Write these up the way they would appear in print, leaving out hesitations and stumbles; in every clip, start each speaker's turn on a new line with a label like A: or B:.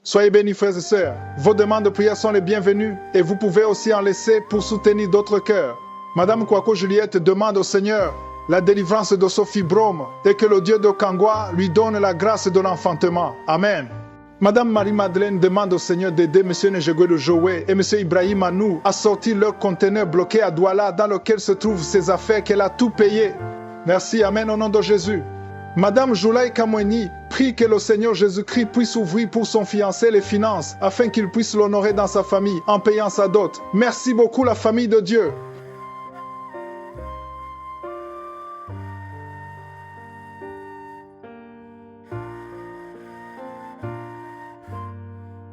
A: Soyez bénis, frères et sœurs. Vos demandes de prière sont les bienvenues et vous pouvez aussi en laisser pour soutenir d'autres cœurs. Madame Kwako Juliette demande au Seigneur la délivrance de son fibrome et que le Dieu de Kangwa lui donne la grâce de l'enfantement. Amen. Madame Marie-Madeleine demande au Seigneur d'aider M. Nejegwe Joé et M. Ibrahim Anou à sortir leur conteneur bloqué à Douala dans lequel se trouvent ses affaires qu'elle a tout payé. Merci, Amen, au nom de Jésus. Madame Joulaï Kamweni prie que le Seigneur Jésus-Christ puisse ouvrir pour son fiancé les finances afin qu'il puisse l'honorer dans sa famille en payant sa dot. Merci beaucoup la famille de Dieu.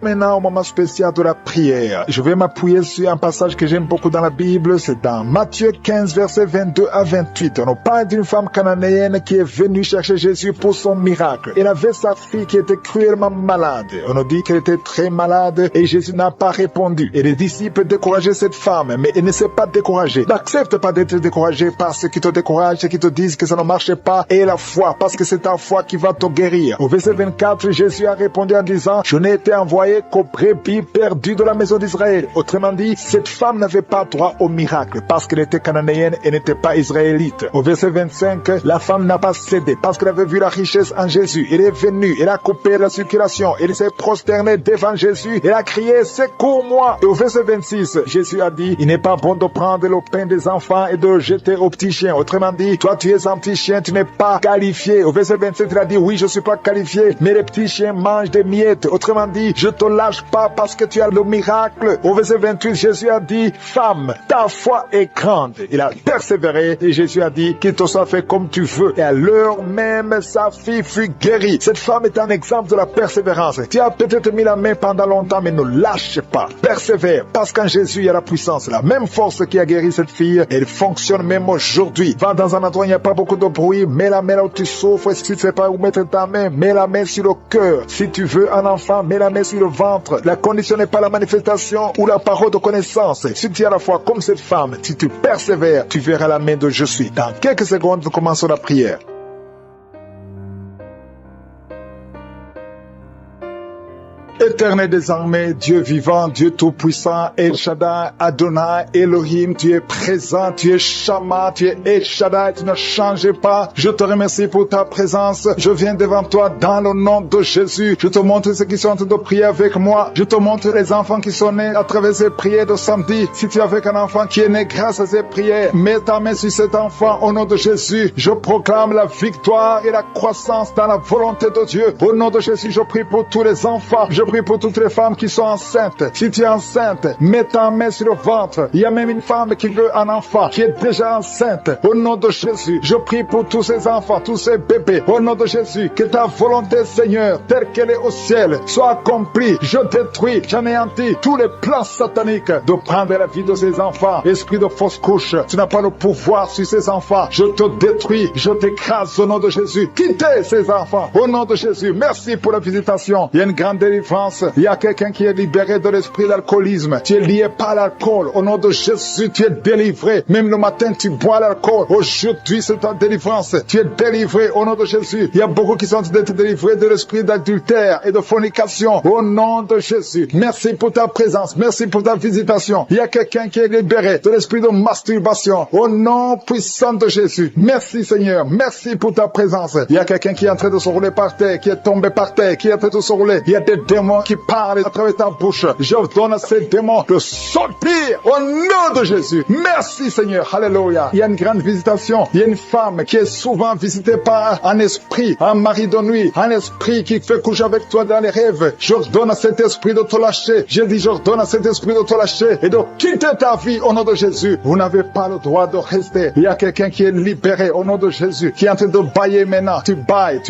B: Maintenant, au moment spécial de la prière, je vais m'appuyer sur un passage que j'aime beaucoup dans la Bible. C'est dans Matthieu 15, versets 22 à 28. On nous parle d'une femme cananéenne qui est venue chercher Jésus pour son miracle. Elle avait sa fille qui était cruellement malade. On nous dit qu'elle était très malade et Jésus n'a pas répondu. Et les disciples décourageaient cette femme, mais elle ne s'est pas découragée. N'accepte pas d'être découragé par ceux qui te découragent, ceux qui te disent que ça ne marche pas. Et la foi, parce que c'est ta foi qui va te guérir. Au verset 24, Jésus a répondu en disant, je n'ai été envoyé qu'aux brebis perdues de la maison d'Israël. Autrement dit, cette femme n'avait pas droit au miracle parce qu'elle était cananéenne et n'était pas israélite. Au verset 25, la femme n'a pas cédé parce qu'elle avait vu la richesse en Jésus. Elle est venue, elle a coupé la circulation, elle s'est prosternée devant Jésus, elle a crié, secours-moi. Et au verset 26, Jésus a dit, il n'est pas bon de prendre le pain des enfants et de le jeter aux petits chiens. Autrement dit, toi tu es un petit chien, tu n'es pas qualifié. Au verset 27, il a dit, oui, je suis pas qualifié, mais les petits chiens mangent des miettes. Autrement dit, je te lâche pas parce que tu as le miracle. Au verset 28, Jésus a dit, femme, ta foi est grande. Il a persévéré et Jésus a dit, qu'il te soit fait comme tu veux. Et à l'heure même, sa fille fut guérie. Cette femme est un exemple de la persévérance. Tu as peut-être mis la main pendant longtemps, mais ne lâche pas. Persévère, parce qu'en Jésus, il y a la puissance. La même force qui a guéri cette fille, elle fonctionne même aujourd'hui. Va dans un endroit où il n'y a pas beaucoup de bruit, mets la main là où tu souffres. Si tu ne sais pas où mettre ta main, mets la main sur le cœur. Si tu veux un enfant, mets la main sur le ventre. La condition n'est pas la manifestation ou la parole de connaissance. Si tu es à la fois comme cette femme, si tu persévères, tu verras la main de je suis. Dans quelques secondes, nous commençons la prière. Éternel des armées, Dieu vivant, Dieu tout-puissant, El Shaddai, Adonai, Elohim, tu es présent, tu es Shama, tu es El Shaddai, tu ne changes pas. Je te remercie pour ta présence. Je viens devant toi dans le nom de Jésus. Je te montre ceux qui sont en train de prier avec moi. Je te montre les enfants qui sont nés à travers ces prières de samedi. Si tu es avec un enfant qui est né grâce à ces prières, mets ta main sur cet enfant au nom de Jésus. Je proclame la victoire et la croissance dans la volonté de Dieu. Au nom de Jésus, je prie pour tous les enfants. Je prie pour toutes les femmes qui sont enceintes. Si tu es enceinte, mets ta main sur le ventre. Il y a même une femme qui veut un enfant, qui est déjà enceinte. Au nom de Jésus, je prie pour tous ces enfants, tous ces bébés. Au nom de Jésus, que ta volonté, Seigneur, telle qu'elle est au ciel, soit accomplie. Je détruis, j'anéantis tous les plans sataniques de prendre la vie de ces enfants. Esprit de fausse couche, tu n'as pas le pouvoir sur ces enfants. Je te détruis, je t'écrase au nom de Jésus. Quittez ces enfants. Au nom de Jésus, merci pour la visitation. Il y a une grande délivrance. Il y a quelqu'un qui est libéré de l'esprit d'alcoolisme. Tu es lié par l'alcool. Au nom de Jésus, tu es délivré. Même le matin, tu bois l'alcool. Aujourd'hui, c'est ta délivrance. Tu es délivré au nom de Jésus. Il y a beaucoup qui sont en train d'être délivrés de l'esprit d'adultère et de fornication. Au nom de Jésus. Merci pour ta présence. Merci pour ta visitation. Il y a quelqu'un qui est libéré de l'esprit de masturbation. Au nom puissant de Jésus. Merci Seigneur. Merci pour ta présence. Il y a quelqu'un qui est en train de se rouler par terre, qui est tombé par terre, qui est en train de se rouler. Il y a des démons qui parlent à travers ta bouche. Je donne à ces démons de sortir au nom de Jésus. Merci Seigneur. Alléluia. Il y a une grande visitation. Il y a une femme qui est souvent visitée par un esprit, un mari de nuit, un esprit qui fait coucher avec toi dans les rêves. Je donne à cet esprit de te lâcher. Je dis, je donne à cet esprit de te lâcher et de quitter ta vie au nom de Jésus. Vous n'avez pas le droit de rester. Il y a quelqu'un qui est libéré au nom de Jésus, qui est en train de bailler maintenant. Tu bailles.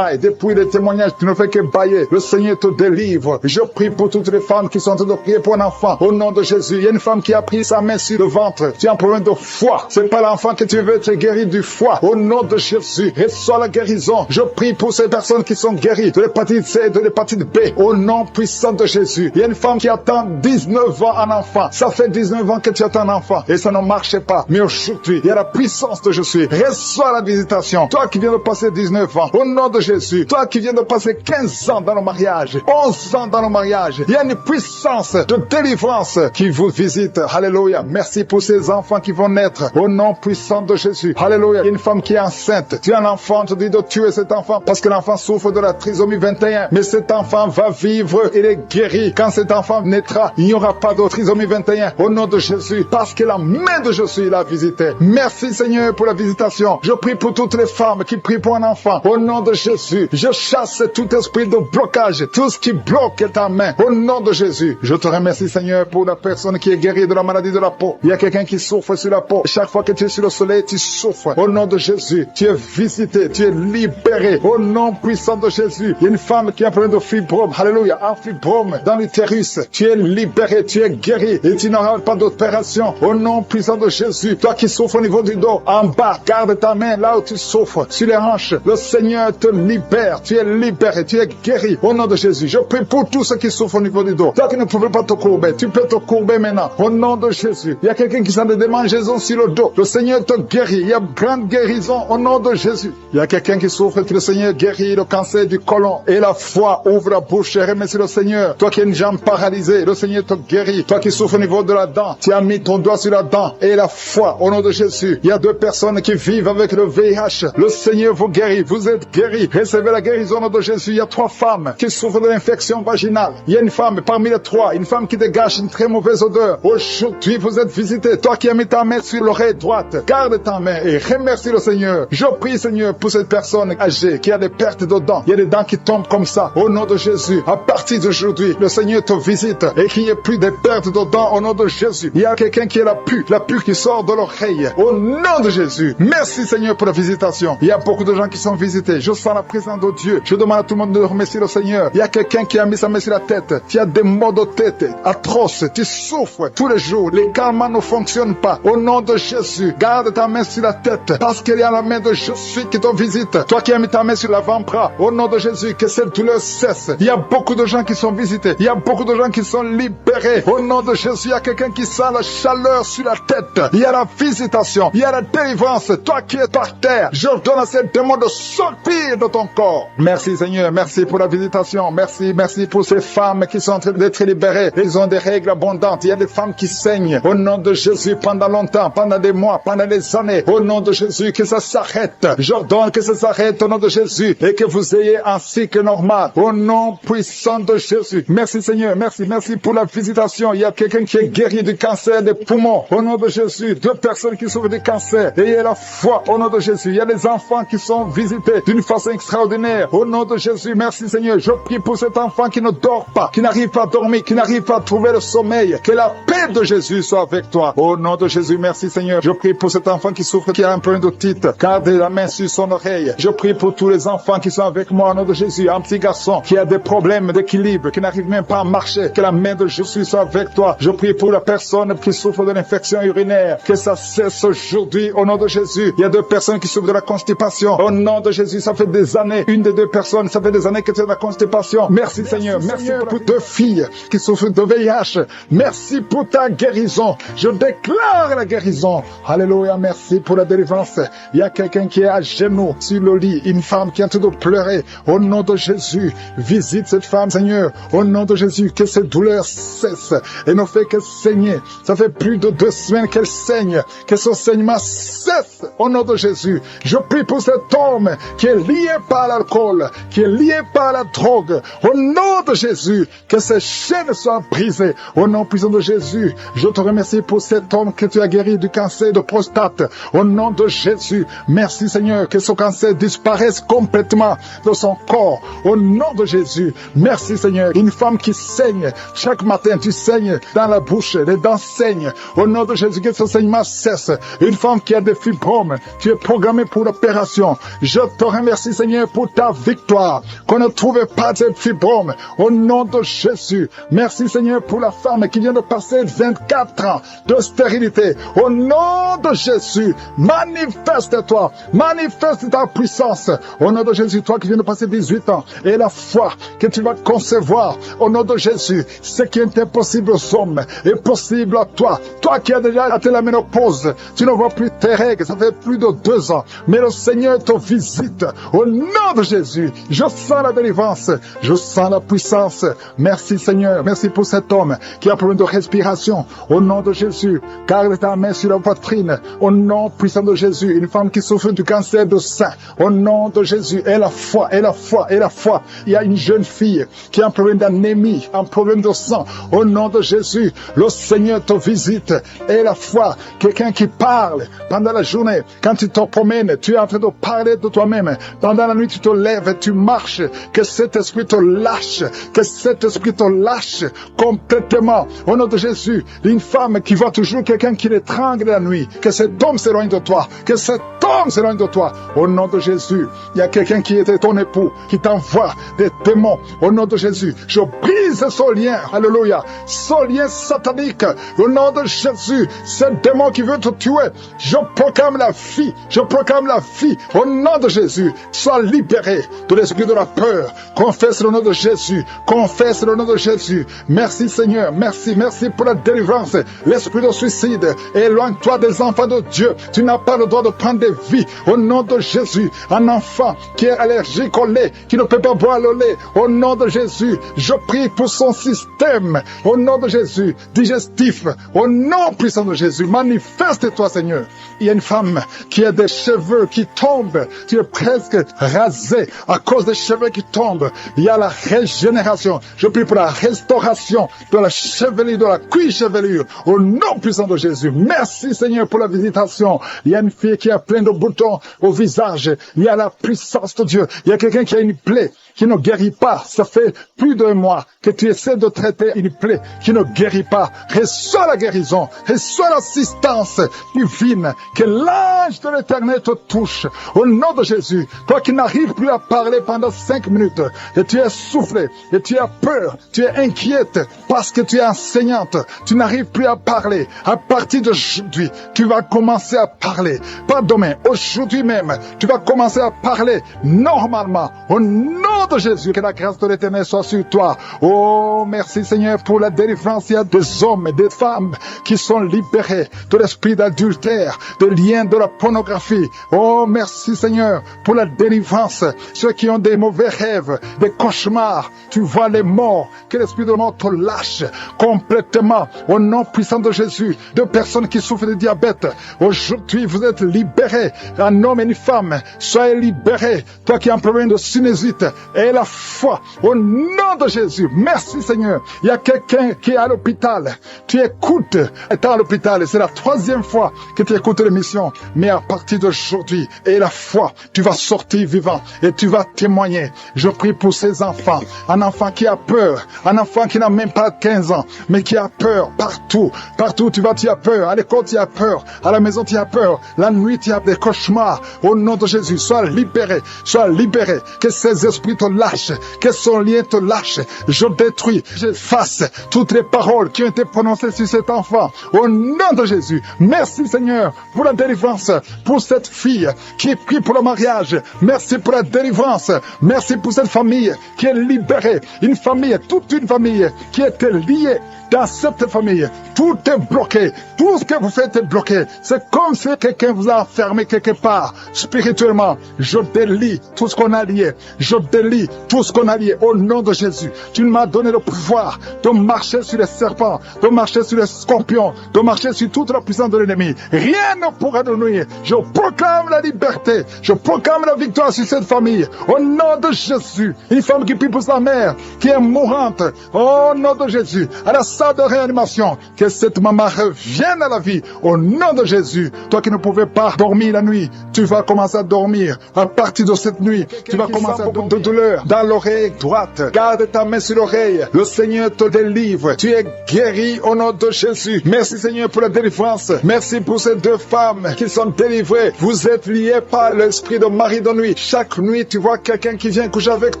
B: Depuis les témoignages, tu ne fais que bailler. Le Seigneur te délivre. Je prie pour toutes les femmes qui sont en train de prier pour un enfant. Au nom de Jésus, il y a une femme qui a pris sa main sur le ventre. Tu as un problème de foie. C'est pas l'enfant que tu veux être guéri du foie. Au nom de Jésus, reçois la guérison. Je prie pour ces personnes qui sont guéries de l'hépatite C et de l'hépatite B. Au nom puissant de Jésus. Il y a une femme qui attend 19 ans un enfant. Ça fait 19 ans que tu attends un enfant et ça ne marche pas. Mais aujourd'hui, il y a la puissance de Jésus. Reçois la visitation. Toi qui viens de passer 19 ans. Au nom de Jésus. Toi qui viens de passer 15 ans dans le mariage. 11 sens dans le mariage. Il y a une puissance de délivrance qui vous visite. Alléluia. Merci pour ces enfants qui vont naître au nom puissant de Jésus. Alléluia. Il y a une femme qui est enceinte. Tu as un enfant, tu dis de tuer cet enfant parce que l'enfant souffre de la trisomie 21. Mais cet enfant va vivre, il est guéri. Quand cet enfant naîtra, il n'y aura pas de trisomie 21 au nom de Jésus parce que la main de Jésus l'a visité. Merci Seigneur pour la visitation. Je prie pour toutes les femmes qui prient pour un enfant. Au nom de Jésus, je chasse tout esprit de blocage, tout ce qui bloque ta main. Au nom de Jésus, je te remercie Seigneur pour la personne qui est guérie de la maladie de la peau. Il y a quelqu'un qui souffre sur la peau. Chaque fois que tu es sur le soleil, tu souffres. Au nom de Jésus, tu es visité, tu es libéré. Au nom puissant de Jésus, il y a une femme qui a un problème de fibrome. Alléluia, un fibrome dans l'utérus. Tu es libéré, tu es guéri et tu n'auras pas d'opération. Au nom puissant de Jésus, toi qui souffres au niveau du dos, en bas, garde ta main là où tu souffres, sur les hanches. Le Seigneur te libère, tu es libéré, tu es guéri. Au nom de Jésus, je prie pour tous ceux qui souffrent au niveau du dos. Toi qui ne pouvais pas te courber, tu peux te courber maintenant. Au nom de Jésus, il y a quelqu'un qui sent des démangeaisons sur le dos. Le Seigneur te guérit. Il y a grande guérison au nom de Jésus. Il y a quelqu'un qui souffre que le Seigneur guérit le cancer du côlon. Et la foi ouvre la bouche et remercie le Seigneur. Toi qui as une jambe paralysée, le Seigneur te guérit. Toi qui souffres au niveau de la dent, tu as mis ton doigt sur la dent. Et la foi au nom de Jésus. Il y a 2 personnes qui vivent avec le VIH. Le Seigneur vous guérit. Vous êtes guéris. Recevez la guérison au nom de Jésus. Il y a 3 femmes qui souffrent de l'infection vaginale. Il y a une femme parmi les 3, une femme qui dégage une très mauvaise odeur. Aujourd'hui, vous êtes visité. Toi qui as mis ta main sur l'oreille droite, garde ta main et remercie le Seigneur. Je prie, Seigneur, pour cette personne âgée qui a des pertes de dents. Il y a des dents qui tombent comme ça. Au nom de Jésus, à partir d'aujourd'hui, le Seigneur te visite et qu'il n'y ait plus de pertes de dents au nom de Jésus. Il y a quelqu'un qui est la pue qui sort de l'oreille. Au nom de Jésus. Merci, Seigneur, pour la visitation. Il y a beaucoup de gens qui sont visités. Je sens la présence de Dieu. Je demande à tout le monde de remercier le Seigneur. Il y a quelqu'un qui a mis sa main sur la tête. Tu as des maux de tête atroces. Tu souffres tous les jours. Les calmants ne fonctionnent pas. Au nom de Jésus, garde ta main sur la tête parce qu'il y a la main de Jésus qui te visite. Toi qui as mis ta main sur l'avant-bras, au nom de Jésus, que cette douleur cesse. Il y a beaucoup de gens qui sont visités. Il y a beaucoup de gens qui sont libérés. Au nom de Jésus, il y a quelqu'un qui sent la chaleur sur la tête. Il y a la visitation. Il y a la délivrance. Toi qui es par terre, je donne à ces démons de sortir de ton corps. Merci Seigneur. Merci pour la visitation. Merci pour ces femmes qui sont en train d'être libérées. Ils ont des règles abondantes. Il y a des femmes qui saignent. Au nom de Jésus, pendant longtemps, pendant des mois, pendant des années. Au nom de Jésus, que ça s'arrête. J'ordonne que ça s'arrête au nom de Jésus et que vous ayez un cycle normal. Au nom puissant de Jésus. Merci Seigneur. Merci pour la visitation. Il y a quelqu'un qui est guéri du cancer des poumons. Au nom de Jésus. 2 personnes qui souffrent du cancer. Ayez la foi au nom de Jésus. Il y a des enfants qui sont visités d'une façon extraordinaire. Au nom de Jésus. Merci Seigneur. Je prie pour cet enfant qui ne dort pas, qui n'arrive pas à dormir, qui n'arrive pas à trouver le sommeil. Que la paix de Jésus soit avec toi. Au nom de Jésus, merci Seigneur. Je prie pour cet enfant qui souffre, qui a un problème d'otite. Garde la main sur son oreille. Je prie pour tous les enfants qui sont avec moi au nom de Jésus. Un petit garçon qui a des problèmes d'équilibre, qui n'arrive même pas à marcher. Que la main de Jésus soit avec toi. Je prie pour la personne qui souffre de l'infection urinaire. Que ça cesse aujourd'hui au nom de Jésus. Il y a 2 personnes qui souffrent de la constipation. Au nom de Jésus, ça fait des années. Une des 2 personnes, ça fait des années que tu as de la constipation. Merci Seigneur. Merci pour 2 filles qui souffrent de VIH. Merci pour ta guérison. Je déclare la guérison. Alléluia. Merci pour la délivrance. Il y a quelqu'un qui est à genoux sur le lit. Une femme qui est en train de pleurer. Au nom de Jésus, visite cette femme, Seigneur. Au nom de Jésus, que cette douleur cesse et ne fait que saigner. Ça fait plus de 2 semaines qu'elle saigne. Que ce saignement cesse. Au nom de Jésus, je prie pour cet homme qui est lié par l'alcool, qui est lié par la drogue. Au nom de Jésus, que ces chaînes soient brisées. Au nom puissant de Jésus, je te remercie pour cet homme que tu as guéri du cancer de prostate. Au nom de Jésus, merci Seigneur, que ce cancer disparaisse complètement de son corps. Au nom de Jésus, merci Seigneur. Une femme qui saigne, chaque matin tu saignes dans la bouche, les dents saignent. Au nom de Jésus, que ce saignement cesse. Une femme qui a des fibromes, tu es programmée pour l'opération. Je te remercie Seigneur pour ta victoire. Qu'on ne trouve pas de fibrome. Au nom de Jésus, merci Seigneur pour la femme qui vient de passer 24 ans de stérilité. Au nom de Jésus, manifeste-toi, manifeste ta puissance. Au nom de Jésus, toi qui viens de passer 18 ans, et la foi que tu vas concevoir. Au nom de Jésus, ce qui est impossible aux hommes est possible à toi. Toi qui as déjà atteint la ménopause, tu ne vois plus tes règles, ça fait plus de 2 ans. Mais le Seigneur te visite. Au nom de Jésus, je sens la délivrance, je sens la puissance. Merci Seigneur, merci pour cet homme qui a un problème de respiration. Au nom de Jésus, garde ta main sur la poitrine. Au nom puissant de Jésus, une femme qui souffre du cancer de sein. Au nom de Jésus, et la foi, et la foi, et la foi. Il y a une jeune fille qui a un problème d'anémie, un problème de sang. Au nom de Jésus, le Seigneur te visite. Et la foi, quelqu'un qui parle pendant la journée. Quand tu te promènes, tu es en train de parler de toi-même. Pendant la nuit, tu te lèves et tu marches. Que cet esprit te lâche. Que cet esprit te lâche complètement. Au nom de Jésus, une femme qui voit toujours quelqu'un qui l'étrangle la nuit. Que cet homme s'éloigne de toi. Que cet homme s'éloigne de toi. Au nom de Jésus, il y a quelqu'un qui était ton époux, qui t'envoie des démons. Au nom de Jésus, je brise ce lien. Alléluia. Ce lien satanique. Au nom de Jésus, ce démon qui veut te tuer, je proclame la vie. Je proclame la vie. Au nom de Jésus, sois libéré de l'esprit de la peur. Confesse le nom de Jésus. Confesse le nom de Jésus. Merci Seigneur. Merci. Merci pour la délivrance. L'esprit de suicide, éloigne-toi des enfants de Dieu. Tu n'as pas le droit de prendre des vies. Au nom de Jésus, un enfant qui est allergique au lait, qui ne peut pas boire le lait. Au nom de Jésus, je prie pour son système. Au nom de Jésus, digestif. Au nom puissant de Jésus, manifeste-toi Seigneur. Il y a une femme qui a des cheveux qui tombent. Tu es presque rasé à cause des cheveux qui tombent. Il y a la régénération. Je prie pour la restauration de la chevelure, de la cuir chevelure. Au nom puissant de Jésus. Merci Seigneur pour la visitation. Il y a une fille qui a plein de boutons au visage. Il y a la puissance de Dieu. Il y a quelqu'un qui a une plaie qui ne guérit pas. Ça fait plus d'un mois que tu essaies de traiter une plaie qui ne guérit pas. Reçois la guérison. Reçois l'assistance divine. Que l'ange de l'Éternel te touche. Au nom de Jésus. Toi qui n'arrives plus à parler pendant 5 minutes. Et tu es soufflé. Et tu as peur. Tu es inquiète. Parce que tu es enseignante. Tu n'arrives plus à parler. À partir d'aujourd'hui, tu vas commencer à parler. Pas demain. Aujourd'hui même. Tu vas commencer à parler normalement. Au nom de Jésus, que la grâce de l'Éternel soit sur toi. Oh, merci Seigneur pour la délivrance. Il y a des hommes et des femmes qui sont libérés de l'esprit d'adultère, de liens de la pornographie. Oh, merci Seigneur pour la délivrance. Ceux qui ont des mauvais rêves, des cauchemars, tu vois les morts, que l'esprit de mort te lâche complètement. Au nom puissant de Jésus, de personnes qui souffrent de diabète, aujourd'hui vous êtes libérés. Un homme et une femme, soyez libérés. Toi qui as un problème de sinusite, et la foi au nom de Jésus. Merci Seigneur. Il y a quelqu'un qui est à l'hôpital. Tu écoutes, étant à l'hôpital, c'est la 3e fois que tu écoutes l'émission. Mais à partir d'aujourd'hui, et la foi, tu vas sortir vivant et tu vas témoigner. Je prie pour ces enfants. Un enfant qui a peur, un enfant qui n'a même pas 15 ans, mais qui a peur partout. Partout tu vas, tu as peur. À l'école, tu as peur. À la maison, tu as peur. La nuit, tu as des cauchemars. Au nom de Jésus, sois libéré. Sois libéré. Que ces esprits te lâchent. Que son lien te lâche. Je détruis, j'efface toutes les paroles qui ont été prononcées sur cet enfant. Au nom de Jésus. Merci Seigneur pour la délivrance. Pour cette fille qui prie pour le mariage. Merci pour la délivrance. Merci pour cette famille qui est libérée. Une famille, toute une famille qui était liée. Dans cette famille, tout est bloqué. Tout ce que vous faites est bloqué. C'est comme si quelqu'un vous a enfermé quelque part. Spirituellement, je délie tout ce qu'on a lié. Je délie tout ce qu'on a lié au nom de Jésus. Tu m'as donné le pouvoir de marcher sur les serpents, de marcher sur les scorpions, de marcher sur toute la puissance de l'ennemi. Rien ne pourra nous nuire. Je proclame la liberté. Je proclame la victoire sur cette famille. Au nom de Jésus. Une femme qui prie pour sa mère, qui est mourante. Au nom de Jésus. À la salle de réanimation, que cette maman revienne à la vie au nom de Jésus. Toi qui ne pouvais pas dormir la nuit, tu vas commencer à dormir. À partir de cette nuit, tu vas commencer à avoir de douleur dans l'oreille droite. Garde ta main sur l'oreille. Le Seigneur te délivre. Tu es guéri au nom de Jésus. Merci Seigneur pour la délivrance. Merci pour ces 2 femmes qui sont délivrées. Vous êtes liés par l'esprit de mari de nuit. Chaque nuit, tu vois quelqu'un qui vient coucher avec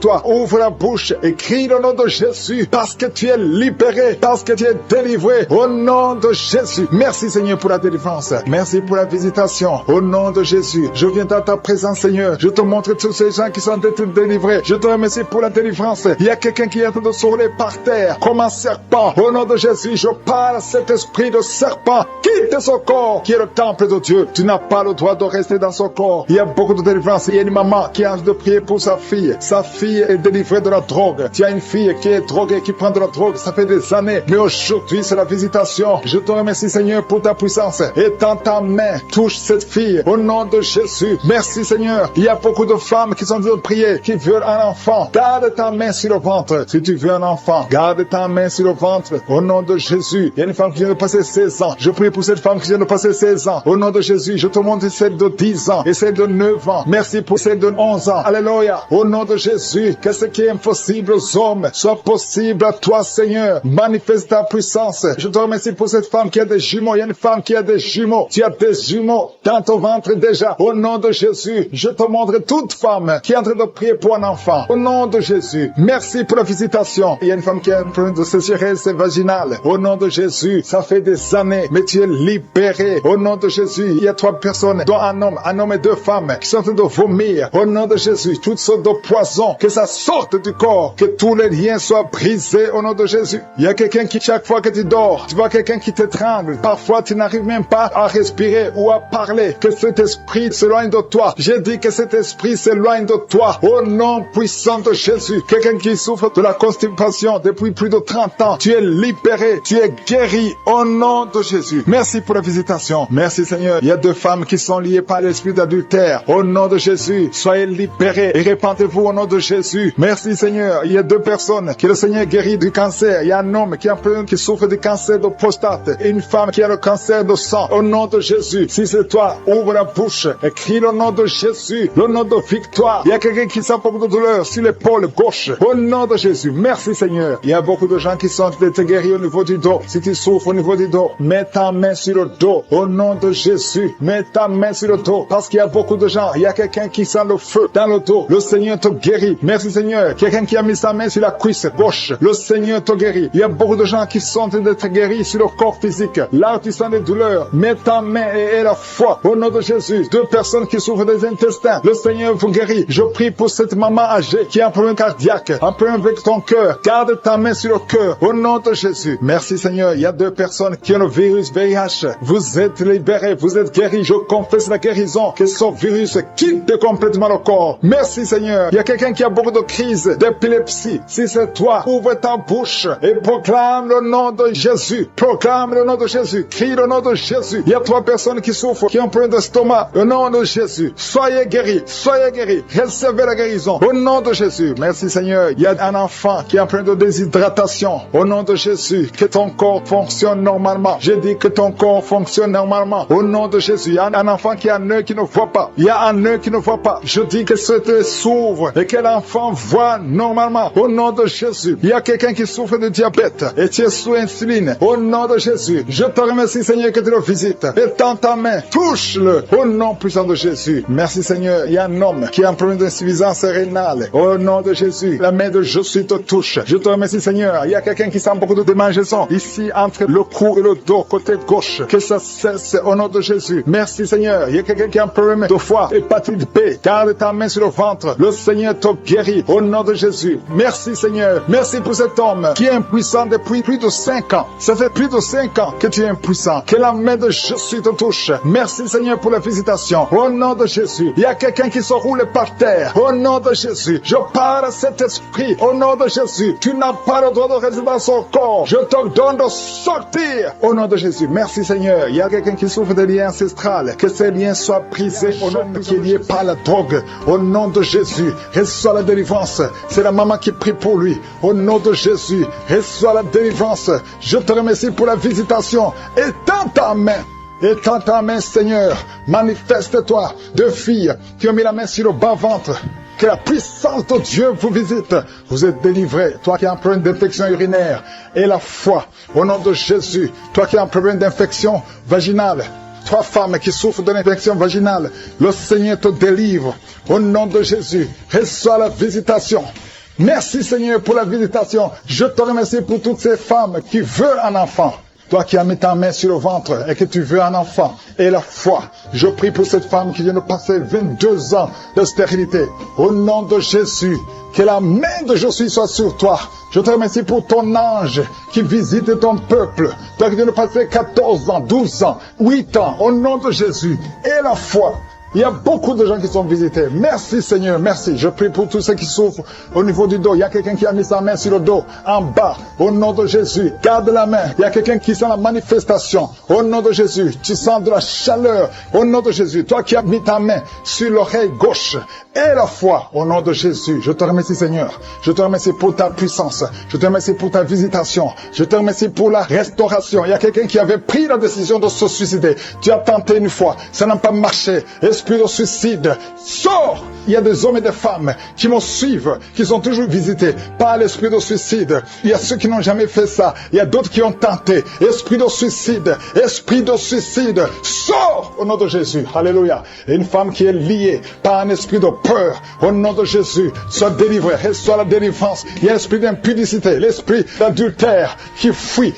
B: toi. Ouvre la bouche et crie le nom de Jésus parce que tu es libéré. Parce que tu es délivré au nom de Jésus. Merci Seigneur pour la délivrance. Merci pour la visitation. Au nom de Jésus, je viens dans ta présence Seigneur. Je te montre tous ces gens qui sont délivrés. Je te remercie pour la délivrance. Il y a quelqu'un qui est en train de se rouler par terre comme un serpent. Au nom de Jésus, je parle à cet esprit de serpent. Quitte son corps qui est le temple de Dieu. Tu n'as pas le droit de rester dans son corps. Il y a beaucoup de délivrance. Il y a une maman qui a envie de prier pour sa fille. Sa fille est délivrée de la drogue. Tu as une fille qui est droguée, qui prend de la drogue. Ça fait des années. Mais aujourd'hui, c'est la visitation. Je te remercie Seigneur pour ta puissance. Étends ta main. Touche cette fille. Au nom de Jésus. Merci Seigneur. Il y a beaucoup de femmes qui sont en train de prier, qui veulent un enfant. Garde ta main sur le ventre. Si tu veux un enfant, garde ta main sur le ventre. Au nom de Jésus. Il y a une femme qui vient de passer 16 ans. Je prie pour cette femme qui vient de passer 16 ans. Au nom de Jésus, je te montre celle de 10 ans et celle de 9 ans. Merci pour celle de 11 ans. Alléluia. Au nom de Jésus, que ce qui est impossible aux hommes soit possible à toi, Seigneur. Manifeste ta puissance. Je te remercie pour cette femme qui a des jumeaux. Il y a une femme qui a des jumeaux. Tu as des jumeaux dans ton ventre déjà. Au nom de Jésus, je te montre toute femme qui est en train de prier pour un enfant. Au nom de Jésus, merci pour la visitation. Il y a une femme qui a un problème de sécheresse vaginale. Au nom de Jésus, ça fait des années, mais tu es libéré. Au nom de Jésus, il y a 3 personnes, dont un homme et 2 femmes, qui sont en train de vomir. Au nom de Jésus, toutes sortes de poisons, que ça sorte du corps, que tous les liens soient brisés au nom de Jésus. Il y a quelqu'un qui, chaque fois que tu dors, tu vois quelqu'un qui t'étrangle. Parfois, tu n'arrives même pas à respirer ou à parler. Que cet esprit s'éloigne de toi. J'ai dit que cet esprit s'éloigne de toi. Au nom puissant de Jésus. Quelqu'un qui souffre de la constipation depuis plus de 30 ans. Tu es libéré. Tu es guéri au nom de Jésus. Merci pour la visitation. Merci Seigneur. Il y a 2 femmes qui sont liées par l'esprit d'adultère. Au nom de Jésus, soyez libérés et répandez-vous au nom de Jésus. Merci Seigneur. Il y a 2 personnes que le Seigneur guérit du cancer. Il y a un homme qui souffre du cancer de prostate et une femme qui a le cancer de sang. Au nom de Jésus, si c'est toi, ouvre la bouche et crie le nom de Jésus, le nom de victoire. Il y a quelqu'un qui sent beaucoup de douleur sur l'épaule gauche. Au nom de Jésus, merci Seigneur. Il y a beaucoup de gens qui sont guéris au niveau du dos. Si tu souffres au niveau du dos, mets ta main sur le dos. Au nom de Jésus, mets ta main sur le dos. Parce qu'il y a beaucoup de gens. Il y a quelqu'un qui sent le feu dans le dos. Le Seigneur te guérit. Merci Seigneur. Quelqu'un qui a mis sa main sur la cuisse gauche. Le Seigneur te guérit. Il y a beaucoup de gens qui sont en train d'être guéris sur le corps physique. Là où tu sens des douleurs, mets ta main et la foi. Au nom de Jésus. 2 personnes qui souffrent des intestins. Le Seigneur vous guérit. Je prie pour cette maman âgée qui a un problème cardiaque, un problème avec ton cœur. Garde ta main sur le cœur. Au nom de Jésus. Merci Seigneur. Il y a 2 personnes qui ont le virus VIH. Vous êtes libérés. Vous êtes guéris. Je confesse la guérison. Que ce virus quitte complètement le corps. Merci Seigneur. Il y a quelqu'un qui a beaucoup de crises d'épilepsie. Si c'est toi, ouvre ta bouche et proclame le nom de Jésus. Proclame le nom de Jésus. Crie le nom de Jésus. Il y a 3 personnes qui souffrent, qui ont un problème d'estomac. Au nom de Jésus. Soyez guéris. Soyez guéris. Recevez la guérison. Au nom de Jésus. Merci Seigneur. Il y a un enfant qui a un problème de déshydratation. Au nom de Jésus. Que ton corps fonctionne normalement. J'ai dit que ton corps fonctionne normalement. Au nom de Jésus. Il y a un enfant qui a un œil qui ne voit pas. Il y a un œil qui ne voit pas. Je dis que cet œil s'ouvre et que l'enfant voit normalement. Au nom de Jésus. Il y a quelqu'un qui souffre de diabète et tu es sous insuline. Au nom de Jésus. Je te remercie Seigneur que tu le visites. Étends ta main. Touche-le. Au nom puissant de Jésus. Merci Seigneur. Il y a un homme qui a un problème d'insuffisance rénale. Au nom de Jésus. La main de Jésus te touche. Je te remercie Seigneur. Il y a quelqu'un qui sent beaucoup de démangeaisons ici entre le cou et le dos côté gauche. Que ça cesse au nom de Jésus. Merci Seigneur. Il y a quelqu'un qui a un problème de foie, hépatite B. Garde ta main sur le ventre. Le Seigneur te guérit au nom de Jésus. Merci Seigneur. Merci pour cet homme qui est impuissant depuis plus de 5 ans. Ça fait plus de 5 ans que tu es impuissant. Que la main de Jésus te touche. Merci Seigneur pour la visitation. Au nom de Jésus. Il y a quelqu'un qui se roule par terre. Au nom de Jésus. Je parle à cet esprit. Au nom de Jésus. Tu n'as pas le droit de rester dans son corps. Je te donne de sortir. Au nom de Jésus. Merci Seigneur. Il y a quelqu'un qui souffre de liens ancestrales. Que ces liens soient brisés au nom qui est lié par la drogue. Au nom de Jésus. Reçois la délivrance. C'est la maman qui prie pour lui. Au nom de Jésus. Reçois la délivrance. Je te remercie pour la visitation. Étends ta main. Étends ta main, Seigneur. Manifeste-toi. 2 filles qui ont mis la main sur le bas-ventre. Que la puissance de Dieu vous visite. Vous êtes délivrés. Toi qui as un problème d'infection urinaire. Et la foi. Au nom de Jésus. Toi qui as un problème d'infection vaginale. 3 femmes qui souffrent de l'infection vaginale. Le Seigneur te délivre. Au nom de Jésus. Reçois la visitation. Merci Seigneur pour la visitation. Je te remercie pour toutes ces femmes qui veulent un enfant. Toi qui as mis ta main sur le ventre et que tu veux un enfant et la foi. Je prie pour cette femme qui vient de passer 22 ans de stérilité. Au nom de Jésus, que la main de Jésus soit sur toi. Je te remercie pour ton ange qui visite ton peuple. Toi qui viens de passer 14 ans, 12 ans, 8 ans. Au nom de Jésus et la foi. Il y a beaucoup de gens qui sont visités. Merci Seigneur, merci. Je prie pour tous ceux qui souffrent au niveau du dos. Il y a quelqu'un qui a mis sa main sur le dos, en bas. Au nom de Jésus, garde la main. Il y a quelqu'un qui sent la manifestation. Au nom de Jésus, tu sens de la chaleur. Au nom de Jésus, toi qui as mis ta main sur l'oreille gauche et la foi. Au nom de Jésus, je te remercie Seigneur. Je te remercie pour ta puissance. Je te remercie pour ta visitation. Je te remercie pour la restauration. Il y a quelqu'un qui avait pris la décision de se suicider. Tu as tenté une fois, ça n'a pas marché. Esprit de suicide, sors! Il y a des hommes et des femmes qui me suivent, qui sont toujours visités par l'esprit de suicide. Il y a ceux qui n'ont jamais fait ça. Il y a d'autres qui ont tenté. Esprit de suicide, sors au nom de Jésus. Alléluia. Et une femme qui est liée par un esprit de peur, au nom de Jésus, soit délivrée, reçoit la délivrance. Il y a l'esprit d'impudicité, l'esprit d'adultère qui fuit.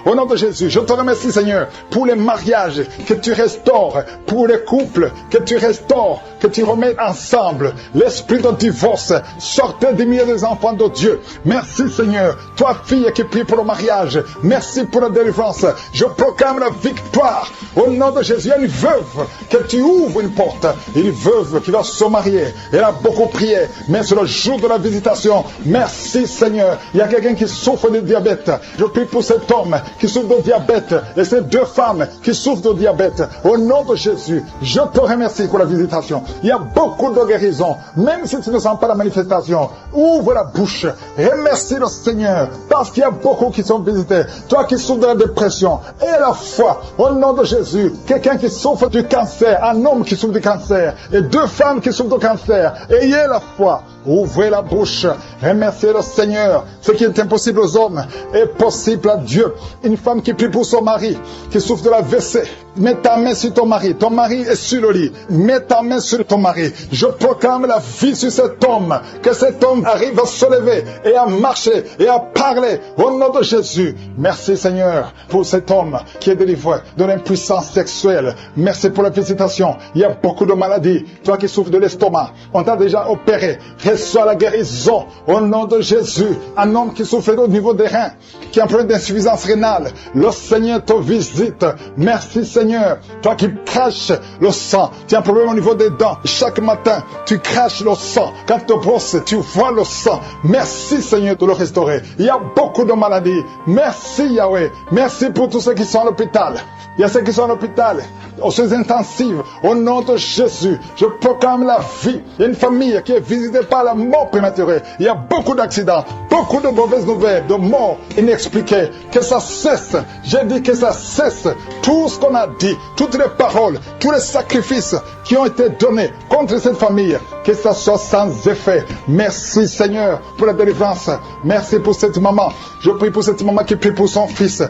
B: Au nom de Jésus, je te remercie Seigneur pour les mariages que tu restaures, pour les couples que tu restaures, que tu remets ensemble. L'esprit de divorce, sortez des milliers des enfants de Dieu. Merci Seigneur. Toi fille qui prie pour le mariage, merci pour la délivrance. Je proclame la victoire. Au nom de Jésus, il y a une veuve que tu ouvres une porte. Une veuve qui va se marier. Elle a beaucoup prié, mais c'est le jour de la visitation. Merci Seigneur. Il y a quelqu'un qui souffre de diabète. Je prie pour cet homme qui souffre de diabète et ces deux femmes qui souffrent de diabète. Au nom de Jésus, je te remercie pour la visitation. Il y a beaucoup de guérisons. Même si tu ne sens pas la manifestation, ouvre la bouche. Remercie le Seigneur parce qu'il y a beaucoup qui sont visités. Toi qui souffres de la dépression et la foi. Au nom de Jésus, quelqu'un qui souffre du cancer, un homme qui souffre du cancer et deux femmes qui souffrent du cancer. Ayez la foi. Ouvrez la bouche, remerciez le Seigneur. Ce qui est impossible aux hommes est possible à Dieu. Une femme qui prie pour son mari, qui souffre de la WC. Mets ta main sur ton mari est sur le lit. Mets ta main sur ton mari. Je proclame la vie sur cet homme. Que cet homme arrive à se lever et à marcher et à parler au nom de Jésus. Merci Seigneur pour cet homme qui est délivré de l'impuissance sexuelle. Merci pour la visitation. Il y a beaucoup de maladies. Toi qui souffres de l'estomac, on t'a déjà opéré. Reçois la guérison au nom de Jésus. Un homme qui souffre au niveau des reins, qui a un problème d'insuffisance rénale, le Seigneur te visite. Merci Seigneur. Toi qui craches le sang, tu as un problème au niveau des dents. Chaque matin, tu craches le sang. Quand tu te brosses, tu vois le sang. Merci Seigneur de le restaurer. Il y a beaucoup de maladies. Merci Yahweh. Merci pour tous ceux qui sont à l'hôpital. Il y a ceux qui sont à l'hôpital, aux soins intensives. Au nom de Jésus, je proclame la vie. Il y a une famille qui est visitée par la mort prématurée. Il y a beaucoup d'accidents, beaucoup de mauvaises nouvelles, de morts inexpliquées. Que ça cesse. J'ai dit que ça cesse. Tout ce qu'on a dit, toutes les paroles, tous les sacrifices qui ont été donnés contre cette famille, que ça soit sans effet. Merci Seigneur pour la délivrance. Merci pour cette maman. Je prie pour cette maman qui prie pour son fils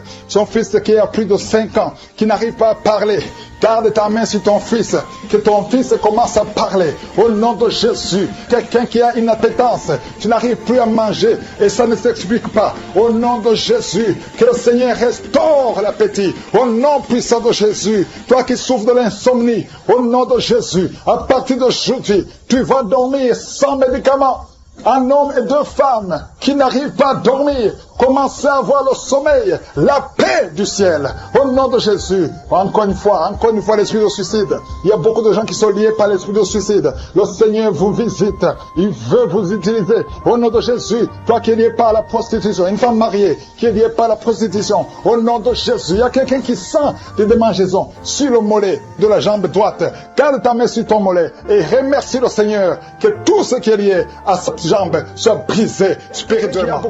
B: qui a plus de 5 ans, qui n'arrive pas à parler. Garde ta main sur ton fils, que ton fils commence à parler. Au nom de Jésus, quelqu'un qui a une appétence, tu n'arrives plus à manger et ça ne s'explique pas. Au nom de Jésus, que le Seigneur restaure l'appétit. Au nom puissant de Jésus, toi qui souffres de l'insomnie, au nom de Jésus, à partir d'aujourd'hui, tu vas dormir sans médicaments. Un homme et deux femmes qui n'arrivent pas à dormir, commencez à avoir le sommeil, la paix du ciel. Au nom de Jésus, encore une fois, l'esprit de suicide. Il y a beaucoup de gens qui sont liés par l'esprit de suicide. Le Seigneur vous visite. Il veut vous utiliser. Au nom de Jésus, toi qui es lié par la prostitution, une femme mariée qui est liée par la prostitution. Au nom de Jésus, il y a quelqu'un qui sent des démangeaisons sur le mollet de la jambe droite. Garde ta main sur ton mollet et remercie le Seigneur que tout ce qui est lié à cette jambe soit brisé spirituellement.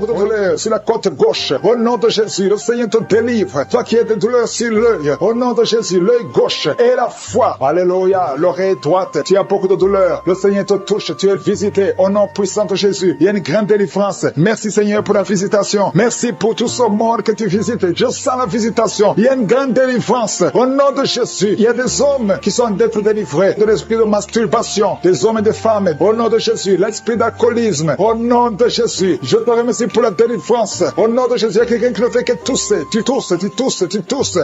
B: Sur la côte gauche, au nom de Jésus, le Seigneur te délivre. délivre. Toi qui as des douleurs sur l'œil, au nom de Jésus, l'œil gauche et la foi. Alléluia. L'oreille droite, tu as beaucoup de douleurs. Le Seigneur te touche, tu es visité au nom puissant de Jésus. Il y a une grande délivrance. Merci Seigneur pour la visitation. Merci pour tous ce monde que tu visites. Je sens la visitation. Il y a une grande délivrance au nom de Jésus. Il y a des hommes qui sont d'être délivrés de l'esprit de masturbation, des hommes et des femmes au nom de Jésus. L'esprit d'alcoolisme au nom de Jésus. Je te remercie pour la délivrance au nom de Jésus. Il y a quelqu'un qui ne fait que tousser. Tu tousses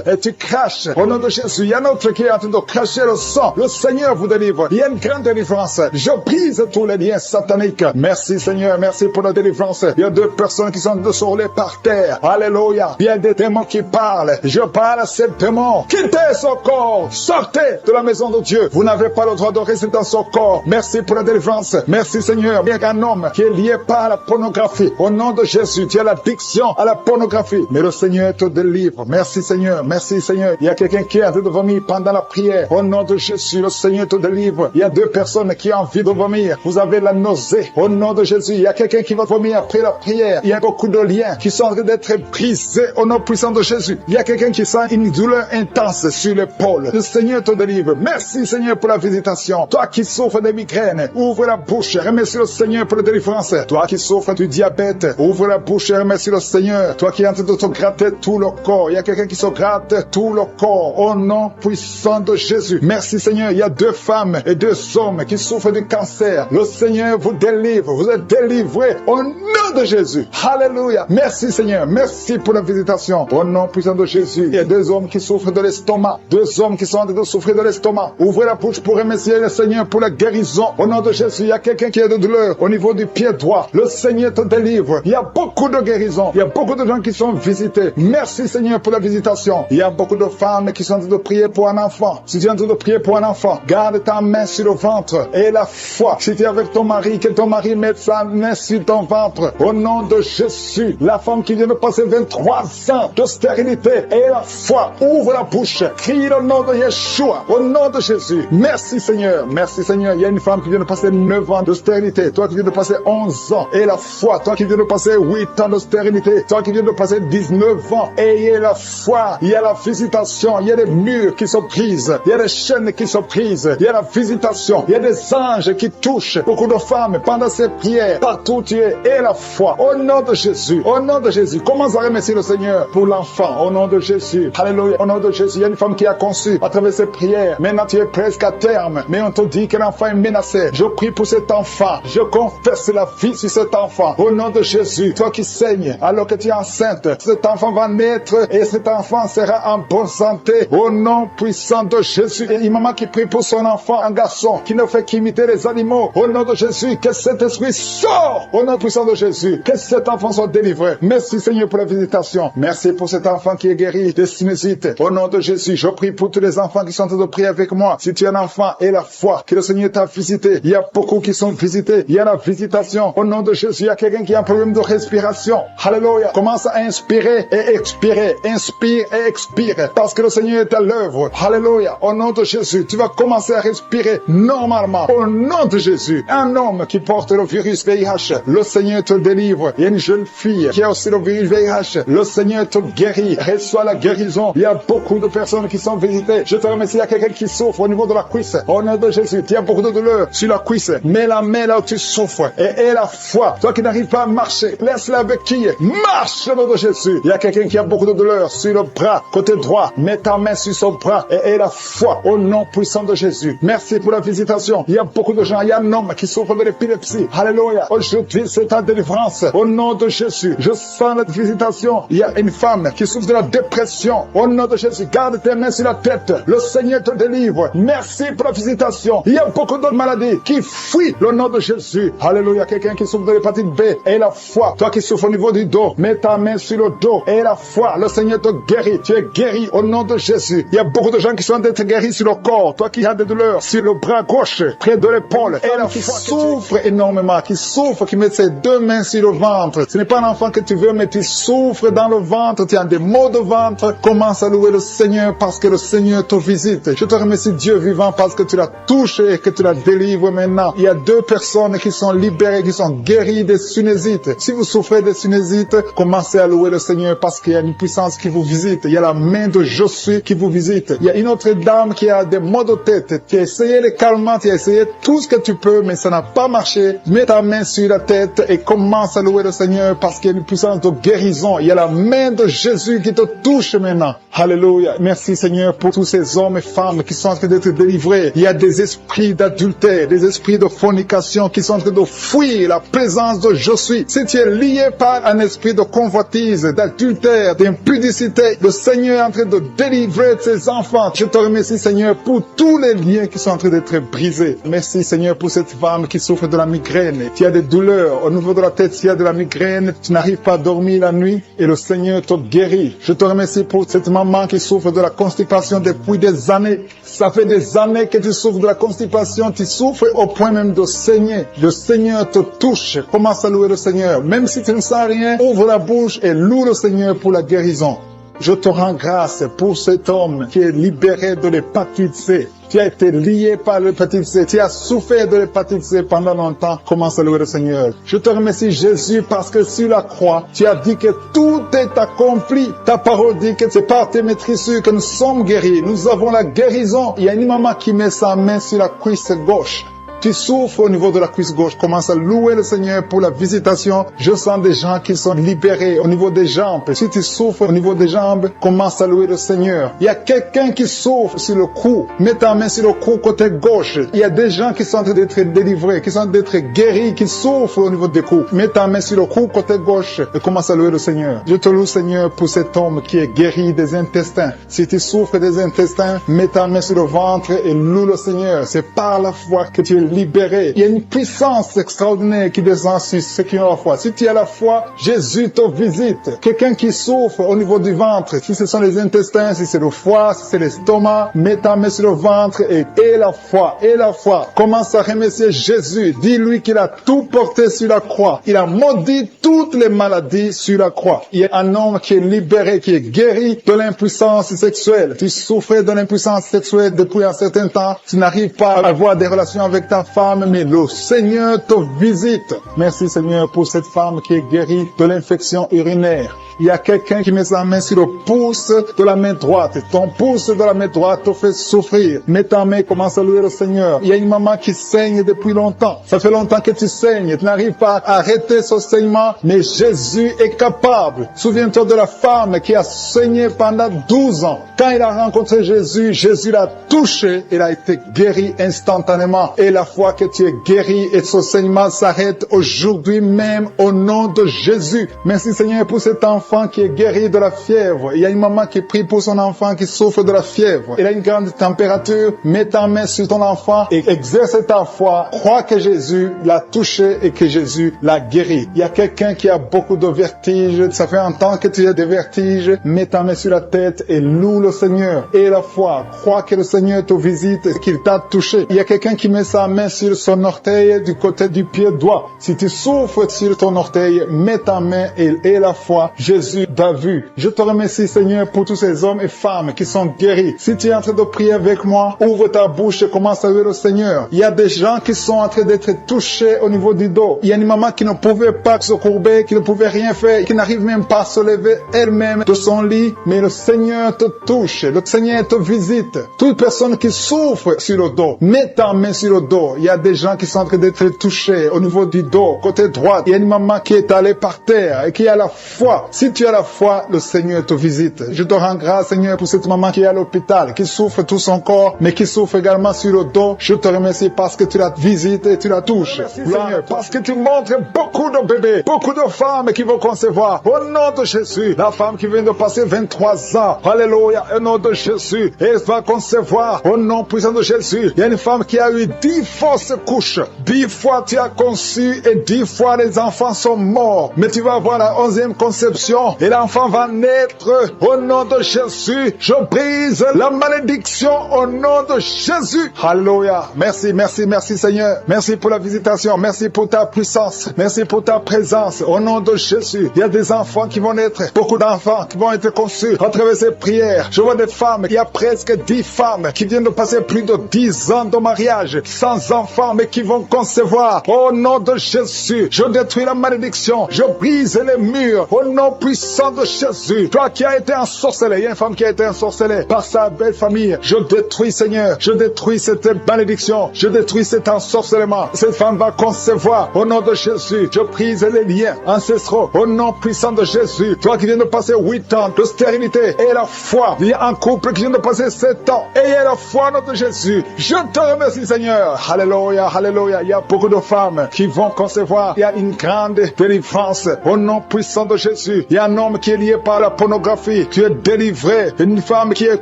B: et tu craches au nom de Jésus. Il y a un autre qui est en train de cracher le sang. Le Seigneur vous délivre. Il y a une grande délivrance. Je brise tous les liens sataniques. Merci Seigneur, merci pour la délivrance. Il y a 2 personnes qui sont roulées par terre. Alléluia. Il y a des démons qui parlent. Je parle à ces démons. Quittez son corps. Sortez de la maison de Dieu. Vous n'avez pas le droit de rester dans son corps. Merci pour la délivrance. Merci Seigneur. Il y a un homme qui est lié par la pornographie. Au nom de Jésus, tu as l'addiction à la pornographie. Mais le Seigneur te délivre. Merci Seigneur. Merci Seigneur. Il y a quelqu'un qui est en train de vomir pendant la prière. Au nom de Jésus, le Seigneur te délivre. Il y a 2 personnes qui ont envie de vomir. Vous avez la nausée. Au nom de Jésus, il y a quelqu'un qui va vomir après la prière. Il y a beaucoup de liens qui sont en train d'être brisés au nom puissant de Jésus. Il y a quelqu'un qui sent une douleur intense sur l'épaule. Le Seigneur te délivre. Merci Seigneur pour la visitation. Toi qui souffres de migraines, ouvre la bouche. Remercie le Seigneur pour la délivrance. Toi qui souffres du diabète, ouvre la bouche et remercie le Seigneur. Toi qui es en train de te gratter tout le corps. Il y a quelqu'un qui se gratte tout le corps au nom puissant de Jésus. Merci Seigneur. Il y a 2 femmes et 2 hommes qui souffrent du cancer. Le Seigneur vous délivre. Vous êtes délivrés au nom de Jésus. Alléluia. Merci Seigneur. Merci pour la visitation. Au nom puissant de Jésus. Il y a 2 hommes qui souffrent de l'estomac. 2 hommes qui sont en train de souffrir de l'estomac. Ouvrez la bouche pour remercier le Seigneur pour la guérison. Au nom de Jésus, il y a quelqu'un qui a de douleur au niveau du pied droit. Le Seigneur te délivre. Il y a beaucoup de guérisons. Il y a beaucoup de gens qui sont visités. Merci Seigneur pour la visitation. Il y a beaucoup de femmes qui sont en train de prier pour un enfant. Si tu es en train de prier pour un enfant, garde ta main sur le ventre et la foi. Si tu es avec ton mari, que ton mari mette sa main sur ton ventre. Au nom de Jésus, la femme qui vient de passer 23 ans de stérilité et la foi, ouvre la bouche, crie le nom de Yeshua. Au nom de Jésus. Merci Seigneur. Merci Seigneur. Il y a une femme qui vient de passer 9 ans de stérilité. Toi qui viens de passer 11 ans et la foi. Toi qui viens de passer 8 ans de stérilité. Toi qui viens de passer 19 ans. Ayez la foi. Il y a la visitation. Il y a des murs qui se brisent. Il y a des chaînes qui se brisent. Il y a la visitation. Il y a des anges qui touchent beaucoup de femmes pendant ces prières. Partout tu es. Et la foi. Au nom de Jésus. Au nom de Jésus. Commence à remercier le Seigneur pour l'enfant. Au nom de Jésus. Alléluia. Au nom de Jésus. Il y a une femme qui a conçu à travers ces prières. Maintenant tu es presque à terme. Mais on te dit que l'enfant est menacé. Je prie pour cet enfant. Je confesse la vie sur cet enfant. Au nom de Jésus. Toi qui saignes alors que tu es enceinte. Cet enfant va naître et cet enfant sera en bonne santé. Au nom puissant de Jésus. Et une maman qui prie pour son enfant, un garçon qui ne fait qu'imiter les animaux. Au nom de Jésus. Que cet esprit sort. Au nom puissant de Jésus. Que cet enfant soit délivré. Merci Seigneur pour la visitation. Merci pour cet enfant qui est guéri des sinusites. Au nom de Jésus. Je prie pour tous les enfants qui sont en train de prier avec moi. Si tu es un enfant et la foi, que le Seigneur t'a visité. Il y a beaucoup qui sont visités. Il y a la visitation. Au nom de Jésus, il y a quelqu'un qui a un problème de respiration. Alléluia. Commence à inspirer et expirer. Inspire et expire. Parce que le Seigneur est à l'œuvre. Alléluia. Au nom de Jésus, tu vas commencer à respirer normalement. Au nom de Jésus. Un homme qui porte le virus VIH. Le Seigneur te délivre. Il y a une jeune fille qui a aussi le virus VIH. Le Seigneur te guérit. Reçois la guérison. Il y a beaucoup de personnes qui sont visitées. Je te remercie. Il y a quelqu'un qui souffre au niveau de la cuisse. Au nom de Jésus, tu as beaucoup de douleur sur la cuisse. Mets la main là où tu souffres et la foi. Toi qui n'arrives pas à marcher, laisse la béquille. Marche au nom de Jésus. Il y a quelqu'un qui a beaucoup de douleur sur le bras, côté droit. Mets ta main sur son bras et la foi au nom puissant de Jésus. Merci pour la visitation. Il y a beaucoup de gens. Il y a un homme qui souffre de l'épilepsie. Alléluia. Aujourd'hui, c'est ta délivrance. Au nom de Jésus, je sens la visitation. Il y a une femme qui souffre de la dépression. Au nom de Jésus, garde tes mains sur la tête. Le Seigneur te délivre. Merci pour la visitation. Il y a beaucoup d'autres maladies qui fuient le nom de Jésus. Alléluia. Quelqu'un qui souffre de l'hépatite B et la foi. Toi qui souffres au niveau du dos, mets ta main sur le dos et la foi. Le Seigneur te guérit. Tu es guéri au nom de Jésus. Il y a beaucoup de gens qui sont d'être guéris sur le corps. Toi qui as des douleurs sur le bras gauche, près de l'épaule. Et la foi qui souffre énormément, qui souffre, qui met ses 2 mains sur le ventre. Ce n'est pas un enfant que tu veux, mais tu souffres dans le ventre. Tu as des maux de ventre. Commence à louer le Seigneur parce que le Seigneur te visite. Je te remercie Dieu vivant parce que tu l'as touché et que tu la délivres maintenant. Il y a 2 personnes qui sont libérées, qui sont guéries des sinusites. Si vous souffrez des sinusites, commencez à louer le Seigneur parce qu'il y a une puissance qui vous visite. Il y a la main de Josué qui vous visite. Il y a une autre dame qui a des maux de tête. Tu as essayé les calmants, tu as essayé tout ce que tu peux, mais ça n'a pas marché. Mets ta main sur la tête et commence à louer le Seigneur parce qu'il y a une puissance de guérison. Il y a la main de Jésus qui te touche maintenant. Alléluia. Merci Seigneur pour tous ces hommes et femmes qui sont en train d'être délivrés. Il y a des esprits d'adultère, des esprits de fornication qui sont en train de fuir la présence de Josué. Si tu es lié par un esprit de convoitise, d'adultère, d'impudicité, le Seigneur est en train de délivrer ses enfants. Je te remercie Seigneur pour tous les liens qui sont en train d'être brisés. Merci Seigneur pour cette femme qui souffre de la migraine. Tu as des douleurs au niveau de la tête, tu as de la migraine, tu n'arrives pas à dormir la nuit et le Seigneur te guérit. Je te remercie pour cette maman qui souffre de la constipation depuis des années. Ça fait des années que tu souffres de la constipation, tu souffres au point même de saigner. Le Seigneur te touche. Commence à louer le Seigneur. Même si tu ne sens rien, ouvre la bouche et loue le Seigneur pour la guérison. Je te rends grâce pour cet homme qui est libéré de l'hépatite C. Tu as été lié par l'hépatite C. Tu as souffert de l'hépatite C pendant longtemps. Commence à louer le Seigneur. Je te remercie Jésus parce que sur la croix, tu as dit que tout est accompli. Ta parole dit que c'est par tes maîtrisures que nous sommes guéris. Nous avons la guérison. Il y a une maman qui met sa main sur la cuisse gauche. Tu souffres au niveau de la cuisse gauche. Commence à louer le Seigneur pour la visitation. Je sens des gens qui sont libérés au niveau des jambes. Si tu souffres au niveau des jambes, commence à louer le Seigneur. Il y a quelqu'un qui souffre sur le cou. Mets ta main sur le cou côté gauche. Il y a des gens qui sont en train d'être délivrés, qui sont en train d'être guéris, qui souffrent au niveau des coups. Mets ta main sur le cou côté gauche et commence à louer le Seigneur. Je te loue Seigneur pour cet homme qui est guéri des intestins. Si tu souffres des intestins, mets ta main sur le ventre et loue le Seigneur. C'est par la foi que tu es libéré. Il y a une puissance extraordinaire qui descend sur ceux qui ont la foi. Si tu as la foi, Jésus te visite. Quelqu'un qui souffre au niveau du ventre, si ce sont les intestins, si c'est le foie, si c'est l'estomac, mets ta main sur le ventre et la foi, et la foi. Commence à remercier Jésus. Dis-lui qu'il a tout porté sur la croix. Il a maudit toutes les maladies sur la croix. Il y a un homme qui est libéré, qui est guéri de l'impuissance sexuelle. Tu souffrais de l'impuissance sexuelle depuis un certain temps. Tu n'arrives pas à avoir des relations avec ta femme, mais le Seigneur te visite. Merci Seigneur pour cette femme qui est guérie de l'infection urinaire. Il y a quelqu'un qui met sa main sur le pouce de la main droite. Ton pouce de la main droite te fait souffrir. Mets ta main, commence à louer le Seigneur. Il y a une maman qui saigne depuis longtemps. Ça fait longtemps que tu saignes. Tu n'arrives pas à arrêter ce saignement, mais Jésus est capable. Souviens-toi de la femme qui a saigné pendant 12 ans. Quand il a rencontré Jésus, Jésus l'a touché. Il a été guéri instantanément. Et la fois que tu es guéri et ce saignement s'arrête aujourd'hui même au nom de Jésus. Merci Seigneur pour cet enfant qui est guéri de la fièvre. Il y a une maman qui prie pour son enfant qui souffre de la fièvre. Il a une grande température. Mets ta main sur ton enfant et exerce ta foi. Crois que Jésus l'a touché et que Jésus l'a guéri. Il y a quelqu'un qui a beaucoup de vertiges. Ça fait un temps que tu as des vertiges. Mets ta main sur la tête et loue le Seigneur. Et la foi. Crois que le Seigneur te visite et qu'il t'a touché. Il y a quelqu'un qui met sa main sur son orteil du côté du pied droit. Si tu souffres sur ton orteil, mets ta main et la foi. Jésus t'a vu. Je te remercie Seigneur pour tous ces hommes et femmes qui sont guéris. Si tu es en train de prier avec moi, ouvre ta bouche et commence à louer le Seigneur. Il y a des gens qui sont en train d'être touchés au niveau du dos. Il y a une maman qui ne pouvait pas se courber, qui ne pouvait rien faire, qui n'arrive même pas à se lever elle-même de son lit. Mais le Seigneur te touche. Le Seigneur te visite. Toute personne qui souffre sur le dos, mets ta main sur le dos. Il y a des gens qui sont en train d'être touchés au niveau du dos, côté droit. Il y a une maman qui est allée par terre et qui a la foi. Si tu as la foi, le Seigneur te visite. Je te rends grâce, Seigneur, pour cette maman qui est à l'hôpital, qui souffre tout son corps, mais qui souffre également sur le dos. Je te remercie parce que tu la visites et tu la touches. Merci, Seigneur, parce que tu montres beaucoup de bébés, beaucoup de femmes qui vont concevoir. Au nom de Jésus, la femme qui vient de passer 23 ans, alléluia, au nom de Jésus, elle va concevoir. Au nom puissant de Jésus, il y a une femme qui a eu 10 fausses couches. 10 fois tu as conçu et 10 fois les enfants sont morts. Mais tu vas avoir la 11e conception et l'enfant va naître au nom de Jésus. Je brise la malédiction au nom de Jésus. Alléluia. Merci, merci, merci Seigneur. Merci pour la visitation. Merci pour ta puissance. Merci pour ta présence au nom de Jésus. Il y a des enfants qui vont naître. Beaucoup d'enfants qui vont être conçus à travers ces prières. Je vois des femmes. Il y a presque 10 femmes qui viennent de passer plus de 10 ans de mariage sans des enfants, mais qui vont concevoir. Au nom de Jésus, je détruis la malédiction. Je brise les murs. Au nom puissant de Jésus, toi qui as été ensorcelé, il y a une femme qui a été ensorcelée par sa belle famille. Je détruis, Seigneur, je détruis cette malédiction. Je détruis cet ensorcellement. Cette femme va concevoir. Au nom de Jésus, je brise les liens ancestraux. Au nom puissant de Jésus, toi qui viens de passer 8 ans de stérilité et la foi, il y a un couple qui vient de passer 7 ans et il y a la foi au nom de Jésus. Je te remercie, Seigneur. Alléluia, alléluia. Il y a beaucoup de femmes qui vont concevoir. Il y a une grande délivrance au nom puissant de Jésus. Il y a un homme qui est lié par la pornographie. Tu es délivré. Une femme qui est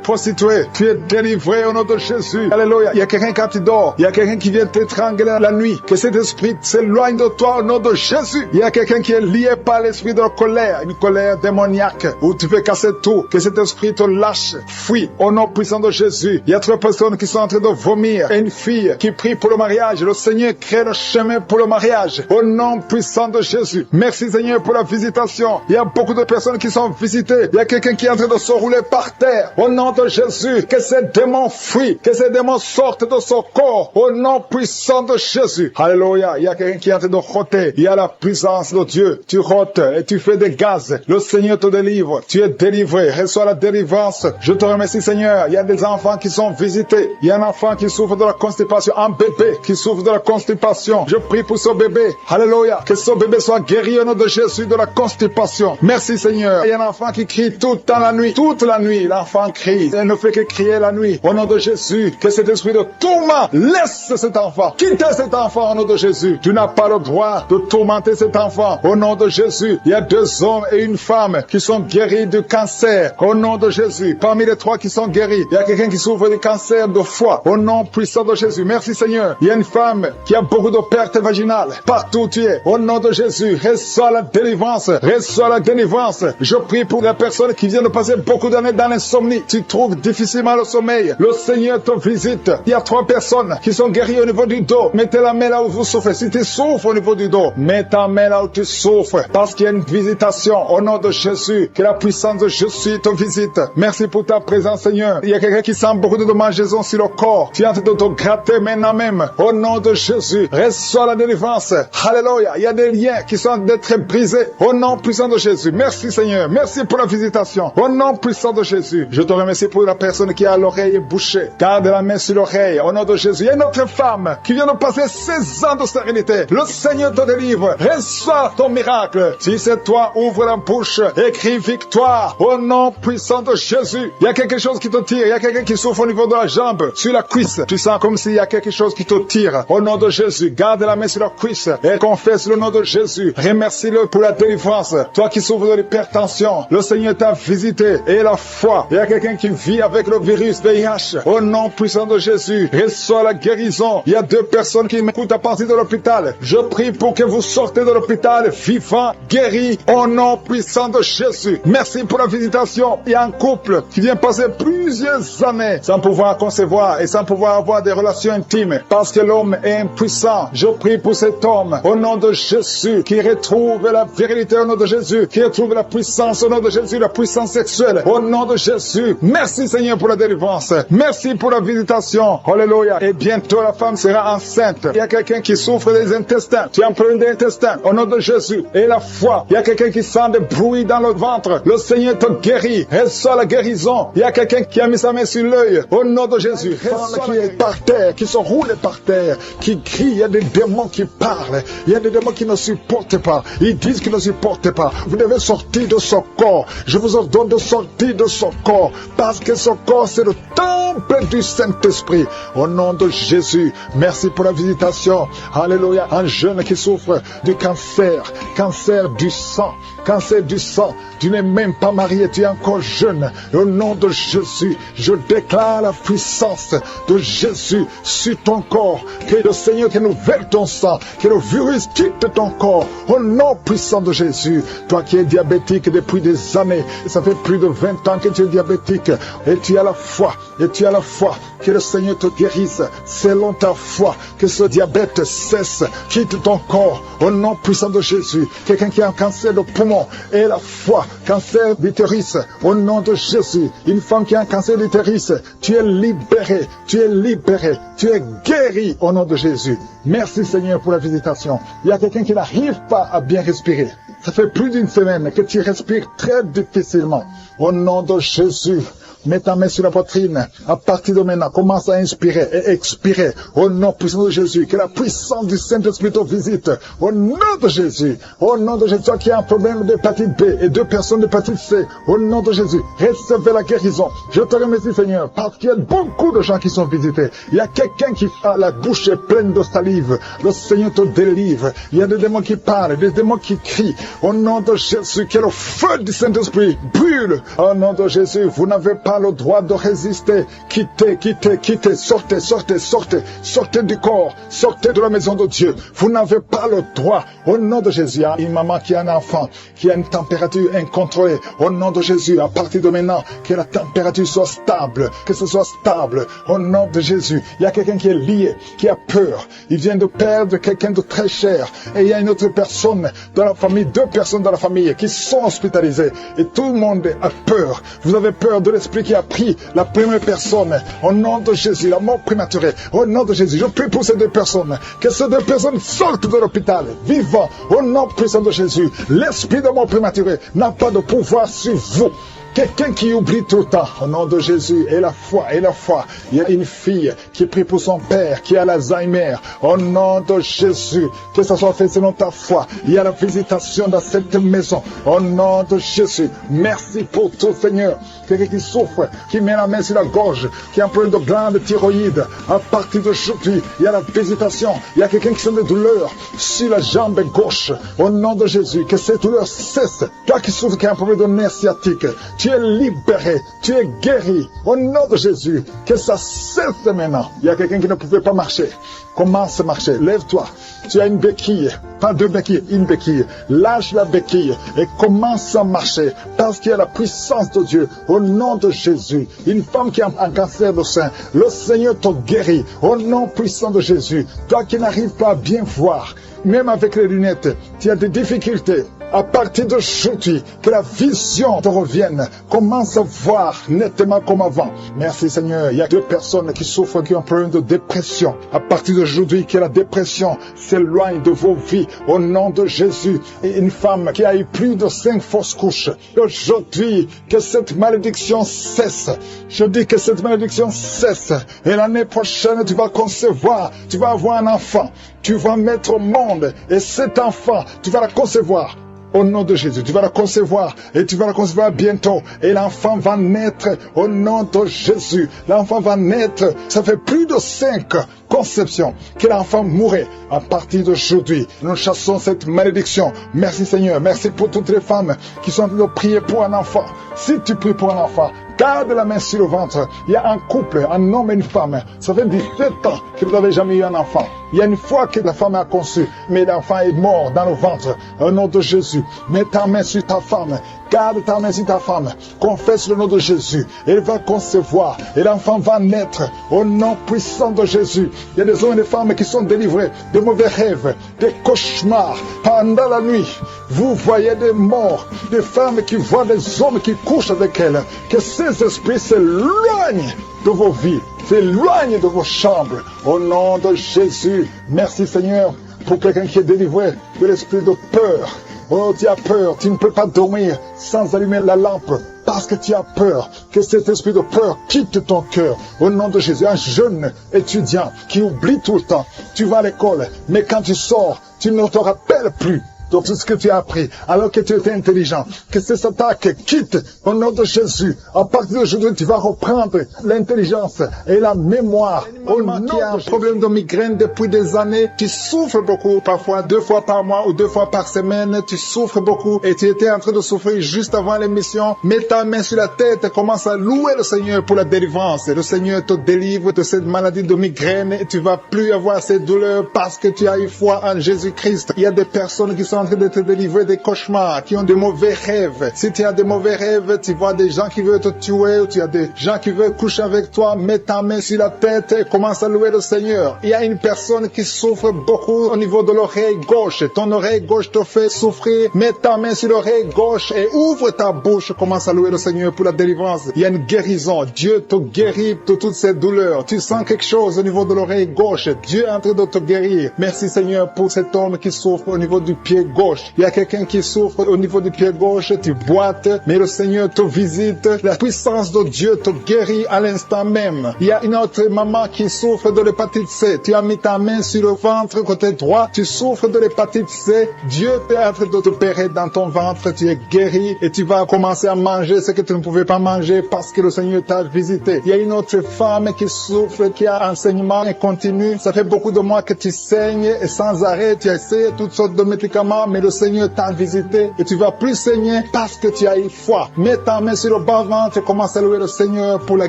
B: prostituée. Tu es délivré au nom de Jésus. Alléluia. Il y a quelqu'un quand tu dors. Il y a quelqu'un qui vient t'étrangler la nuit. Que cet esprit s'éloigne de toi au nom de Jésus. Il y a quelqu'un qui est lié par l'esprit de la colère. Une colère démoniaque où tu veux casser tout. Que cet esprit te lâche. Fuis au nom puissant de Jésus. Il y a 3 personnes qui sont en train de vomir. Et une fille qui prie pour le mariage. Le Seigneur crée le chemin pour le mariage. Au nom puissant de Jésus. Merci Seigneur pour la visitation. Il y a beaucoup de personnes qui sont visitées. Il y a quelqu'un qui est en train de se rouler par terre. Au nom de Jésus. Que ces démons fuient. Que ces démons sortent de son corps. Au nom puissant de Jésus. Alléluia. Il y a quelqu'un qui est en train de rôter. Il y a la puissance de Dieu. Tu rôtes et tu fais des gaz. Le Seigneur te délivre. Tu es délivré. Reçois la délivrance. Je te remercie Seigneur. Il y a des enfants qui sont visités. Il y a un enfant qui souffre de la constipation. Un bébé qui souffre de la constipation. Je prie pour ce bébé. Alléluia. Que ce bébé soit guéri au nom de Jésus de la constipation. Merci Seigneur. Il y a un enfant qui crie toute la nuit. Toute la nuit, l'enfant crie. Il ne fait que crier la nuit. Au nom de Jésus, que cet esprit de tourment laisse cet enfant. Quittez cet enfant au nom de Jésus. Tu n'as pas le droit de tourmenter cet enfant. Au nom de Jésus, il y a 2 hommes et une femme qui sont guéris du cancer. Au nom de Jésus, parmi les 3 qui sont guéris, il y a quelqu'un qui souffre du cancer de foie. Au nom puissant de Jésus. Merci Seigneur. Il y a une femme qui a beaucoup de pertes vaginales. Partout où tu es. Au nom de Jésus, reçois la délivrance. Reçois la délivrance. Je prie pour les personnes qui viennent de passer beaucoup d'années dans l'insomnie. Tu trouves difficilement le sommeil. Le Seigneur te visite. Il y a 3 personnes qui sont guéries au niveau du dos. Mettez la main là où vous souffrez. Si tu souffres au niveau du dos, mets ta main là où tu souffres. Parce qu'il y a une visitation. Au nom de Jésus, que la puissance de Jésus te visite. Merci pour ta présence, Seigneur. Il y a quelqu'un qui sent beaucoup de démangeaisons sur le corps. Tu es en train de te gratter maintenant même. Au nom de Jésus, reçois la délivrance. Alléluia. Il y a des liens qui sont d'être brisés. Au nom puissant de Jésus. Merci, Seigneur. Merci pour la visitation. Au nom puissant de Jésus. Je te remercie pour la personne qui a l'oreille bouchée. Garde la main sur l'oreille. Au nom de Jésus. Il y a une autre femme qui vient de passer 16 ans de stérilité. Le Seigneur te délivre. Reçois ton miracle. Si c'est toi, ouvre la bouche. Écris victoire. Au nom puissant de Jésus. Il y a quelque chose qui te tire. Il y a quelqu'un qui souffre au niveau de la jambe, sur la cuisse. Tu sens comme s'il y a quelque chose qui te tire. Au nom de Jésus. Garde la main sur la cuisse et confesse le nom de Jésus. Remercie-le pour la délivrance. Toi qui souffres de l'hypertension, le Seigneur t'a visité et la foi. Il y a quelqu'un qui vit avec le virus VIH. Au nom puissant de Jésus, reçois la guérison. Il y a 2 personnes qui m'écoutent à partir de l'hôpital. Je prie pour que vous sortez de l'hôpital vivant, guéri, au nom puissant de Jésus. Merci pour la visitation. Il y a un couple qui vient passer plusieurs années sans pouvoir concevoir et sans pouvoir avoir des relations intimes parce que l'homme est impuissant. Je prie pour cet homme au nom de Jésus qui retrouve la virilité au nom de Jésus, qui retrouve la puissance au nom de Jésus, la puissance sexuelle au nom de Jésus. Merci Seigneur pour la délivrance. Merci pour la visitation. Alléluia. Et bientôt la femme sera enceinte. Il y a quelqu'un qui souffre des intestins. Tu es en problème des intestins au nom de Jésus. Et la foi. Il y a quelqu'un qui sent des bruits dans le ventre. Le Seigneur te guérit. Reçois la guérison. Il y a quelqu'un qui a mis sa main sur l'œil au nom de Jésus. Qui est par terre, qui se roule par terre, qui crie. Il y a des démons qui parlent. Il y a des démons qui ne supportent pas. Ils disent qu'ils ne supportent pas. Vous devez sortir de son corps. Je vous ordonne de sortir de son corps. Parce que son corps, c'est le temple du Saint-Esprit. Au nom de Jésus. Merci pour la visitation. Alléluia. Un jeune qui souffre du cancer. Cancer du sang. Cancer du sang. Tu n'es même pas marié. Tu es encore jeune. Au nom de Jésus. Je déclare la puissance de Jésus sur ton corps. Que le Seigneur renouvelle ton sang. Que le virus quitte ton corps. Au nom puissant de Jésus. Toi qui es diabétique depuis des années. Ça fait plus de 20 ans que tu es diabétique. Et tu as la foi. Et tu as la foi. Que le Seigneur te guérisse. Selon ta foi. Que ce diabète cesse. Quitte ton corps. Au nom puissant de Jésus. Quelqu'un qui a un cancer de poumon. Et la foi. Cancer d'utérus. Au nom de Jésus. Une femme qui a un cancer d'utérus. Tu es libéré. Tu es libéré. Tu es guéris au nom de Jésus. Merci Seigneur pour la visitation. Il y a quelqu'un qui n'arrive pas à bien respirer. Ça fait plus d'une semaine que tu respires très difficilement. Au nom de Jésus, mets ta main sur la poitrine. À partir de maintenant, commence à inspirer et expirer. Au nom puissant de Jésus, que la puissance du Saint-Esprit te visite. Au nom de Jésus. Au nom de Jésus, toi qui as un problème d'hépatite B et 2 personnes d'hépatite C. Au nom de Jésus, recevez la guérison. Je te remercie Seigneur, parce qu'il y a beaucoup de gens qui sont visités. Il y a quelqu'un qui a la bouche pleine de salive. Le Seigneur te délivre. Il y a des démons qui parlent, des démons qui crient. Au nom de Jésus, que le feu du Saint-Esprit brûle. Au nom de Jésus, vous n'avez pas le droit de résister. Quittez, quittez, quittez, sortez, sortez, sortez, sortez du corps, sortez de la maison de Dieu. Vous n'avez pas le droit. Au nom de Jésus, il y a une maman qui a un enfant, qui a une température incontrôlée. Au nom de Jésus, à partir de maintenant, que la température soit stable, que ce soit stable. Au nom de Jésus, il y a quelqu'un qui est lié, qui a peur. Il vient de perdre quelqu'un de très cher. Et il y a une autre personne dans la famille, 2 personnes dans la famille qui sont hospitalisées. Et tout le monde a peur. Vous avez peur de l'esprit qui a pris la première personne. Au nom de Jésus, la mort prématurée. Au nom de Jésus, je prie pour ces 2 personnes. Que ces 2 personnes sortent de l'hôpital, vivant. Au nom puissant de Jésus, l'esprit de mort prématurée n'a pas de pouvoir sur vous. Quelqu'un qui oublie tout le temps, au nom de Jésus, et la foi, et la foi. Il y a une fille qui prie pour son père, qui a l'Alzheimer. Au nom de Jésus, que ça soit fait selon ta foi. Il y a la visitation dans cette maison. Au nom de Jésus, merci pour tout, Seigneur. Quelqu'un qui souffre, qui met la main sur la gorge, qui a un problème de glande thyroïde. À partir d'aujourd'hui, il y a la visitation. Il y a quelqu'un qui sent des douleurs sur la jambe gauche. Au nom de Jésus, que ces douleurs cessent. Toi qui souffres, qui a un problème de nerf sciatique, tu es libéré, tu es guéri. Au nom de Jésus, que ça cesse maintenant. Il y a quelqu'un qui ne pouvait pas marcher. Commence à marcher, lève-toi. Tu as une béquille, pas 2 béquilles, une béquille. Lâche la béquille et commence à marcher parce qu'il y a la puissance de Dieu. Au nom de Jésus, une femme qui a un cancer de sein, le Seigneur te guérit. Au nom puissant de Jésus, toi qui n'arrives pas à bien voir, même avec les lunettes, tu as des difficultés. À partir d'aujourd'hui, que la vision te revienne. Commence à voir nettement comme avant. Merci Seigneur. Il y a 2 personnes qui souffrent, qui ont un problème de dépression. À partir d'aujourd'hui, que la dépression s'éloigne de vos vies. Au nom de Jésus. Et une femme qui a eu plus de 5 fausses couches. Aujourd'hui, que cette malédiction cesse. Je dis que cette malédiction cesse. Et l'année prochaine, tu vas concevoir. Tu vas avoir un enfant. Tu vas mettre au monde. Et cet enfant, tu vas la concevoir. Au nom de Jésus, tu vas la concevoir et tu vas la concevoir bientôt. Et l'enfant va naître au nom de Jésus. L'enfant va naître. Ça fait plus de 5 conceptions que l'enfant mourrait. À partir d'aujourd'hui, nous chassons cette malédiction. Merci Seigneur. Merci pour toutes les femmes qui sont en train de prier pour un enfant. Si tu pries pour un enfant, garde la main sur le ventre. Il y a un couple, un homme et une femme. Ça fait 17 ans que vous n'avez jamais eu un enfant. Il y a une fois que la femme a conçu, mais l'enfant est mort dans le ventre. Au nom de Jésus, mets ta main sur ta femme. Garde ta main sur ta femme. Confesse le nom de Jésus. Elle va concevoir. Et l'enfant va naître. Au nom puissant de Jésus. Il y a des hommes et des femmes qui sont délivrés de mauvais rêves, des cauchemars. Pendant la nuit, vous voyez des morts, des femmes qui voient des hommes qui couchent avec elles. Que ces esprits s'éloignent de vos vies, s'éloignent de vos chambres. Au nom de Jésus, merci Seigneur pour quelqu'un qui est délivré de l'esprit de peur. Oh, tu as peur, tu ne peux pas dormir sans allumer la lampe parce que tu as peur. Que cet esprit de peur quitte ton cœur. Au nom de Jésus, un jeune étudiant qui oublie tout le temps. Tu vas à l'école, mais quand tu sors, tu ne te rappelles plus de tout ce que tu as appris, alors que tu étais intelligent. Que cette attaque quitte au nom de Jésus. À partir d'aujourd'hui, tu vas reprendre l'intelligence et la mémoire. Au nom qui a un problème de migraine depuis des années, tu souffres beaucoup, parfois 2 fois par mois ou 2 fois par semaine, tu souffres beaucoup et tu étais en train de souffrir juste avant l'émission. Mets ta main sur la tête et commence à louer le Seigneur pour la délivrance. Et le Seigneur te délivre de cette maladie de migraine et tu vas plus avoir ces douleurs parce que tu as eu foi en Jésus-Christ. Il y a des personnes qui sont sont en train de te délivrer des cauchemars, qui ont de mauvais rêves. Si tu as de mauvais rêves, tu vois des gens qui veulent te tuer, ou tu as des gens qui veulent coucher avec toi, mets ta main sur la tête et commence à louer le Seigneur. Il y a une personne qui souffre beaucoup au niveau de l'oreille gauche. Ton oreille gauche te fait souffrir. Mets ta main sur l'oreille gauche et ouvre ta bouche. Commence à louer le Seigneur pour la délivrance. Il y a une guérison. Dieu te guérit de toutes ces douleurs. Tu sens quelque chose au niveau de l'oreille gauche. Dieu est en train de te guérir. Merci Seigneur pour cet homme qui souffre au niveau du pied gauche. Il y a quelqu'un qui souffre au niveau du pied gauche. Tu boites, mais le Seigneur te visite. La puissance de Dieu te guérit à l'instant même. Il y a une autre maman qui souffre de l'hépatite C. Tu as mis ta main sur le ventre côté droit. Tu souffres de l'hépatite C. Dieu est en train de t'opérer dans ton ventre. Tu es guéri et tu vas commencer à manger ce que tu ne pouvais pas manger parce que le Seigneur t'a visité. Il y a une autre femme qui souffre, qui a un saignement continu. Ça fait beaucoup de mois que tu saignes et sans arrêt. Tu as essayé toutes sortes de médicaments, mais le Seigneur t'a visité et tu vas plus saigner parce que tu as eu foi. Mets ta main sur le bas-ventre et commence à louer le Seigneur pour la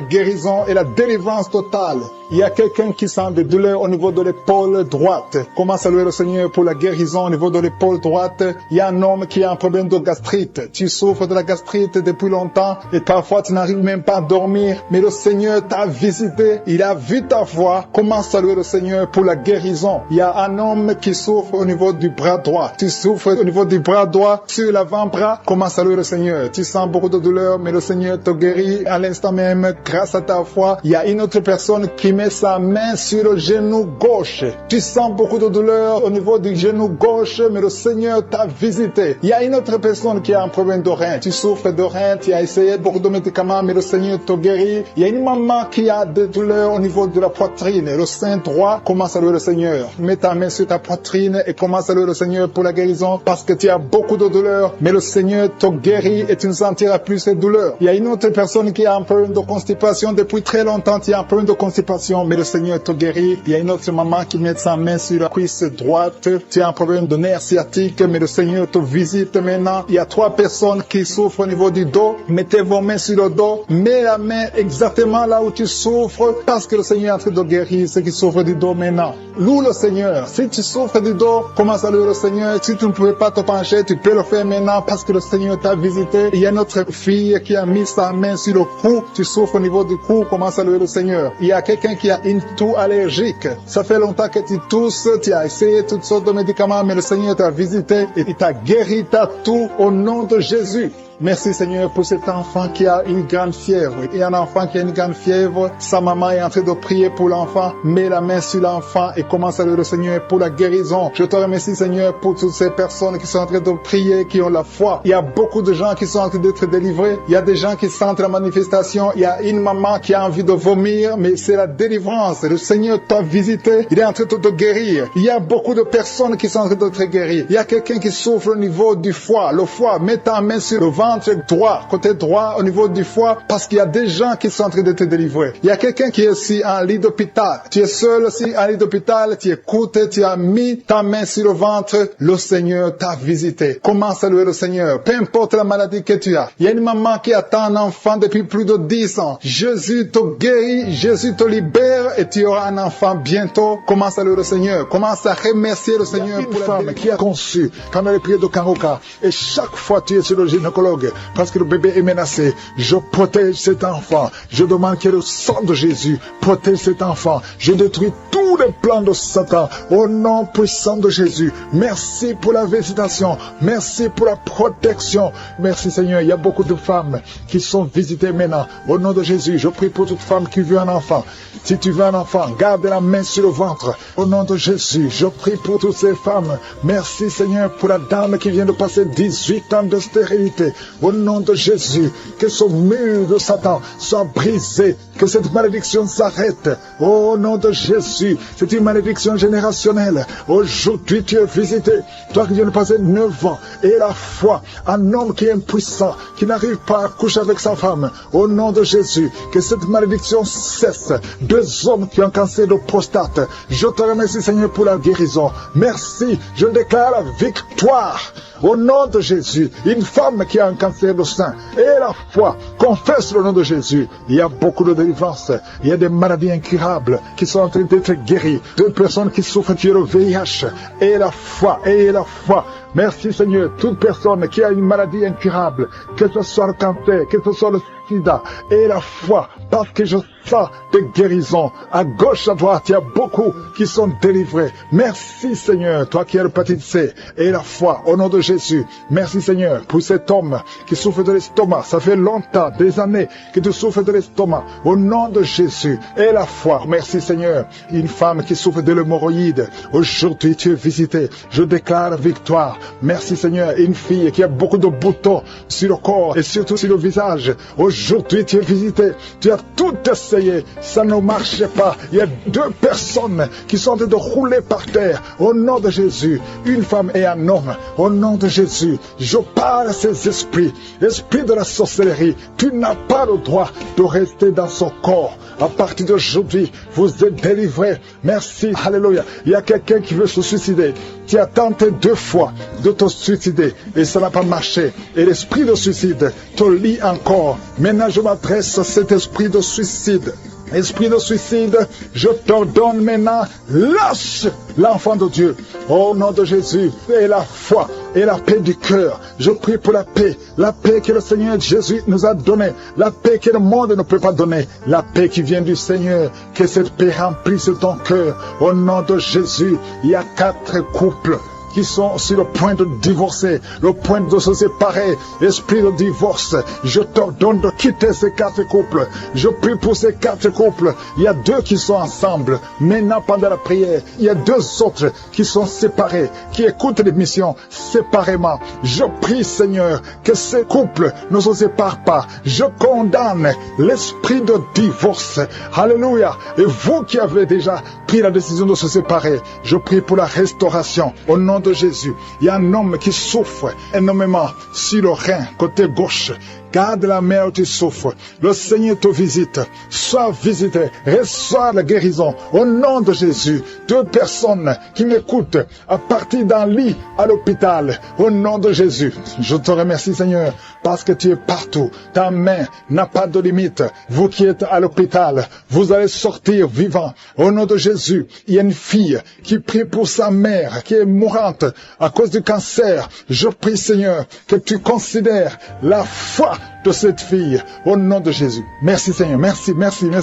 B: guérison et la délivrance totale. Il y a quelqu'un qui sent des douleurs au niveau de l'épaule droite. Commence à louer le Seigneur pour la guérison au niveau de l'épaule droite. Il y a un homme qui a un problème de gastrite. Tu souffres de la gastrite depuis longtemps et parfois tu n'arrives même pas à dormir. Mais le Seigneur t'a visité. Il a vu ta foi. Commence à louer le Seigneur pour la guérison. Il y a un homme qui souffre au niveau du bras droit. Tu souffres au niveau du bras droit sur l'avant-bras. Commence à louer le Seigneur. Tu sens beaucoup de douleur, mais le Seigneur te guérit à l'instant même grâce à ta foi. Il y a une autre personne qui met sa main sur le genou gauche. Tu sens beaucoup de douleur au niveau du genou gauche, mais le Seigneur t'a visité. Il y a une autre personne qui a un problème de rein. Tu souffres de rein, tu as essayé beaucoup de médicaments, mais le Seigneur te guérit. Il y a une maman qui a des douleurs au niveau de la poitrine. Le sein droit, commence à louer le Seigneur. Mets ta main sur ta poitrine et commence à louer le Seigneur pour la guérison parce que tu as beaucoup de douleurs, mais le Seigneur te guérit et tu ne sentiras plus ces douleurs. Il y a une autre personne qui a un problème de constipation depuis très longtemps. Tu as un problème de constipation, mais le Seigneur te guérit. Il y a une autre maman qui met sa main sur la cuisse droite. Tu as un problème de nerf sciatique, mais le Seigneur te visite maintenant. Il y a 3 personnes qui souffrent au niveau du dos. Mettez vos mains sur le dos. Mets la main exactement là où tu souffres parce que le Seigneur est en train de guérir ceux qui souffrent du dos maintenant. Loue le Seigneur. Si tu souffres du dos, commence à louer le Seigneur. Si tu ne pouvais pas te pencher, tu peux le faire maintenant parce que le Seigneur t'a visité. Il y a notre fille qui a mis sa main sur le cou. Tu souffres au niveau du cou, commence à louer le Seigneur. Il y a quelqu'un qui a une toux allergique. Ça fait longtemps que tu tousses, tu as essayé toutes sortes de médicaments, mais le Seigneur t'a visité et il t'a guéri ta toux au nom de Jésus. Merci Seigneur pour cet enfant qui a une grande fièvre. Il y a un enfant qui a une grande fièvre. Sa maman est en train de prier pour l'enfant. Mets la main sur l'enfant et commence à louer le Seigneur pour la guérison. Je te remercie Seigneur pour toutes ces personnes qui sont en train de prier, qui ont la foi. Il y a beaucoup de gens qui sont en train d'être délivrés. Il y a des gens qui sentent la manifestation. Il y a une maman qui a envie de vomir, mais c'est la délivrance. Le Seigneur t'a visité. Il est en train de te guérir. Il y a beaucoup de personnes qui sont en train de te guérir. Il y a quelqu'un qui souffre au niveau du foie. Le foie, mets ta main sur le ventre droit, côté droit au niveau du foie, parce qu'il y a des gens qui sont en train de te délivrer. Il y a quelqu'un qui est aussi en lit d'hôpital. Tu es seul aussi en lit d'hôpital, tu écoutes, tu as mis ta main sur le ventre, le Seigneur t'a visité. Commence à louer le Seigneur, peu importe la maladie que tu as. Il y a une maman qui attend un enfant depuis plus de 10 ans. Jésus te guérit, Jésus te libère et tu auras un enfant bientôt. Commence à louer le Seigneur, commence à remercier le Seigneur pour la femme qui a conçu quand elle est priée de Karoka. Et chaque fois tu es sur le gynécologue parce que le bébé est menacé. Je protège cet enfant. Je demande que le sang de Jésus protège cet enfant. Je détruis tous les plans de Satan au nom puissant de Jésus. Merci pour la visitation. Merci pour la protection. Merci Seigneur. Il y a beaucoup de femmes qui sont visitées maintenant. Au nom de Jésus, je prie pour toute femme qui veut un enfant. Si tu veux un enfant, garde la main sur le ventre. Au nom de Jésus, je prie pour toutes ces femmes. Merci Seigneur pour la dame qui vient de passer 18 ans de stérilité. Au nom de Jésus, que ce mur de Satan soit brisé, que cette malédiction s'arrête. Au nom de Jésus, c'est une malédiction générationnelle. Aujourd'hui, tu es visité. Toi qui viens de passer 9 ans, et la foi, un homme qui est impuissant, qui n'arrive pas à coucher avec sa femme. Au nom de Jésus, que cette malédiction cesse. 2 hommes qui ont un cancer de prostate. Je te remercie Seigneur pour la guérison. Merci, je déclare la victoire. Au nom de Jésus, une femme qui a un cancer de sein et la foi, confesse le nom de Jésus. Il y a beaucoup de délivrance. Il y a des maladies incurables qui sont en train d'être guéries. 2 personnes qui souffrent du VIH. Et la foi, Merci Seigneur, toute personne qui a une maladie incurable, que ce soit le cancer, que ce soit le sida, et la foi, parce que je sens des guérisons. À gauche, à droite, il y a beaucoup qui sont délivrés. Merci Seigneur, toi qui as l'hépatite C, et la foi, au nom de Jésus. Merci Seigneur, pour cet homme qui souffre de l'estomac. Ça fait longtemps, des années, que tu souffres de l'estomac. Au nom de Jésus, et la foi. Merci Seigneur. Une femme qui souffre de l'hémorroïde. Aujourd'hui, tu es visité. Je déclare victoire. Merci Seigneur. Une fille qui a beaucoup de boutons sur le corps et surtout sur le visage. Aujourd'hui, tu es visité. Tu as tout essayé. Ça ne marchait pas. Il y a 2 personnes qui sont en train de rouler par terre. Au nom de Jésus. Une femme et un homme. Au nom de Jésus. Je parle à ces esprits. Esprit de la sorcellerie. Tu n'as pas le droit de rester dans son corps. À partir d'aujourd'hui, vous êtes délivrés. Merci. Alléluia. Il y a quelqu'un qui veut se suicider. Tu as tenté 2 fois de te suicider et ça n'a pas marché. Et l'esprit de suicide te lie encore. Maintenant, je m'adresse à cet esprit de suicide. Esprit de suicide, je t'ordonne maintenant, lâche l'enfant de Dieu. Au nom de Jésus, et la foi, et la paix du cœur. Je prie pour la paix que le Seigneur Jésus nous a donnée, la paix que le monde ne peut pas donner, la paix qui vient du Seigneur, que cette paix remplisse ton cœur. Au nom de Jésus, il y a 4 couples qui sont sur le point de divorcer, le point de se séparer. Esprit de divorce, je t'ordonne de quitter ces 4 couples. Je prie pour ces 4 couples. Il y a 2 qui sont ensemble. Maintenant, pendant la prière, il y a 2 autres qui sont séparés, qui écoutent l'émission séparément. Je prie, Seigneur, que ces couples ne se séparent pas. Je condamne l'esprit de divorce. Alléluia. Et vous qui avez déjà pris la décision de se séparer, je prie pour la restauration. Au nom de Jésus, il y a un homme qui souffre énormément sur le rein, côté gauche. Garde la mer où tu souffres. Le Seigneur te visite. Sois visité. Reçois la guérison. Au nom de Jésus. 2 personnes qui m'écoutent à partir d'un lit à l'hôpital. Au nom de Jésus. Je te remercie Seigneur parce que tu es partout. Ta main n'a pas de limite. Vous qui êtes à l'hôpital, vous allez sortir vivant. Au nom de Jésus. Il y a une fille qui prie pour sa mère qui est mourante à cause du cancer. Je prie Seigneur que tu considères la foi de cette fille, au nom de Jésus. Merci Seigneur, merci.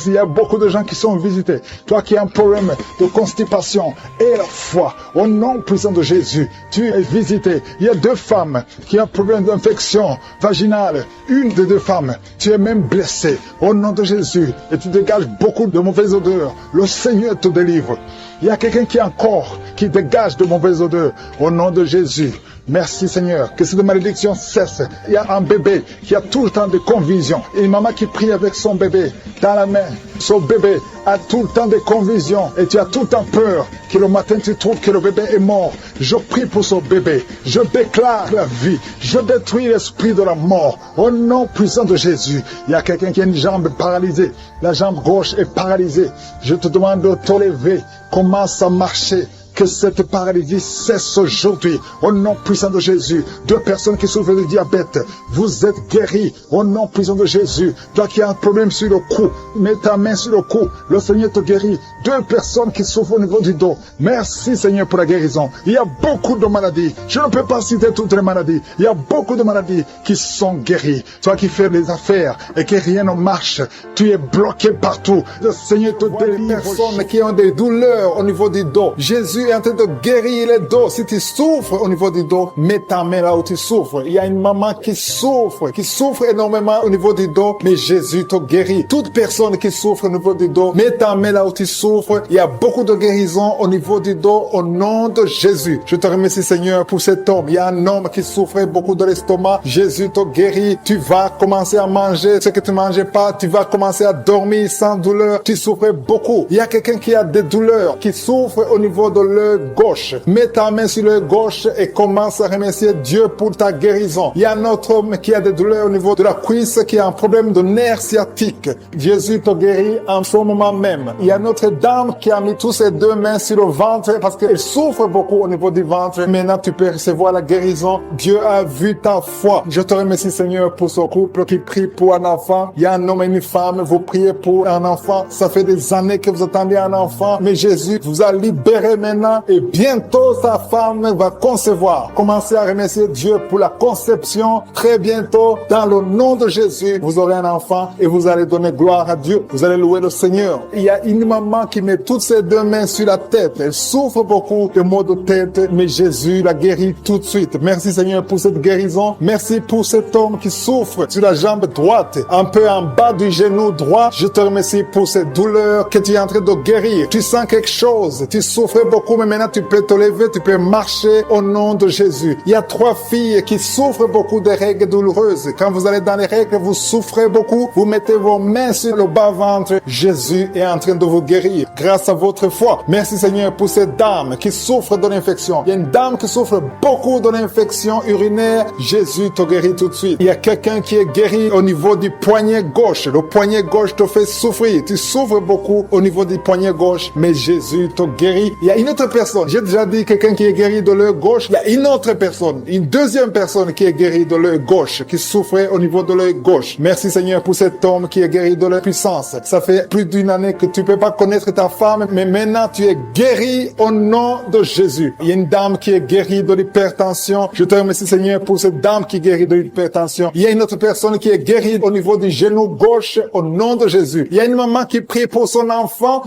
B: Il y a beaucoup de gens qui sont visités. Toi qui as un problème de constipation et la foi, au nom puissant de Jésus, tu es visité. Il y a 2 femmes qui ont un problème d'infection vaginale. Une des 2 femmes, tu es même blessée. Au nom de Jésus, et tu dégages beaucoup de mauvaises odeurs. Le Seigneur te délivre. Il y a quelqu'un qui a un corps qui dégage de mauvaises odeurs. Au nom de Jésus. Merci Seigneur, que cette malédiction cesse. Il y a un bébé qui a tout le temps des convulsions. Et une maman qui prie avec son bébé dans la main. Son bébé a tout le temps des convulsions. Et tu as tout le temps peur que le matin tu trouves que le bébé est mort. Je prie pour son bébé. Je déclare la vie. Je détruis l'esprit de la mort. Au nom puissant de Jésus. Il y a quelqu'un qui a une jambe paralysée. La jambe gauche est paralysée. Je te demande de te lever. Commence à marcher. Que cette paralysie cesse aujourd'hui. Au nom puissant de Jésus. 2 personnes qui souffrent de diabète. Vous êtes guéris. Au nom puissant de Jésus. Toi qui as un problème sur le cou. Mets ta main sur le cou. Le Seigneur te guérit. 2 personnes qui souffrent au niveau du dos. Merci Seigneur pour la guérison. Il y a beaucoup de maladies. Je ne peux pas citer toutes les maladies. Il y a beaucoup de maladies qui sont guéries. Toi qui fais les affaires et que rien ne marche. Tu es bloqué partout. Le Seigneur te délivre. Personnes qui ont des douleurs au niveau du dos. Jésus est en train de guérir les dos. Si tu souffres au niveau du dos, mets ta main là où tu souffres. Il y a une maman qui souffre énormément au niveau du dos, mais Jésus te guérit. Toute personne qui souffre au niveau du dos, mets ta main là où tu souffres. Il y a beaucoup de guérison au niveau du dos au nom de Jésus. Je te remercie Seigneur pour cet homme. Il y a un homme qui souffrait beaucoup de l'estomac. Jésus te guérit. Tu vas commencer à manger ce que tu ne mangeais pas. Tu vas commencer à dormir sans douleur. Tu souffrais beaucoup. Il y a quelqu'un qui a des douleurs, qui souffre au niveau de l'œil gauche. Mets ta main sur l'œil gauche et commence à remercier Dieu pour ta guérison. Il y a un autre homme qui a des douleurs au niveau de la cuisse, qui a un problème de nerf sciatique. Jésus te guérit en ce moment même. Il y a une autre dame qui a mis toutes ses 2 mains sur le ventre parce qu'elle souffre beaucoup au niveau du ventre. Maintenant, tu peux recevoir la guérison. Dieu a vu ta foi. Je te remercie Seigneur pour ce couple qui prie pour un enfant. Il y a un homme et une femme, vous priez pour un enfant. Ça fait des années que vous attendez un enfant, mais Jésus vous a libéré maintenant. maintenant et bientôt sa femme va concevoir. Commencez à remercier Dieu pour la conception. Très bientôt, dans le nom de Jésus, vous aurez un enfant et vous allez donner gloire à Dieu. Vous allez louer le Seigneur. Il y a une maman qui met toutes ses deux mains sur la tête. Elle souffre beaucoup de maux de tête, mais Jésus la guérit tout de suite. Merci Seigneur pour cette guérison. Merci pour cet homme qui souffre sur la jambe droite, un peu en bas du genou droit. Je te remercie pour cette douleur que tu es en train de guérir. Tu sens quelque chose. Tu souffrais beaucoup, mais maintenant tu peux te lever, tu peux marcher au nom de Jésus. Il y a 3 filles qui souffrent beaucoup de règles douloureuses. Quand vous allez dans les règles, vous souffrez beaucoup. Vous mettez vos mains sur le bas-ventre. Jésus est en train de vous guérir grâce à votre foi. Merci Seigneur pour cette dame qui souffre de l'infection. Il y a une dame qui souffre beaucoup de l'infection urinaire. Jésus te guérit tout de suite. Il y a quelqu'un qui est guéri au niveau du poignet gauche. Le poignet gauche te fait souffrir. Tu souffres beaucoup au niveau du poignet gauche, mais Jésus te guérit. Il y a une autre personne. J'ai déjà dit quelqu'un qui est guéri de l'œil gauche. Il y a une autre personne, une deuxième personne qui est guérie de l'œil gauche, qui souffrait au niveau de l'œil gauche. Merci Seigneur pour cet homme qui est guéri de la puissance. Ça fait plus d'une année que tu peux pas connaître ta femme, mais maintenant tu es guéri au nom de Jésus. Il y a une dame qui est guérie de l'hypertension. Je te remercie Seigneur pour cette dame qui est guérie de l'hypertension. Il y a une autre personne qui est guérie au niveau du genou gauche au nom de Jésus. Il y a une maman qui prie pour son enfant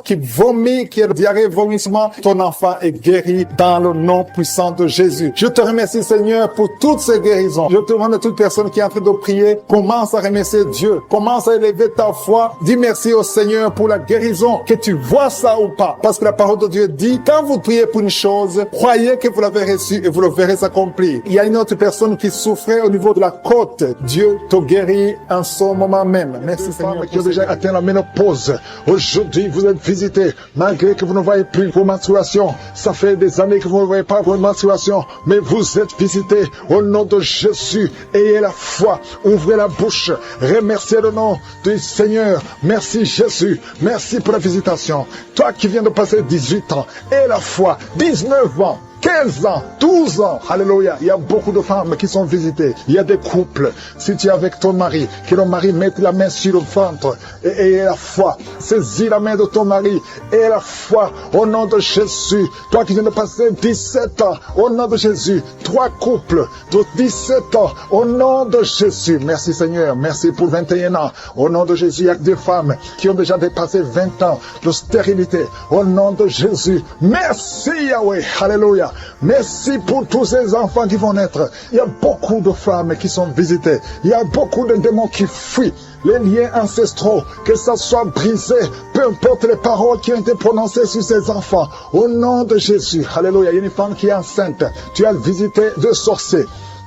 B: qui vomit, qui a diarrhée, vomissement. Ton enfant est guéri dans le nom puissant de Jésus. Je te remercie Seigneur pour toutes ces guérisons. Je te demande à toute personne qui est en train de prier, commence à remercier Dieu. Commence à élever ta foi. Dis merci au Seigneur pour la guérison, que tu vois ça ou pas. Parce que la parole de Dieu dit, quand vous priez pour une chose, croyez que vous l'avez reçue et vous le verrez s'accomplir. Il y a une autre personne qui souffrait au niveau de la côte. Dieu te guérit en ce moment même. Merci Seigneur.
A: Qui ont déjà atteint la ménopause. Aujourd'hui, vous êtes visités, malgré que vous ne voyez plus vos menstruations. Ça fait des années que vous ne voyez pas vos menstruations, mais vous êtes visités au nom de Jésus. Ayez la foi, ouvrez la bouche, remerciez le nom du Seigneur. Merci Jésus, merci pour la visitation. Toi qui viens de passer 18 ans, aie la foi, 19 ans, 15 ans, 12 ans, alléluia. Il y a beaucoup de femmes qui sont visitées. Il y a des couples. Si tu es avec ton mari, que le mari mette la main sur le ventre et aie la foi. Saisis la main de ton mari et la foi au nom de Jésus. Toi qui viens de passer 17 ans, au nom de Jésus. 3 couples de 17 ans, au nom de Jésus. Merci Seigneur. Merci pour 21 ans. Au nom de Jésus, il y a des femmes qui ont déjà dépassé 20 ans de stérilité. Au nom de Jésus. Merci Yahweh. Alléluia. Merci pour tous ces enfants qui vont naître. Il y a beaucoup de femmes qui sont visitées. Il y a beaucoup de démons qui fuient. Les liens ancestraux, que ça soit brisé, peu importe les paroles qui ont été prononcées sur ces enfants. Au nom de Jésus. Alléluia. Il y a une femme qui est enceinte. Tu as visité 2 sorciers,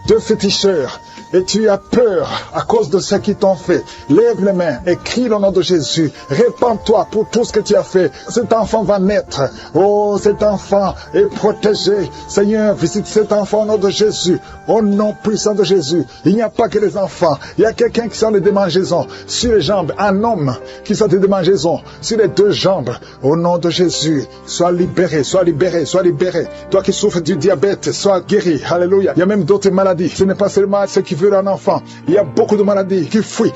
A: 2 féticheurs. Et tu as peur à cause de ce qu'ils t'ont fait. Lève les mains et crie le nom de Jésus. Répands-toi pour tout ce que tu as fait. Cet enfant va naître. Oh, cet enfant est protégé. Seigneur, visite cet enfant au nom de Jésus. Au nom puissant de Jésus. Il n'y a pas que les enfants. Il y a quelqu'un qui sent des démangeaisons sur les jambes. Un homme qui sent des démangeaisons sur les 2 jambes. Au nom de Jésus. Sois libéré, sois libéré, sois libéré. Toi qui souffres du diabète, sois guéri. Alléluia. Il y a même d'autres maladies. Ce n'est pas seulement ceux qui veulent un enfant. Il y a beaucoup de maladies qui fuient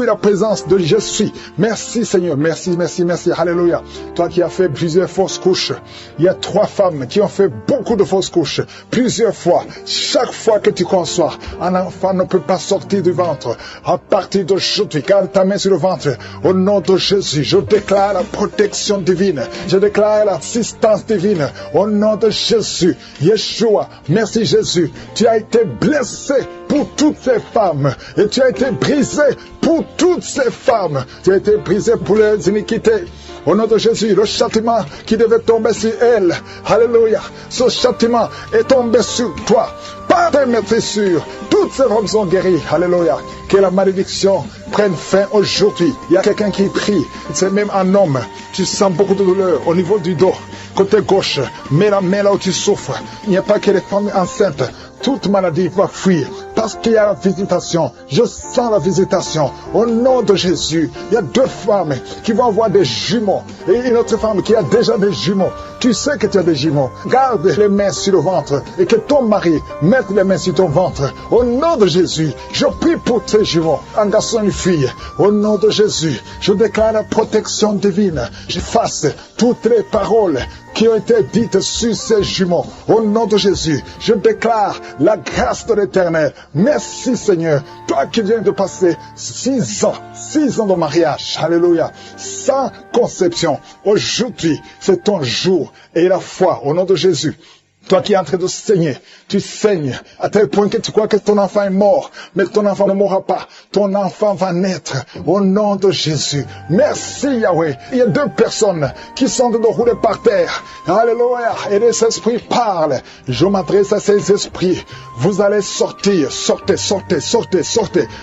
A: la présence de je suis. Merci Seigneur. Merci, merci, merci. Alléluia. Toi qui as fait plusieurs fausses couches. Il y a 3 femmes qui ont fait beaucoup de fausses couches. Plusieurs fois. Chaque fois que tu conçois, un enfant ne peut pas sortir du ventre. À partir d'aujourd'hui, garde ta main sur le ventre. Au nom de Jésus, je déclare la protection divine. Je déclare l'assistance divine. Au nom de Jésus. Yeshua. Merci Jésus. Tu as été blessé pour toutes ces femmes. Et tu as été brisé pour toutes ces femmes. Tu as été brisé pour les iniquités. Au nom de Jésus, le châtiment qui devait tomber sur elle. Alléluia. Ce châtiment est tombé sur toi. Par tes maîtrissures, toutes ces femmes sont guéries. Alléluia. Que la malédiction prenne fin aujourd'hui. Il y a quelqu'un qui prie. C'est même un homme. Tu sens beaucoup de douleur au niveau du dos. Côté gauche. Mets la main là où tu souffres. Il n'y a pas que les femmes enceintes. Toute maladie va fuir parce qu'il y a la visitation. Je sens la visitation. Au nom de Jésus, il y a 2 femmes qui vont avoir des jumeaux et une autre femme qui a déjà des jumeaux.
B: Tu sais que tu as des jumeaux. Garde les mains sur le ventre et que ton mari mette les mains sur ton ventre. Au nom de Jésus, je prie pour tes jumeaux, un garçon et une fille. Au nom de Jésus, je déclare la protection divine. J'efface toutes les paroles qui ont été dites sur ces jumeaux. Au nom de Jésus, je déclare la grâce de l'Éternel. Merci Seigneur, toi qui viens de passer 6 ans de mariage, alléluia, sans conception. Aujourd'hui, c'est ton jour et la foi, au nom de Jésus. Toi qui es en train de saigner, tu saignes à tel point que tu crois que ton enfant est mort, mais ton enfant ne mourra pas. Ton enfant va naître au nom de Jésus. Merci Yahweh. Il y a 2 personnes qui sont de rouler par terre. Alléluia. Et les esprits parlent. Je m'adresse à ces esprits. Vous allez sortir. Sortez.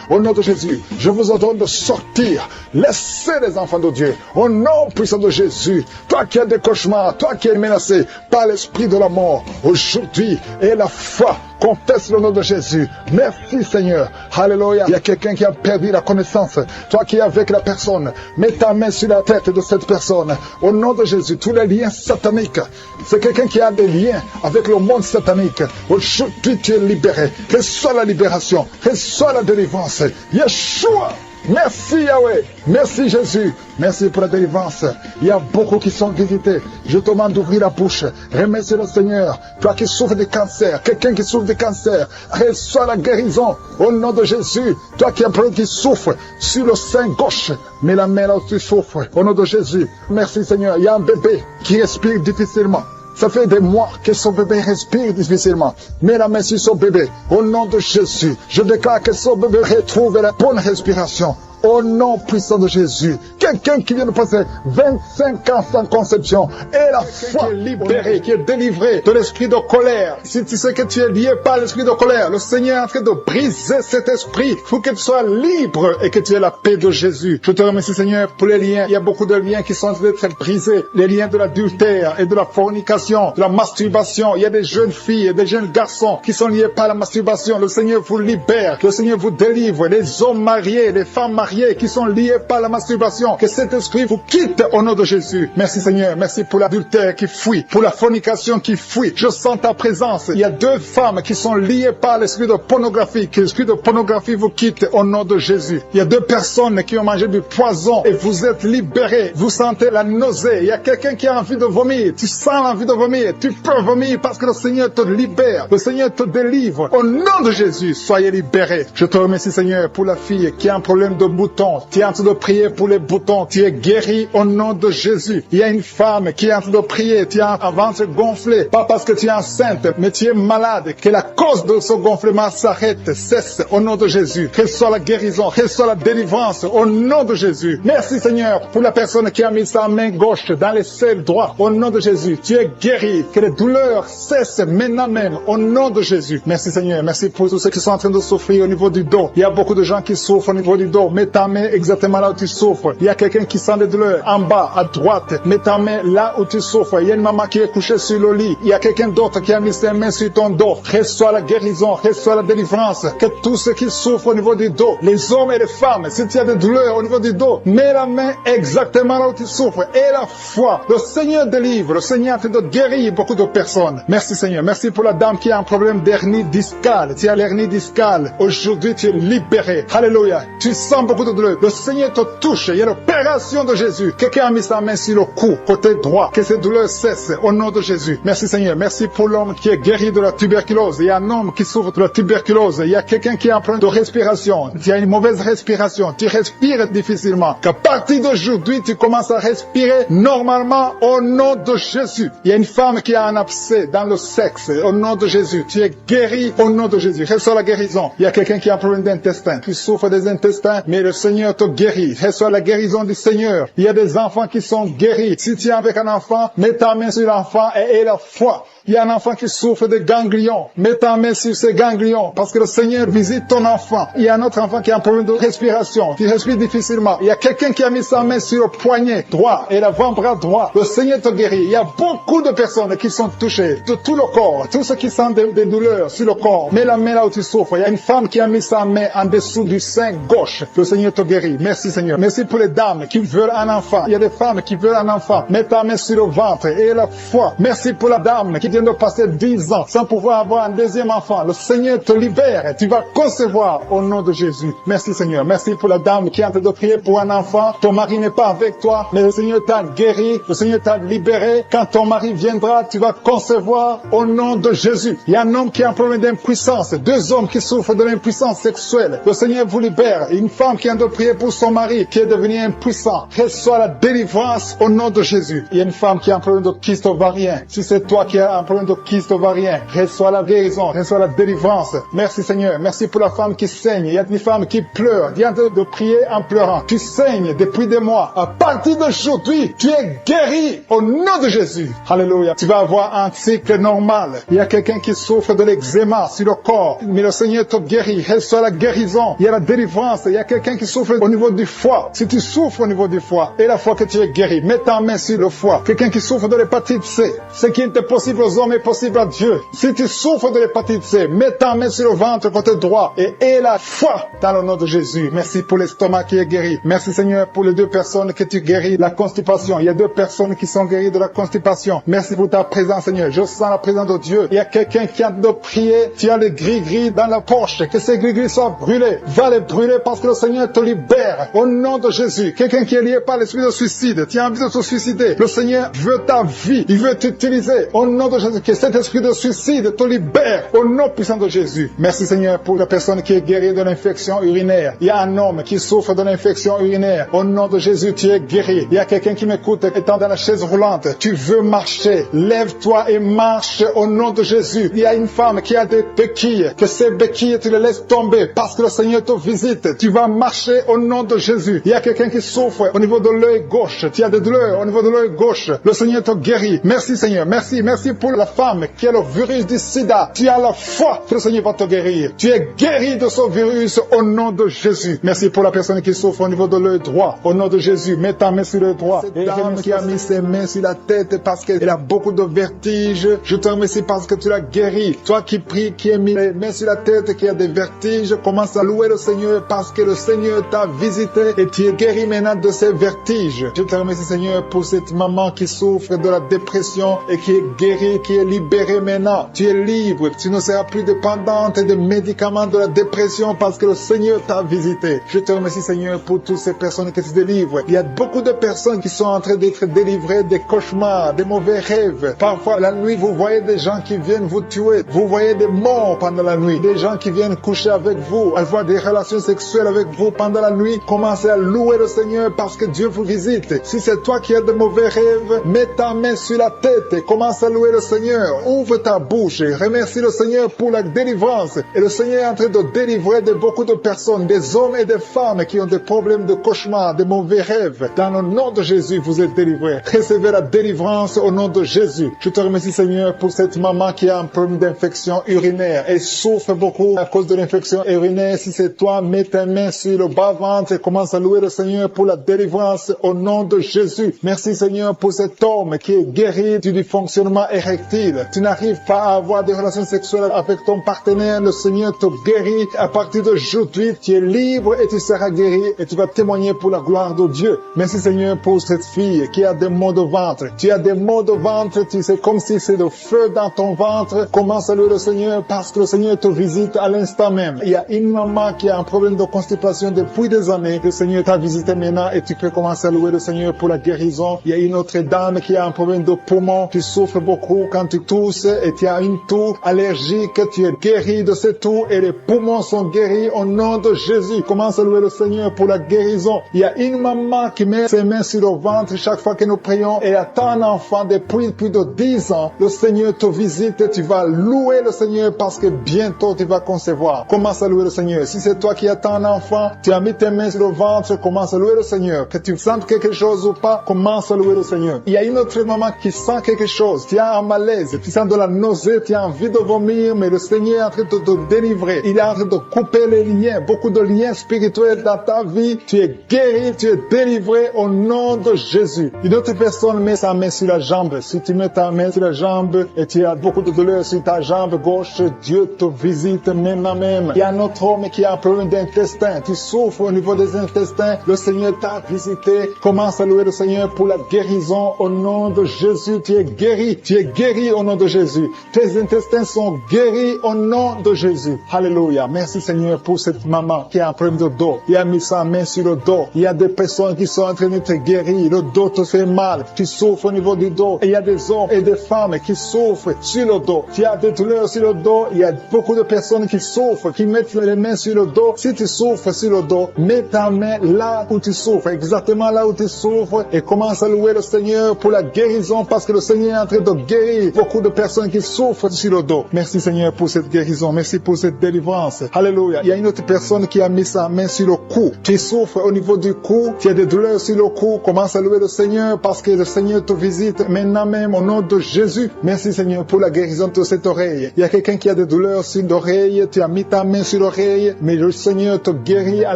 B: Au nom de Jésus, je vous ordonne de sortir. Laissez les enfants de Dieu. Au nom puissant de Jésus. Toi qui as des cauchemars, toi qui es menacé par l'esprit de la mort, aujourd'hui, et la foi conteste le nom de Jésus. Merci Seigneur. Alléluia. Il y a quelqu'un qui a perdu la connaissance. Toi qui es avec la personne, mets ta main sur la tête de cette personne. Au nom de Jésus, tous les liens sataniques. C'est quelqu'un qui a des liens avec le monde satanique. Aujourd'hui, tu es libéré. Reçois la libération. Reçois la délivrance. Yeshua. Merci Yahweh, merci Jésus, merci pour la délivrance. Il y a beaucoup qui sont visités. Je te demande d'ouvrir la bouche. Remercie le Seigneur. Toi qui souffres de cancer, quelqu'un qui souffre de cancer, reçois la guérison au nom de Jésus. Toi qui as un problème qui souffre sur le sein gauche, mets la main là où tu souffres au nom de Jésus. Merci Seigneur. Il y a un bébé qui respire difficilement. Ça fait des mois que son bébé respire difficilement. Mets la main sur son bébé. Au nom de Jésus, je déclare que son bébé retrouve la bonne respiration. Au nom puissant de Jésus. Quelqu'un qui vient de passer 25 ans sans conception. Et la foi qui est libéré, qui est délivré de l'esprit de colère. Si tu sais que tu es lié par l'esprit de colère, le Seigneur est en train de briser cet esprit. Il faut que tu sois libre et que tu aies la paix de Jésus. Je te remercie Seigneur pour les liens. Il y a beaucoup de liens qui sont en train d'être brisés. Les liens de l'adultère et de la fornication, de la masturbation. Il y a des jeunes filles et des jeunes garçons qui sont liés par la masturbation. Le Seigneur vous libère. Le Seigneur vous délivre. Les hommes mariés, les femmes mariées qui sont liés par la masturbation, que cet esprit vous quitte au nom de Jésus. Merci Seigneur, merci pour l'adultère qui fuit, pour la fornication qui fuit. Je sens ta présence. Il y a 2 femmes qui sont liées par l'esprit de pornographie, que l'esprit de pornographie vous quitte au nom de Jésus. Il y a 2 personnes qui ont mangé du poison et vous êtes libérés. Vous sentez la nausée. Il y a quelqu'un qui a envie de vomir. Tu sens l'envie de vomir. Tu peux vomir parce que le Seigneur te libère. Le Seigneur te délivre. Au nom de Jésus, soyez libérés. Je te remercie Seigneur pour la fille qui a un problème de boutons. Tu es en train de prier pour les boutons. Tu es guéri au nom de Jésus. Il y a une femme qui est en train de prier. Tu as un ventre gonflé. Pas parce que tu es enceinte, mais tu es malade. Que la cause de ce gonflement s'arrête, cesse au nom de Jésus. Reçois la guérison, reçois la délivrance au nom de Jésus. Merci Seigneur pour la personne qui a mis sa main gauche dans les selles droits. Au nom de Jésus, tu es guéri. Que les douleurs cessent maintenant même au nom de Jésus. Merci Seigneur. Merci pour tous ceux qui sont en train de souffrir au niveau du dos. Il y a beaucoup de gens qui souffrent au niveau du dos. Mets ta main exactement là où tu souffres. Il y a quelqu'un qui sent des douleurs en bas, à droite. Mets ta main là où tu souffres. Il y a une maman qui est couchée sur le lit. Il y a quelqu'un d'autre qui a mis ses mains sur ton dos. Reçois la guérison, reçois la délivrance. Que tous ceux qui souffrent au niveau du dos, les hommes et les femmes, si tu as des douleurs au niveau du dos, mets la main exactement là où tu souffres. Et la foi, le Seigneur délivre. Le Seigneur est en train de guérir beaucoup de personnes. Merci Seigneur. Merci pour la dame qui a un problème d'hernie discale. Tu as l'hernie discale. Aujourd'hui, tu es libéré. Alléluia. Tu sens beaucoup de douleur. Le Seigneur te touche. Il y a l'opération de Jésus. Quelqu'un a mis sa main sur le cou, côté droit. Que ces douleurs cessent au nom de Jésus. Merci Seigneur. Merci pour l'homme qui est guéri de la tuberculose. Il y a un homme qui souffre de la tuberculose. Il y a quelqu'un qui a un problème de respiration. Tu as une mauvaise respiration. Tu respires difficilement. Qu'à partir d'aujourd'hui, tu commences à respirer normalement au nom de Jésus. Il y a une femme qui a un abcès dans le sexe. Au nom de Jésus. Tu es guéri au nom de Jésus. Reçois la guérison. Il y a quelqu'un qui a un problème d'intestin. Tu souffres des intestins, mais le Seigneur te guérit. Reçois la guérison du Seigneur. Il y a des enfants qui sont guéris. Si tu es avec un enfant, mets ta main sur l'enfant et aie la foi. Il y a un enfant qui souffre de ganglions. Mets ta main sur ces ganglions parce que le Seigneur visite ton enfant. Il y a un autre enfant qui a un problème de respiration. Tu respires difficilement. Il y a quelqu'un qui a mis sa main sur le poignet droit et l'avant-bras droit. Le Seigneur te guérit. Il y a beaucoup de personnes qui sont touchées de tout le corps. Tous ceux qui sentent des douleurs sur le corps. Mets la main là où tu souffres. Il y a une femme qui a mis sa main en dessous du sein gauche. Le Seigneur Seigneur te guérit. Merci Seigneur. Merci pour les dames qui veulent un enfant. Il y a des femmes qui veulent un enfant. Mets ta main sur le ventre et la foi. Merci pour la dame qui vient de passer 10 ans sans pouvoir avoir un deuxième enfant. Le Seigneur te libère. Tu vas concevoir au nom de Jésus. Merci Seigneur. Merci pour la dame qui est en train de prier pour un enfant. Ton mari n'est pas avec toi, mais le Seigneur t'a guéri. Le Seigneur t'a libéré. Quand ton mari viendra, tu vas concevoir au nom de Jésus. Il y a un homme qui a un problème d'impuissance. 2 hommes qui souffrent de l'impuissance sexuelle. Le Seigneur vous libère. Une femme qui a de prier pour son mari qui est devenu impuissant. Reçois la délivrance au nom de Jésus. Il y a une femme qui a un problème de kyste ovarien. Si c'est toi qui as un problème de kyste ovarien, reçois la guérison, reçois la délivrance. Merci Seigneur. Merci pour la femme qui saigne. Il y a une femme qui pleure. Viens de prier en pleurant. Tu saignes depuis des mois. À partir d'aujourd'hui, tu es guéri au nom de Jésus. Alléluia. Tu vas avoir un cycle normal. Il y a quelqu'un qui souffre de l'eczéma sur le corps. Mais le Seigneur te guérit. Reçois la guérison. Il y a la délivrance. Il y a quelqu'un qui souffre au niveau du foie. Si tu souffres au niveau du foie, et la fois que tu es guéri, mets ta main sur le foie. Quelqu'un qui souffre de l'hépatite C. Ce qui est possible aux hommes est possible à Dieu. Si tu souffres de l'hépatite C, mets ta main sur le ventre côté droit et aie la foi dans le nom de Jésus. Merci pour l'estomac qui est guéri. Merci Seigneur pour les 2 personnes que tu guéris la constipation. Il y a 2 personnes qui sont guéries de la constipation. Merci pour ta présence Seigneur. Je sens la présence de Dieu. Il y a quelqu'un qui a de prier. Tu as les gris-gris dans la poche. Que ces gris-gris soient brûlés. Va les brûler parce que le Seigneur te libère. Au nom de Jésus. Quelqu'un qui est lié par l'esprit de suicide. Tu as envie de te suicider. Le Seigneur veut ta vie. Il veut t'utiliser. Au nom de Jésus. Que cet esprit de suicide te libère. Au nom puissant de Jésus. Merci Seigneur pour la personne qui est guérie de l'infection urinaire. Il y a un homme qui souffre de l'infection urinaire. Au nom de Jésus, tu es guéri. Il y a quelqu'un qui m'écoute étant dans la chaise roulante. Tu veux marcher. Lève-toi et marche au nom de Jésus. Il y a une femme qui a des béquilles. Que ces béquilles, tu les laisses tomber parce que le Seigneur te visite. Tu vas marcher au nom de Jésus. Il y a quelqu'un qui souffre au niveau de l'œil gauche. Tu as des douleurs au niveau de l'œil gauche. Le Seigneur te guérit. Merci Seigneur. Merci. Merci pour la femme qui a le virus du sida. Tu as la foi que le Seigneur va te guérir. Tu es guéri de ce virus au nom de Jésus. Merci pour la personne qui souffre au niveau de l'œil droit. Au nom de Jésus, mets ta main sur l'œil droit. Cette dame qui a mis ses mains sur la tête parce qu'elle a beaucoup de vertiges. Je te remercie parce que tu l'as guéri. Toi qui pries, qui as mis les mains sur la tête, qui a des vertiges, commence à louer le Seigneur parce que le Seigneur t'a visité et tu es guéri maintenant de ces vertiges. Je te remercie Seigneur pour cette maman qui souffre de la dépression et qui est guérie, qui est libérée maintenant. Tu es libre. Tu ne seras plus dépendante des médicaments de la dépression parce que le Seigneur t'a visité. Je te remercie Seigneur pour toutes ces personnes qui te délivrent. Il y a beaucoup de personnes qui sont en train d'être délivrées des cauchemars, des mauvais rêves. Parfois la nuit, vous voyez des gens qui viennent vous tuer. Vous voyez des morts pendant la nuit. Des gens qui viennent coucher avec vous, avoir des relations sexuelles avec vous pendant la nuit. Commencez à louer le Seigneur parce que Dieu vous visite. Si c'est toi qui as de mauvais rêves, mets ta main sur la tête et commence à louer le Seigneur. Ouvre ta bouche et remercie le Seigneur pour la délivrance. Et le Seigneur est en train de délivrer de beaucoup de personnes, des hommes et des femmes qui ont des problèmes de cauchemar, des mauvais rêves. Dans le nom de Jésus, vous êtes délivrés. Recevez la délivrance au nom de Jésus. Je te remercie Seigneur pour cette maman qui a un problème d'infection urinaire et souffre beaucoup à cause de l'infection urinaire. Si c'est toi, mets ta main sur le bas-ventre et commence à louer le Seigneur pour la délivrance au nom de Jésus. Merci Seigneur pour cet homme qui est guéri du dysfonctionnement érectile. Tu n'arrives pas à avoir des relations sexuelles avec ton partenaire. Le Seigneur te guérit. À partir d'aujourd'hui, tu es libre et tu seras guéri et tu vas témoigner pour la gloire de Dieu. Merci Seigneur pour cette fille qui a des maux de ventre. Tu as des maux de ventre, tu sais, comme si c'est le feu dans ton ventre. Commence à louer le Seigneur parce que le Seigneur te visite à l'instant même. Il y a une maman qui a un problème de constipation depuis des années. Le Seigneur t'a visité maintenant et tu peux commencer à louer le Seigneur pour la guérison. Il y a une autre dame qui a un problème de poumon. Tu souffres beaucoup quand tu tousses et tu as une toux allergique. Tu es guéri de cette toux et les poumons sont guéris au nom de Jésus. Commence à louer le Seigneur pour la guérison. Il y a une maman qui met ses mains sur le ventre chaque fois que nous prions et attend un enfant depuis plus de 10 ans. Le Seigneur te visite et tu vas louer le Seigneur parce que bientôt tu vas concevoir. Commence à louer le Seigneur. Si c'est toi qui attends un enfant, tu as mis tes mains sur le ventre, commence à louer le Seigneur. Que tu sentes quelque chose ou pas, commence à louer le Seigneur. Il y a une autre maman qui sent quelque chose. Tu as un malaise, tu sens de la nausée, tu as envie de vomir, mais le Seigneur est en train de te délivrer. Il est en train de couper les liens, beaucoup de liens spirituels dans ta vie. Tu es guéri, tu es délivré au nom de Jésus. Une autre personne met sa main sur la jambe. Si tu mets ta main sur la jambe et tu as beaucoup de douleur sur ta jambe gauche, Dieu te visite maintenant même. Il y a un autre homme qui a un problème d'intestin. Tu souffres au niveau des intestins, le Seigneur t'a visité. Commence à louer le Seigneur pour la guérison au nom de Jésus. Tu es guéri. Tu es guéri au nom de Jésus. Tes intestins sont guéris au nom de Jésus. Alléluia. Merci Seigneur pour cette maman qui a un problème de dos. Il a mis sa main sur le dos. Il y a des personnes qui sont en train de te guérir. Le dos te fait mal. Tu souffres au niveau du dos. Et il y a des hommes et des femmes qui souffrent sur le dos. Tu as des douleurs sur le dos. Il y a beaucoup de personnes qui souffrent, qui mettent les mains sur le dos. Si tu souffres sur le dos, mets ta main là où tu souffres, exactement là où tu souffres, et commence à louer le Seigneur pour la guérison, parce que le Seigneur est en train de guérir beaucoup de personnes qui souffrent sur le dos. Merci Seigneur pour cette guérison. Merci pour cette délivrance. Alléluia. Il y a une autre personne qui a mis sa main sur le cou. Tu souffres au niveau du cou. Tu as des douleurs sur le cou. Commence à louer le Seigneur parce que le Seigneur te visite maintenant même au nom de Jésus. Merci Seigneur pour la guérison de cette oreille. Il y a quelqu'un qui a des douleurs sur l'oreille. Tu as mis ta main sur l'oreille, mais le Seigneur te guérit à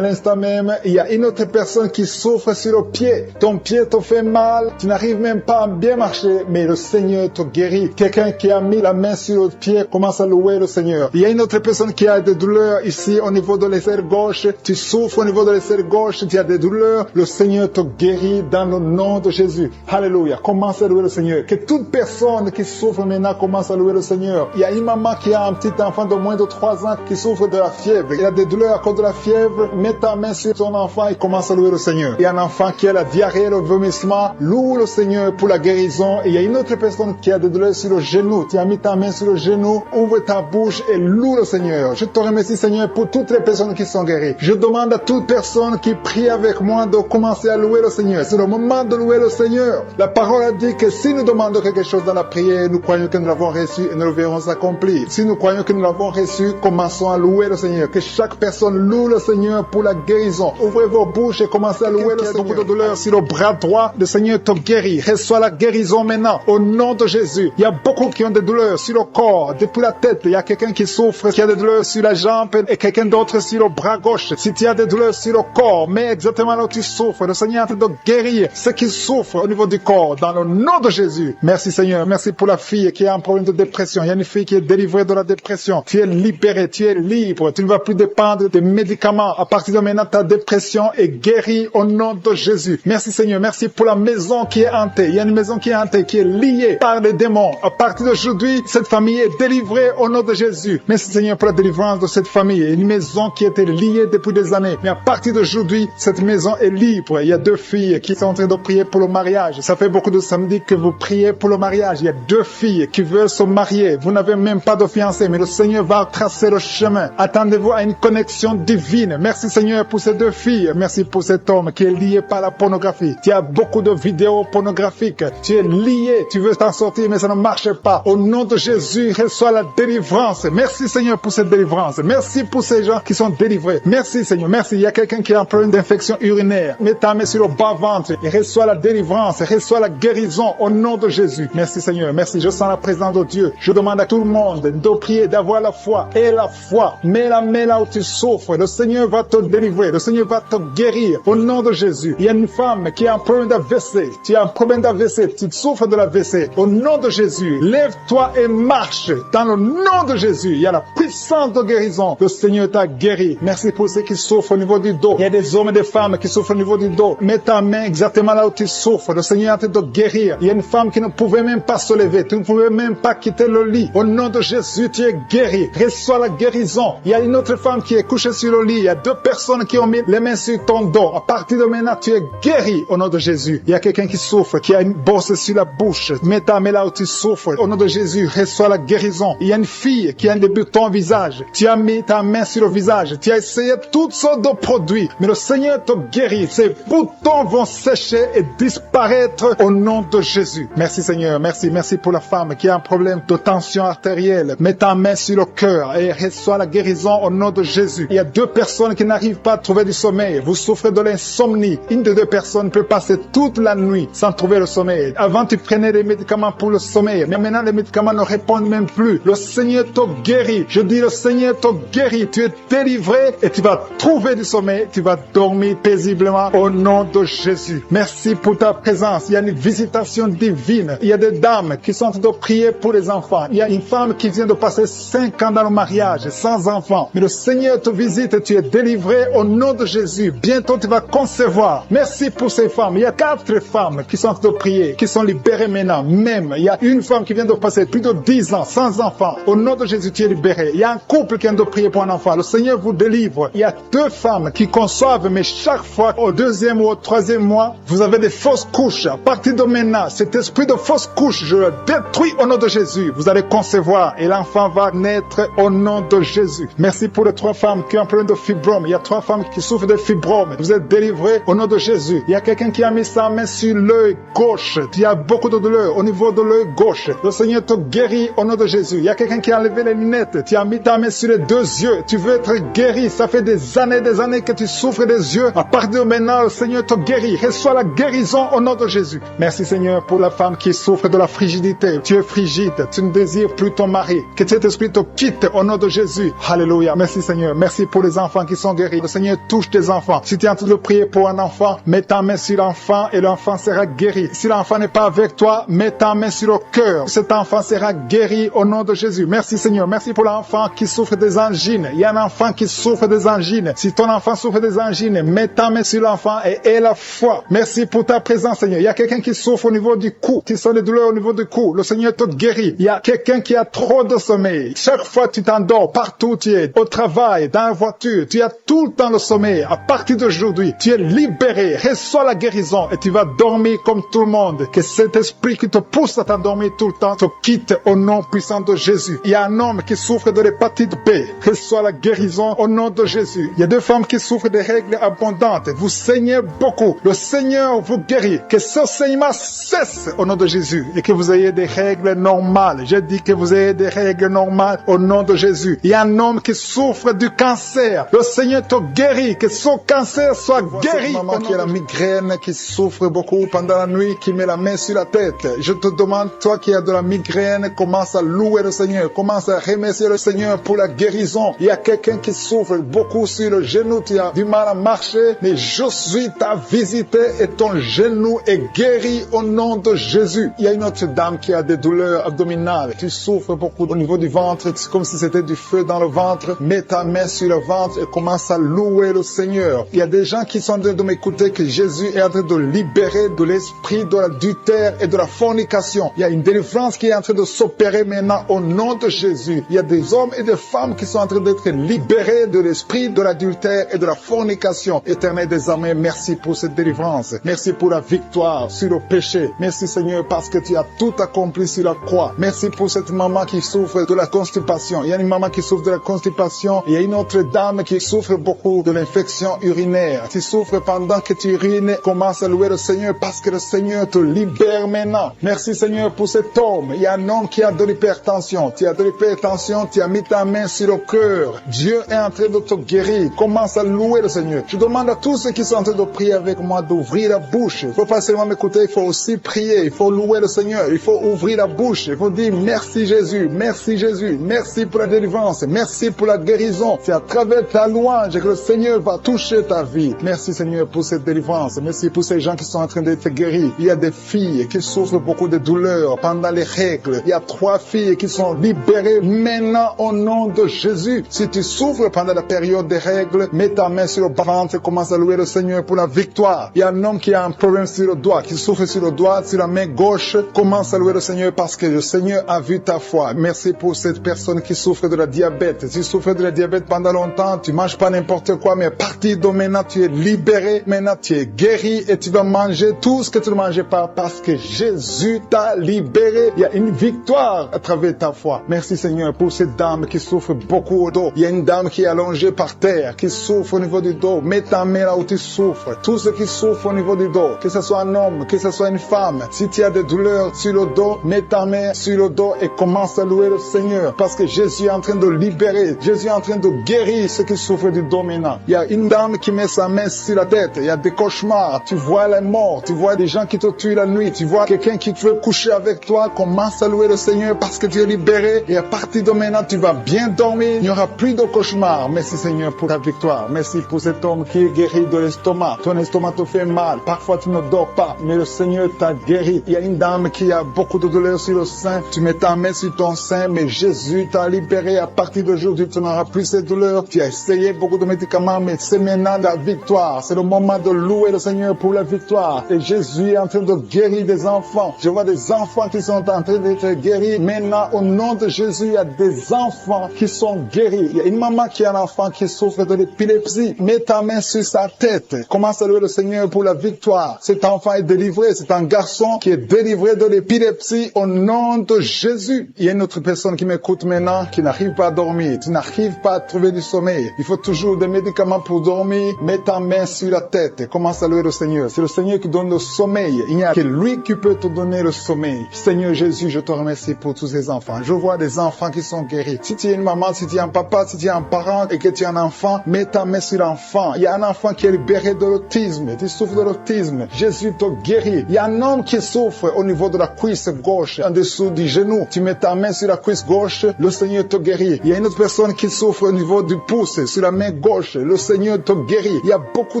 B: l'instant même. Il y a une autre personne qui souffre sur le pied. Ton pied te fait mal. Tu n'arrives même pas à bien marcher, mais le Seigneur te guérit. Quelqu'un qui a mis la main sur le pied, commence à louer le Seigneur. Il y a une autre personne qui a des douleurs ici au niveau de l'aisselle gauche. Tu souffres au niveau de l'aisselle gauche, tu as des douleurs. Le Seigneur te guérit dans le nom de Jésus. Alléluia. Commence à louer le Seigneur. Que toute personne qui souffre maintenant commence à louer le Seigneur. Il y a une maman qui a un petit enfant de moins de 3 ans qui souffre de la fièvre. Il a des douleurs à cause de la fièvre. Mets ta main sur ton enfant et commence à louer le Seigneur. Il y a un enfant qui a la diarrhée, le vomissement. Loue le Seigneur pour la guérison. Et il y a une autre personne qui a des douleurs sur le genou. Tu as mis ta main sur le genou. Ouvre ta bouche et loue le Seigneur. Je te remercie Seigneur pour toutes les personnes qui sont guéries. Je demande à toute personne qui prie avec moi de commencer à louer le Seigneur. C'est le moment de louer le Seigneur. La parole a dit que si nous demandons quelque chose dans la prière, nous croyons que nous l'avons reçu et nous le verrons s'accomplir. Si nous croyons que nous l'avons reçu, commençons à louer le Seigneur. Que chaque personne loue le Seigneur pour la guérison. Ouvrez vos bouches et commencez à louer le Seigneur. Beaucoup de douleur sur le bras droit, le Seigneur te guérit. Reçois la guérison maintenant au nom de Jésus. Il y a beaucoup qui ont des douleurs sur le corps, depuis la tête. Il y a quelqu'un qui souffre, qui a des douleurs sur la jambe et quelqu'un d'autre sur le bras gauche. Si tu as des douleurs sur le corps, mais exactement là où tu souffres, le Seigneur est en train de guérir ceux qui souffrent au niveau du corps, dans le nom de Jésus. Merci Seigneur, merci pour la fille qui a un problème de dépression. Il y a une fille qui est délivrée de la dépression. Tu es libéré, tu es libre, tu ne vas plus dépendre des médicaments. À partir de maintenant, ta dépression est guérie au nom de Jésus. Merci Seigneur, merci pour la maison qui est hantée. Il y a une maison qui est hantée, qui est liée par les démons. À partir d'aujourd'hui, cette famille est délivrée au nom de Jésus. Merci Seigneur pour la délivrance de cette famille. Une maison qui était liée depuis des années. Mais à partir d'aujourd'hui, cette maison est libre. Il y a 2 filles qui sont en train de prier pour le mariage. Ça fait beaucoup de samedis que vous priez pour le mariage. Il y a 2 filles qui veulent se marier. Vous n'avez même pas de fiancé, mais le Seigneur va tracer le chemin. Attendez-vous à une connexion divine. Merci Seigneur pour ces 2 filles. Merci pour cet homme qui est lié par la pornographie. Tu as beaucoup de vidéos pornographiques. Tu es lié. Tu veux t'en sortir, mais ça ne marche pas. Au nom de Jésus, reçois la délivrance. Merci Seigneur pour cette délivrance. Merci pour ces gens qui sont délivrés. Merci Seigneur. Merci. Il y a quelqu'un qui a un problème d'infection urinaire. Mets ta main sur le bas-ventre et reçois la délivrance. Reçois la guérison au nom de Jésus. Merci Seigneur. Merci. Je sens la présence de Dieu. Je demande à tout le monde de prier, d'avoir la foi. Et la foi. Mets la main là où tu souffres. Le Seigneur va te délivrer. Le Seigneur va te guérir au nom de Jésus. Il y a une femme qui a un problème d'AVC. Tu as un problème d'AVC. Tu souffres de l'AVC. Au nom de Jésus, lève-toi et marche. Dans le nom de Jésus, il y a la puissance de guérison. Le Seigneur t'a guéri. Merci pour ceux qui souffrent au niveau du dos. Il y a des hommes et des femmes qui souffrent au niveau du dos. Mets ta main exactement là où tu souffres. Le Seigneur est en train de guérir. Il y a une femme qui ne pouvait même pas se lever. Tu ne pouvais même pas quitter le lit. Au nom de Jésus, tu es guéri. Reçois la guérison. Il y a une autre femme qui est couchée sur le lit. Il y a 2 personnes qui ont mis les mains sur ton dos. À partir de maintenant, tu es guéri au nom de Jésus. Il y a quelqu'un qui souffre, qui a une bosse sur la bouche. Mets ta main là où tu souffres. Au nom de Jésus, reçois la guérison. Il y a une fille qui a un débutant au visage. Tu as mis ta main sur le visage. Tu as essayé toutes sortes de produits. Mais le Seigneur te guérit. Ces boutons vont sécher et disparaître au nom de Jésus. Merci Seigneur. Merci. Merci pour la femme qui a un problème de tension artérielle. Mets ta main sur le cœur et reçois la guérison au nom de Jésus. Il y a 2 personnes qui n'arrivent pas à trouver du sommeil. Vous souffrez de l'insomnie. Une des 2 personnes peut passer toute la nuit sans trouver le sommeil. Avant, tu prenais des médicaments pour le sommeil. Mais maintenant, les médicaments ne répondent même plus. Le Seigneur te guérit. Je dis, le Seigneur te guérit. Tu es délivré et tu vas trouver du sommeil. Tu vas dormir paisiblement au nom de Jésus. Merci pour ta présence. Il y a une visitation divine. Il y a des dames qui sont en train de prier pour les enfants. Il y a une femme qui vient de passer 5 ans dans le mariage sans enfants. Mais le Seigneur te visite et tu es délivré délivré au nom de Jésus. Bientôt, tu vas concevoir. Merci pour ces femmes. Il y a 4 femmes qui sont en train de prier, qui sont libérées maintenant. Même, il y a une femme qui vient de passer plus de 10 ans sans enfant. Au nom de Jésus, tu es libéré. Il y a un couple qui vient de prier pour un enfant. Le Seigneur vous délivre. Il y a 2 femmes qui conçoivent, mais chaque fois, au 2e ou au 3e mois, vous avez des fausses couches. À partir de maintenant, cet esprit de fausse couche, je le détruis au nom de Jésus. Vous allez concevoir et l'enfant va naître au nom de Jésus. Merci pour les 3 femmes qui ont un problème de fibrome. Il y a 3 femmes qui souffrent de fibrome. Vous êtes délivrés au nom de Jésus. Il y a quelqu'un qui a mis sa main sur l'œil gauche. Il y a beaucoup de douleur au niveau de l'œil gauche. Le Seigneur te guérit au nom de Jésus. Il y a quelqu'un qui a enlevé les lunettes. Tu as mis ta main sur les 2 yeux. Tu veux être guéri. Ça fait des années que tu souffres des yeux. À partir de maintenant, le Seigneur te guérit. Reçois la guérison au nom de Jésus. Merci Seigneur pour la femme qui souffre de la frigidité. Tu es frigide. Tu ne désires plus ton mari. Que cet esprit te quitte au nom de Jésus. Alléluia. Merci Seigneur. Merci pour les enfants qui sont guéris. Le Seigneur touche tes enfants. Si tu es en train de prier pour un enfant, mets ta main sur l'enfant et l'enfant sera guéri. Si l'enfant n'est pas avec toi, mets ta main sur le cœur. Cet enfant sera guéri au nom de Jésus. Merci Seigneur. Merci pour l'enfant qui souffre des angines. Il y a un enfant qui souffre des angines. Si ton enfant souffre des angines, mets ta main sur l'enfant et aie la foi. Merci pour ta présence Seigneur. Il y a quelqu'un qui souffre au niveau du cou. Tu sens des douleurs au niveau du cou. Le Seigneur te guérit. Il y a quelqu'un qui a trop de sommeil. Chaque fois tu t'endors, partout où tu es, au travail, dans la voiture, tu as tout le temps le sommeil. À partir d'aujourd'hui, tu es libéré. Reçois la guérison et tu vas dormir comme tout le monde. Que cet esprit qui te pousse à t'endormir tout le temps te quitte au nom puissant de Jésus. Il y a un homme qui souffre de l'hépatite B. Reçois la guérison au nom de Jésus. Il y a 2 femmes qui souffrent de règles abondantes. Vous saignez beaucoup. Le Seigneur vous guérit. Que ce saignement cesse au nom de Jésus et que vous ayez des règles normales. J'ai dit que vous ayez des règles normales au nom de Jésus. Il y a un homme qui souffre du cancer. Le Seigneur te guérit. Que son cancer soit guéri. Maman qui a la migraine, qui souffre beaucoup pendant la nuit, qui met la main sur la tête. Je te demande, toi qui as de la migraine, commence à louer le Seigneur. Commence à remercier le Seigneur pour la guérison. Il y a quelqu'un qui souffre beaucoup sur le genou. Tu as du mal à marcher, mais je suis ta visité et ton genou est guéri au nom de Jésus. Il y a une autre dame qui a des douleurs abdominales. Tu souffres beaucoup au niveau du ventre. C'est comme si c'était du feu dans le ventre. Mets ta main sur le ventre et commence à louer le Seigneur. Il y a des gens qui sont en train de m'écouter que Jésus est en train de libérer de l'esprit de l'adultère et de la fornication. Il y a une délivrance qui est en train de s'opérer maintenant au nom de Jésus. Il y a des hommes et des femmes qui sont en train d'être libérés de l'esprit de l'adultère et de la fornication. Éternel des armées, merci pour cette délivrance. Merci pour la victoire sur le péché. Merci Seigneur parce que tu as tout accompli sur la croix. Merci pour cette maman qui souffre de la constipation. Il y a une maman qui souffre de la constipation. Il y a une autre dame qui souffre beaucoup de l'infection urinaire. Tu souffres pendant que tu urines. Commence à louer le Seigneur parce que le Seigneur te libère maintenant. Merci Seigneur pour cet homme. Il y a un homme qui a de l'hypertension. Tu as de l'hypertension. Tu as mis ta main sur le cœur. Dieu est en train de te guérir. Commence à louer le Seigneur. Je demande à tous ceux qui sont en train de prier avec moi d'ouvrir la bouche. Il ne faut pas seulement m'écouter, il faut aussi prier. Il faut louer le Seigneur. Il faut ouvrir la bouche. Il faut dire merci Jésus, merci Jésus, merci pour la délivrance, merci pour la guérison. C'est à travers ta louange que le Seigneur va toucher ta vie. Merci Seigneur pour cette délivrance. Merci pour ces gens qui sont en train d'être guéris. Il y a des filles qui souffrent beaucoup de douleurs pendant les règles. Il y a 3 filles qui sont libérées maintenant au nom de Jésus. Si tu souffres pendant la période des règles, mets ta main sur le ventre et commence à louer le Seigneur pour la victoire. Il y a un homme qui a un problème sur le doigt, qui souffre sur le doigt, sur la main gauche. Commence à louer le Seigneur parce que le Seigneur a vu ta foi. Merci pour cette personne qui souffre de la diabète. Si tu souffres de la diabète pendant longtemps, tu manges pas n'importe quoi, mais à partir de maintenant, tu es libéré. Maintenant, tu es guéri et tu vas manger tout ce que tu ne mangeais pas parce que Jésus t'a libéré. Il y a une victoire à travers ta foi. Merci Seigneur pour cette dame qui souffre beaucoup au dos. Il y a une dame qui est allongée par terre, qui souffre au niveau du dos. Mets ta main là où tu souffres. Tous ceux qui souffrent au niveau du dos, que ce soit un homme, que ce soit une femme, si tu as des douleurs sur le dos, mets ta main sur le dos et commence à louer le Seigneur parce que Jésus est en train de libérer. Jésus est en train de guérir ceux qui souffrent du dos maintenant. Il y a une dame qui met sa main sur la tête. Il y a des cauchemars. Tu vois les morts. Tu vois des gens qui te tuent la nuit. Tu vois quelqu'un qui veut coucher avec toi. Commence à louer le Seigneur parce que tu es libéré. Et à partir de maintenant, tu vas bien dormir. Il n'y aura plus de cauchemars. Merci Seigneur pour ta victoire. Merci pour cet homme qui est guéri de l'estomac. Ton estomac te fait mal. Parfois, tu ne dors pas. Mais le Seigneur t'a guéri. Il y a une dame qui a beaucoup de douleurs sur le sein. Tu mets ta main sur ton sein. Mais Jésus t'a libéré. À partir d'aujourd'hui, tu n'auras plus ces douleurs. Tu as essayé beaucoup beaucoup de médicaments, mais c'est maintenant la victoire. C'est le moment de louer le Seigneur pour la victoire. Et Jésus est en train de guérir des enfants. Je vois des enfants qui sont en train d'être guéris. Maintenant, au nom de Jésus, il y a des enfants qui sont guéris. Il y a une maman qui a un enfant qui souffre de l'épilepsie. Mets ta main sur sa tête. Commence à louer le Seigneur pour la victoire. Cet enfant est délivré. C'est un garçon qui est délivré de l'épilepsie au nom de Jésus. Il y a une autre personne qui m'écoute maintenant qui n'arrive pas à dormir. Tu n'arrives pas à trouver du sommeil. Il faut toujours des médicaments pour dormir. Mets ta main sur la tête. Commence à louer le Seigneur. C'est le Seigneur qui donne le sommeil. Il n'y a que lui qui peut te donner le sommeil. Seigneur Jésus, je te remercie pour tous ces enfants. Je vois des enfants qui sont guéris. Si tu es une maman, si tu es un papa, si tu es un parent et que tu es un enfant, mets ta main sur l'enfant. Il y a un enfant qui est libéré de l'autisme. Tu souffres de l'autisme. Jésus te guérit. Il y a un homme qui souffre au niveau de la cuisse gauche, en dessous du genou. Tu mets ta main sur la cuisse gauche, le Seigneur te guérit. Il y a une autre personne qui souffre au niveau du pouce, sur la main gauche, le Seigneur te guérit. Il y a beaucoup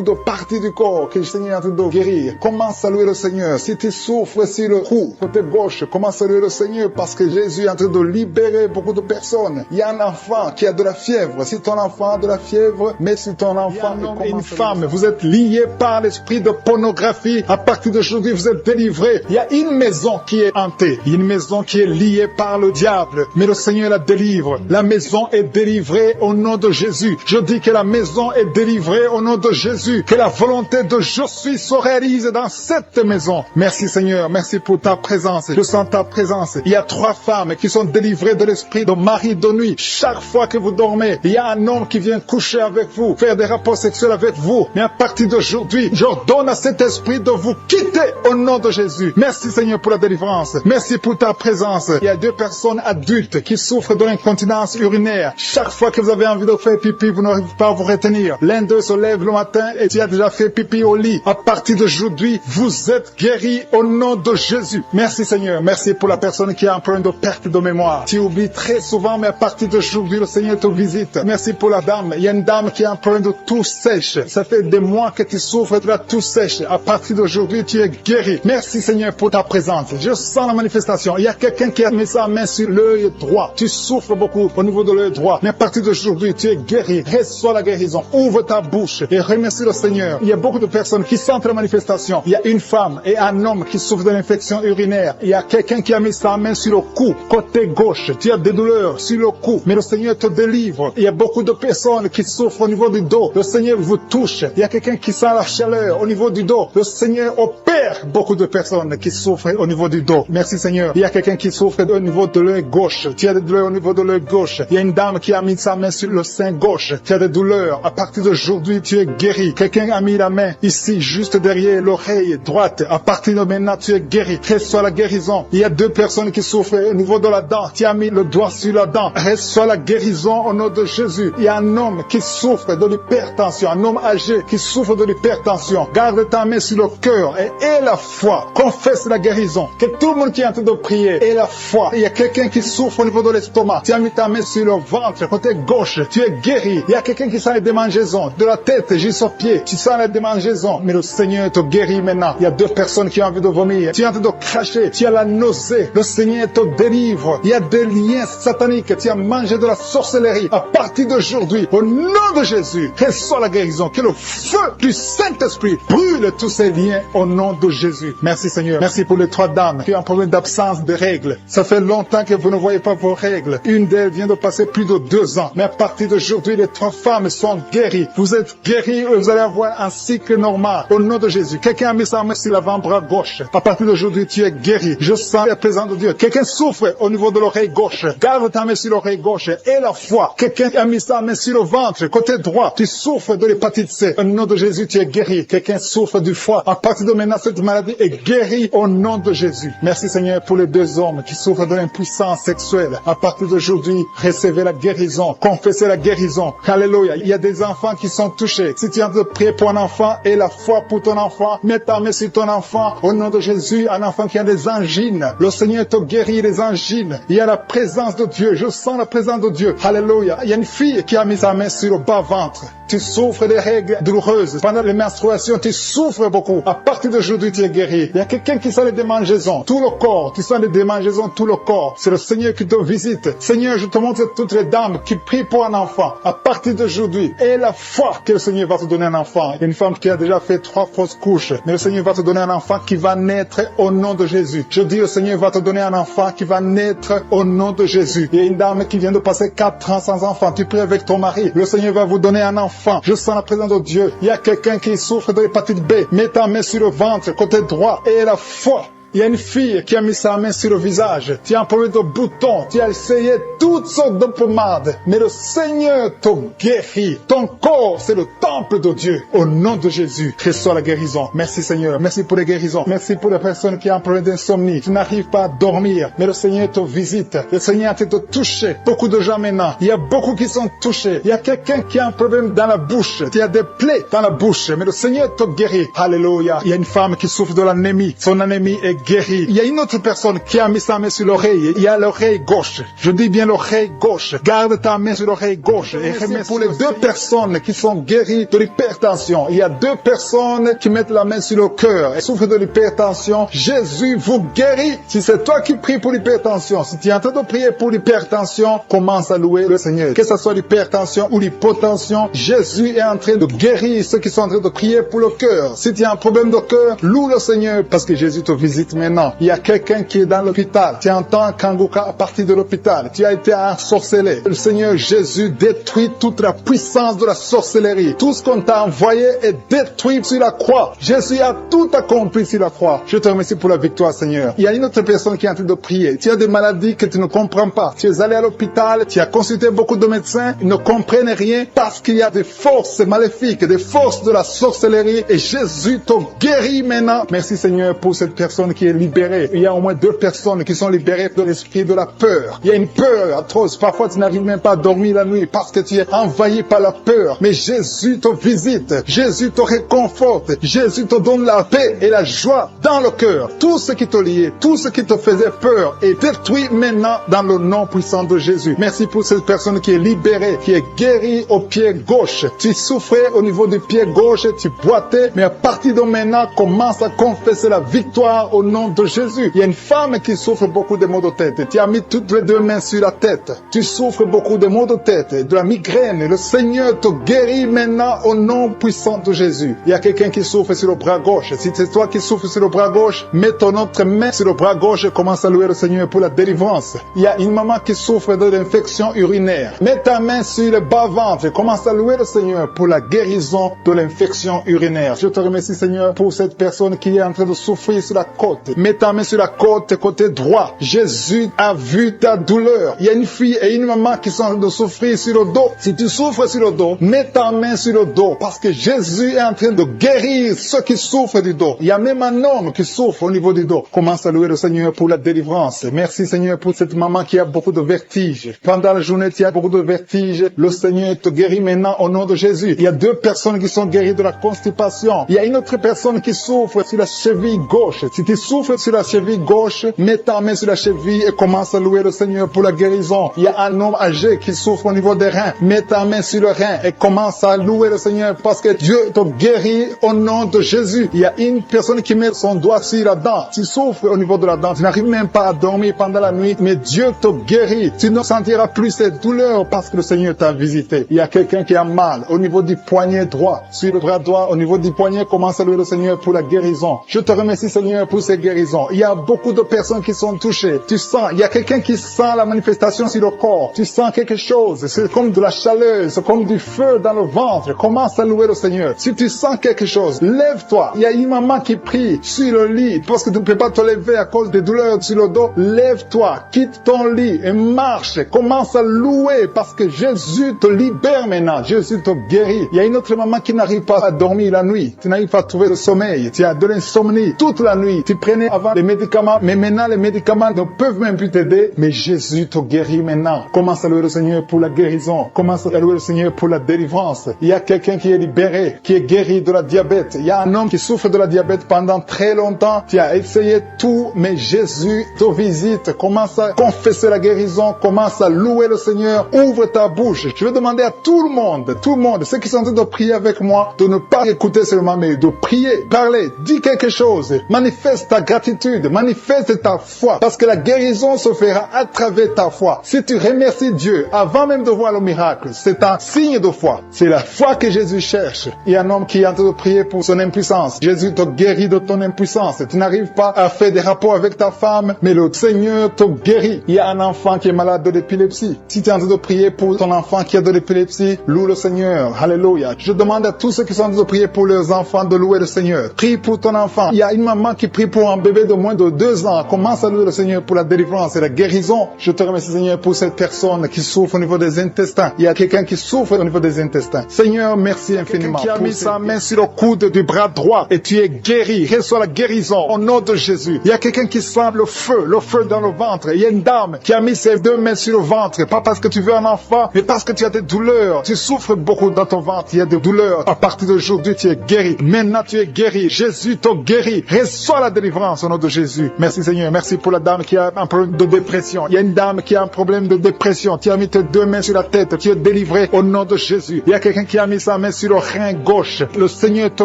B: de parties du corps que le Seigneur est en train de guérir. Commence à louer le Seigneur. Si tu souffres sur le cou, côté gauche, commence à louer le Seigneur parce que Jésus est en train de libérer beaucoup de personnes. Il y a un enfant qui a de la fièvre. Si ton enfant a de la fièvre, mets sur ton enfant. Il y a un homme et une femme. Vous êtes liés par l'esprit de pornographie. À partir d'aujourd'hui, vous êtes délivrés. Il y a une maison qui est hantée. Il y a une maison qui est liée par le diable. Mais le Seigneur la délivre. La maison est délivrée au nom de Jésus. Je dis que la maison est délivrée au nom de Jésus. Que la volonté de je suis se réalise dans cette maison. Merci Seigneur. Merci pour ta présence. Je sens ta présence. Il y a 3 femmes qui sont délivrées de l'esprit de mari de nuit. Chaque fois que vous dormez, il y a un homme qui vient coucher avec vous, faire des rapports sexuels avec vous. Mais à partir d'aujourd'hui, j'ordonne à cet esprit de vous quitter au nom de Jésus. Merci Seigneur pour la délivrance. Merci pour ta présence. Il y a 2 personnes adultes qui souffrent de l'incontinence urinaire. Chaque fois que vous avez envie de faire pipi, vous n'arrivez pas à vous retenir. L'un d'eux se lève le matin et tu as déjà fait pipi au lit. À partir d'aujourd'hui, vous êtes guéris au nom de Jésus. Merci Seigneur. Merci pour la personne qui a un problème de perte de mémoire. Tu oublies très souvent, mais à partir d'aujourd'hui, le Seigneur te visite. Merci pour la dame. Il y a une dame qui a un problème de toux sèche. Ça fait des mois que tu souffres de la toux sèche. À partir d'aujourd'hui, tu es guéri. Merci Seigneur pour ta présence. Je sens la manifestation. Il y a quelqu'un qui a mis sa main sur l'œil droit. Tu souffres beaucoup au niveau de l'œil droit. Mais à partir d'aujourd'hui, tu es guéri. Reçois la guérison. Ouvre ta bouche et remercie le Seigneur. Il y a beaucoup de personnes qui sentent la manifestation. Il y a une femme et un homme qui souffrent de l'infection urinaire. Il y a quelqu'un qui a mis sa main sur le cou, côté gauche. Tu as des douleurs sur le cou, mais le Seigneur te délivre. Il y a beaucoup de personnes qui souffrent au niveau du dos. Le Seigneur vous touche. Il y a quelqu'un qui sent la chaleur au niveau du dos. Le Seigneur opère beaucoup de personnes qui souffrent au niveau du dos. Merci Seigneur. Il y a quelqu'un qui souffre au niveau de l'œil gauche. Tu as des douleurs au niveau de l'œil gauche. Il y a une dame qui a mis sa main sur le sein gauche. Tu as des douleurs. À partir d'aujourd'hui, tu es guéri. Quelqu'un a mis la main ici, juste derrière l'oreille droite. À partir de maintenant, tu es guéri. Reçois la guérison. Il y a 2 personnes qui souffrent au niveau de la dent. Tu as mis le doigt sur la dent. Reçois la guérison au nom de Jésus. Il y a un homme qui souffre de l'hypertension. Un homme âgé qui souffre de l'hypertension. Garde ta main sur le cœur et aie la foi. Confesse la guérison. Que tout le monde qui est en train de prier ait la foi. Il y a quelqu'un qui souffre au niveau de l'estomac. Tu as mis ta main sur le ventre, côté gauche. Tu es guéri. Il y a quelqu'un qui sent les démangeaisons. De la tête jusqu'aux pieds. Tu sens les démangeaisons. Mais le Seigneur te guérit maintenant. Il y a 2 personnes qui ont envie de vomir. Tu es en train de cracher. Tu as la nausée. Le Seigneur te délivre. Il y a des liens sataniques. Tu as mangé de la sorcellerie. À partir d'aujourd'hui, au nom de Jésus, reçois la guérison. Que le feu du Saint-Esprit brûle tous ces liens au nom de Jésus. Merci Seigneur. Merci pour les 3 dames qui ont un problème d'absence de règles. Ça fait longtemps que vous ne voyez pas vos règles. Une d'elles vient de passer plus de 2 ans. Mais à partir d'aujourd'hui, les 3 femmes sont guéries. Vous êtes guéris et vous allez avoir un cycle normal. Au nom de Jésus. Quelqu'un a mis sa main sur l'avant-bras gauche. À partir d'aujourd'hui, tu es guéri. Je sens la présence de Dieu. Quelqu'un souffre au niveau de l'oreille gauche. Garde ta main sur l'oreille gauche et la foi. Quelqu'un a mis sa main sur le ventre, côté droit. Tu souffres de l'hépatite C. Au nom de Jésus, tu es guéri. Quelqu'un souffre du foie. À partir de maintenant, cette maladie est guérie au nom de Jésus. Merci Seigneur pour les 2 hommes qui souffrent de l'impuissance sexuelle. À partir d'aujourd'hui, recevez la guérison. Confessez la guérison. Alléluia. Il y a des enfants qui sont touchés. Si tu es en train de prier pour un enfant et la foi pour ton enfant, mets ta main sur ton enfant. Au nom de Jésus, un enfant qui a des angines. Le Seigneur te guérit des angines. Il y a la présence de Dieu. Je sens la présence de Dieu. Alléluia. Il y a une fille qui a mis sa main sur le bas-ventre. Tu souffres des règles douloureuses. Pendant les menstruations, tu souffres beaucoup. À partir d'aujourd'hui, tu es guéri. Il y a quelqu'un qui sent les démangeaisons, tout le corps. Tu sens les démangeaisons, tout le corps. C'est le Seigneur qui te visite. Seigneur, je te montre toutes les dames qui prient pour un enfant. À partir d'aujourd'hui, aie la foi que le Seigneur va te donner un enfant. Il y a une femme qui a déjà fait 3 fausses couches. Mais le Seigneur va te donner un enfant qui va naître au nom de Jésus. Je dis, le Seigneur va te donner un enfant qui va naître au nom de Jésus. Il y a une dame qui vient de passer 4 ans sans enfant. Tu pries avec ton mari. Le Seigneur va vous donner un enfant. Je sens la présence de Dieu. Il y a quelqu'un qui souffre de l'hépatite B. Mets ta main sur le ventre, côté droit, et la foi. Il y a une fille qui a mis sa main sur le visage. Tu as un problème de boutons. Tu as essayé toutes sortes de pommades. Mais le Seigneur te guérit. Ton corps, c'est le temple de Dieu. Au nom de Jésus, reçois la guérison. Merci Seigneur. Merci pour les guérisons. Merci pour les personnes qui ont un problème d'insomnie. Tu n'arrives pas à dormir. Mais le Seigneur te visite. Le Seigneur a te touché. Beaucoup de gens maintenant. Il y a beaucoup qui sont touchés. Il y a quelqu'un qui a un problème dans la bouche. Tu as des plaies dans la bouche. Mais le Seigneur te guérit. Alléluia. Il y a une femme qui souffre de l'anémie. Son anémie est guéri. Il y a une autre personne qui a mis sa main sur l'oreille. Il y a l'oreille gauche. Je dis bien l'oreille gauche. Garde ta main sur l'oreille gauche. Et remercie pour les 2 personnes qui sont guéries de l'hypertension. Il y a 2 personnes qui mettent la main sur le cœur et souffrent de l'hypertension. Jésus vous guérit. Si c'est toi qui pries pour l'hypertension, si tu es en train de prier pour l'hypertension, commence à louer le Seigneur. Que ce soit l'hypertension ou l'hypotension, Jésus est en train de guérir ceux qui sont en train de prier pour le cœur. Si tu as un problème de cœur, loue le Seigneur parce que Jésus te visite maintenant. Il y a quelqu'un qui est dans l'hôpital. Tu entends Kanguka à partir de l'hôpital. Tu as été ensorcelé. Le Seigneur Jésus détruit toute la puissance de la sorcellerie. Tout ce qu'on t'a envoyé est détruit sur la croix. Jésus a tout accompli sur la croix. Je te remercie pour la victoire, Seigneur. Il y a une autre personne qui est en train de prier. Tu as des maladies que tu ne comprends pas. Tu es allé à l'hôpital. Tu as consulté beaucoup de médecins. Ils ne comprennent rien parce qu'il y a des forces maléfiques, des forces de la sorcellerie. Et Jésus te guérit maintenant. Merci, Seigneur, pour cette personne qui est libérée. Il y a au moins 2 personnes qui sont libérées de l'esprit de la peur. Il y a une peur atroce. Parfois, tu n'arrives même pas à dormir la nuit parce que tu es envahi par la peur. Mais Jésus te visite. Jésus te réconforte. Jésus te donne la paix et la joie dans le cœur. Tout ce qui te liait, tout ce qui te faisait peur est détruit maintenant dans le nom puissant de Jésus. Merci pour cette personne qui est libérée, qui est guérie au pied gauche. Tu souffrais au niveau du pied gauche, tu boitais, mais à partir de maintenant, commence à confesser la victoire au nom de Jésus. Il y a une femme qui souffre beaucoup de maux de tête. Tu as mis toutes les 2 mains sur la tête. Tu souffres beaucoup de maux de tête, de la migraine. Le Seigneur te guérit maintenant au nom puissant de Jésus. Il y a quelqu'un qui souffre sur le bras gauche. Si c'est toi qui souffres sur le bras gauche, mets ton autre main sur le bras gauche et commence à louer le Seigneur pour la délivrance. Il y a une maman qui souffre de l'infection urinaire. Mets ta main sur le bas-ventre et commence à louer le Seigneur pour la guérison de l'infection urinaire. Je te remercie, Seigneur, pour cette personne qui est en train de souffrir sur la côte. Mets ta main sur la côte, côté droit. Jésus a vu ta douleur. Il y a une fille et une maman qui sont en train de souffrir sur le dos. Si tu souffres sur le dos, mets ta main sur le dos parce que Jésus est en train de guérir ceux qui souffrent du dos. Il y a même un homme qui souffre au niveau du dos. Commence à louer le Seigneur pour la délivrance. Merci, Seigneur, pour cette maman qui a beaucoup de vertiges. Pendant la journée, tu as beaucoup de vertiges. Le Seigneur te guérit maintenant au nom de Jésus. Il y a 2 personnes qui sont guéries de la constipation. Il y a une autre personne qui souffre sur la cheville gauche. Si tu souffres sur la cheville gauche, mets ta main sur la cheville et commence à louer le Seigneur pour la guérison. Il y a un homme âgé qui souffre au niveau des reins. Mets ta main sur le rein et commence à louer le Seigneur parce que Dieu te guérit au nom de Jésus. Il y a une personne qui met son doigt sur la dent. Tu souffres au niveau de la dent. Tu n'arrives même pas à dormir pendant la nuit, mais Dieu te guérit. Tu ne sentiras plus cette douleur parce que le Seigneur t'a visité. Il y a quelqu'un qui a mal au niveau du poignet droit, sur le bras droit, au niveau du poignet, commence à louer le Seigneur pour la guérison. Je te remercie, Seigneur, pour ces guérisons. Il y a beaucoup de personnes qui sont touchées. Tu sens, il y a quelqu'un qui sent la manifestation sur le corps. Tu sens quelque chose. C'est comme de la chaleur, c'est comme du feu dans le ventre. Commence à louer le Seigneur. Si tu sens quelque chose, lève-toi. Il y a une maman qui prie sur le lit parce que tu ne peux pas te lever à cause des douleurs sur le dos. Lève-toi, quitte ton lit et marche. Commence à louer parce que Jésus te libère maintenant. Jésus te guérit. Il y a une autre maman qui n'arrive pas à dormir la nuit. Tu n'arrives pas à trouver le sommeil. Tu as de l'insomnie toute la nuit. Tu prenais avant les médicaments, mais maintenant les médicaments ne peuvent même plus t'aider. Mais Jésus te guérit maintenant. Commence à louer le Seigneur pour la guérison. Commence à louer le Seigneur pour la délivrance. Il y a quelqu'un qui est libéré, qui est guéri de la diabète. Il y a un homme qui souffre de la diabète pendant très longtemps. Tu as essayé tout, mais Jésus te visite. Commence à confesser la guérison. Commence à louer le Seigneur. Ouvre ta bouche. Je vais demander à tout le monde, ceux qui sont en train de prier avec moi, de ne pas écouter seulement, mais de prier, parler, dis quelque chose. Manifeste ta gratitude, manifeste ta foi, parce que la guérison se fera à travers ta foi. Si tu remercies Dieu avant même de voir le miracle, c'est un signe de foi. C'est la foi que Jésus cherche. Il y a un homme qui est en train de prier pour son impuissance. Jésus te guérit de ton impuissance. Tu n'arrives pas à faire des rapports avec ta femme, mais le Seigneur te guérit. Il y a un enfant qui est malade de l'épilepsie. Si tu es en train de prier pour ton enfant qui a de l'épilepsie, loue le Seigneur. Alléluia. Je demande à tous ceux qui sont en train de prier pour leurs enfants de louer le Seigneur. Prie pour ton enfant. Il y a une maman qui prie pour un bébé de moins de 2 ans. Commence à louer le Seigneur pour la délivrance et la guérison. Je te remercie, Seigneur, pour cette personne qui souffre au niveau des intestins. Il y a quelqu'un qui souffre au niveau des intestins. Seigneur, merci infiniment. Qui a mis sa main sur le coude du bras droit et tu es guéri. Reçois la guérison au nom de Jésus. Il y a quelqu'un qui sent le feu dans le ventre. Il y a une dame qui a mis ses 2 mains sur le ventre. Pas parce que tu veux un enfant, mais parce que tu as des douleurs. Tu souffres beaucoup dans ton ventre. Il y a des douleurs. À partir d'aujourd'hui, tu es guéri. Maintenant, tu es guéri. Jésus te guérit. Reçois la délivrance au nom de Jésus. Merci Seigneur. Merci pour la dame qui a un problème de dépression. Il y a une dame qui a un problème de dépression. Tu as mis tes 2 mains sur la tête. Tu es délivré au nom de Jésus. Il y a quelqu'un qui a mis sa main sur le rein gauche. Le Seigneur te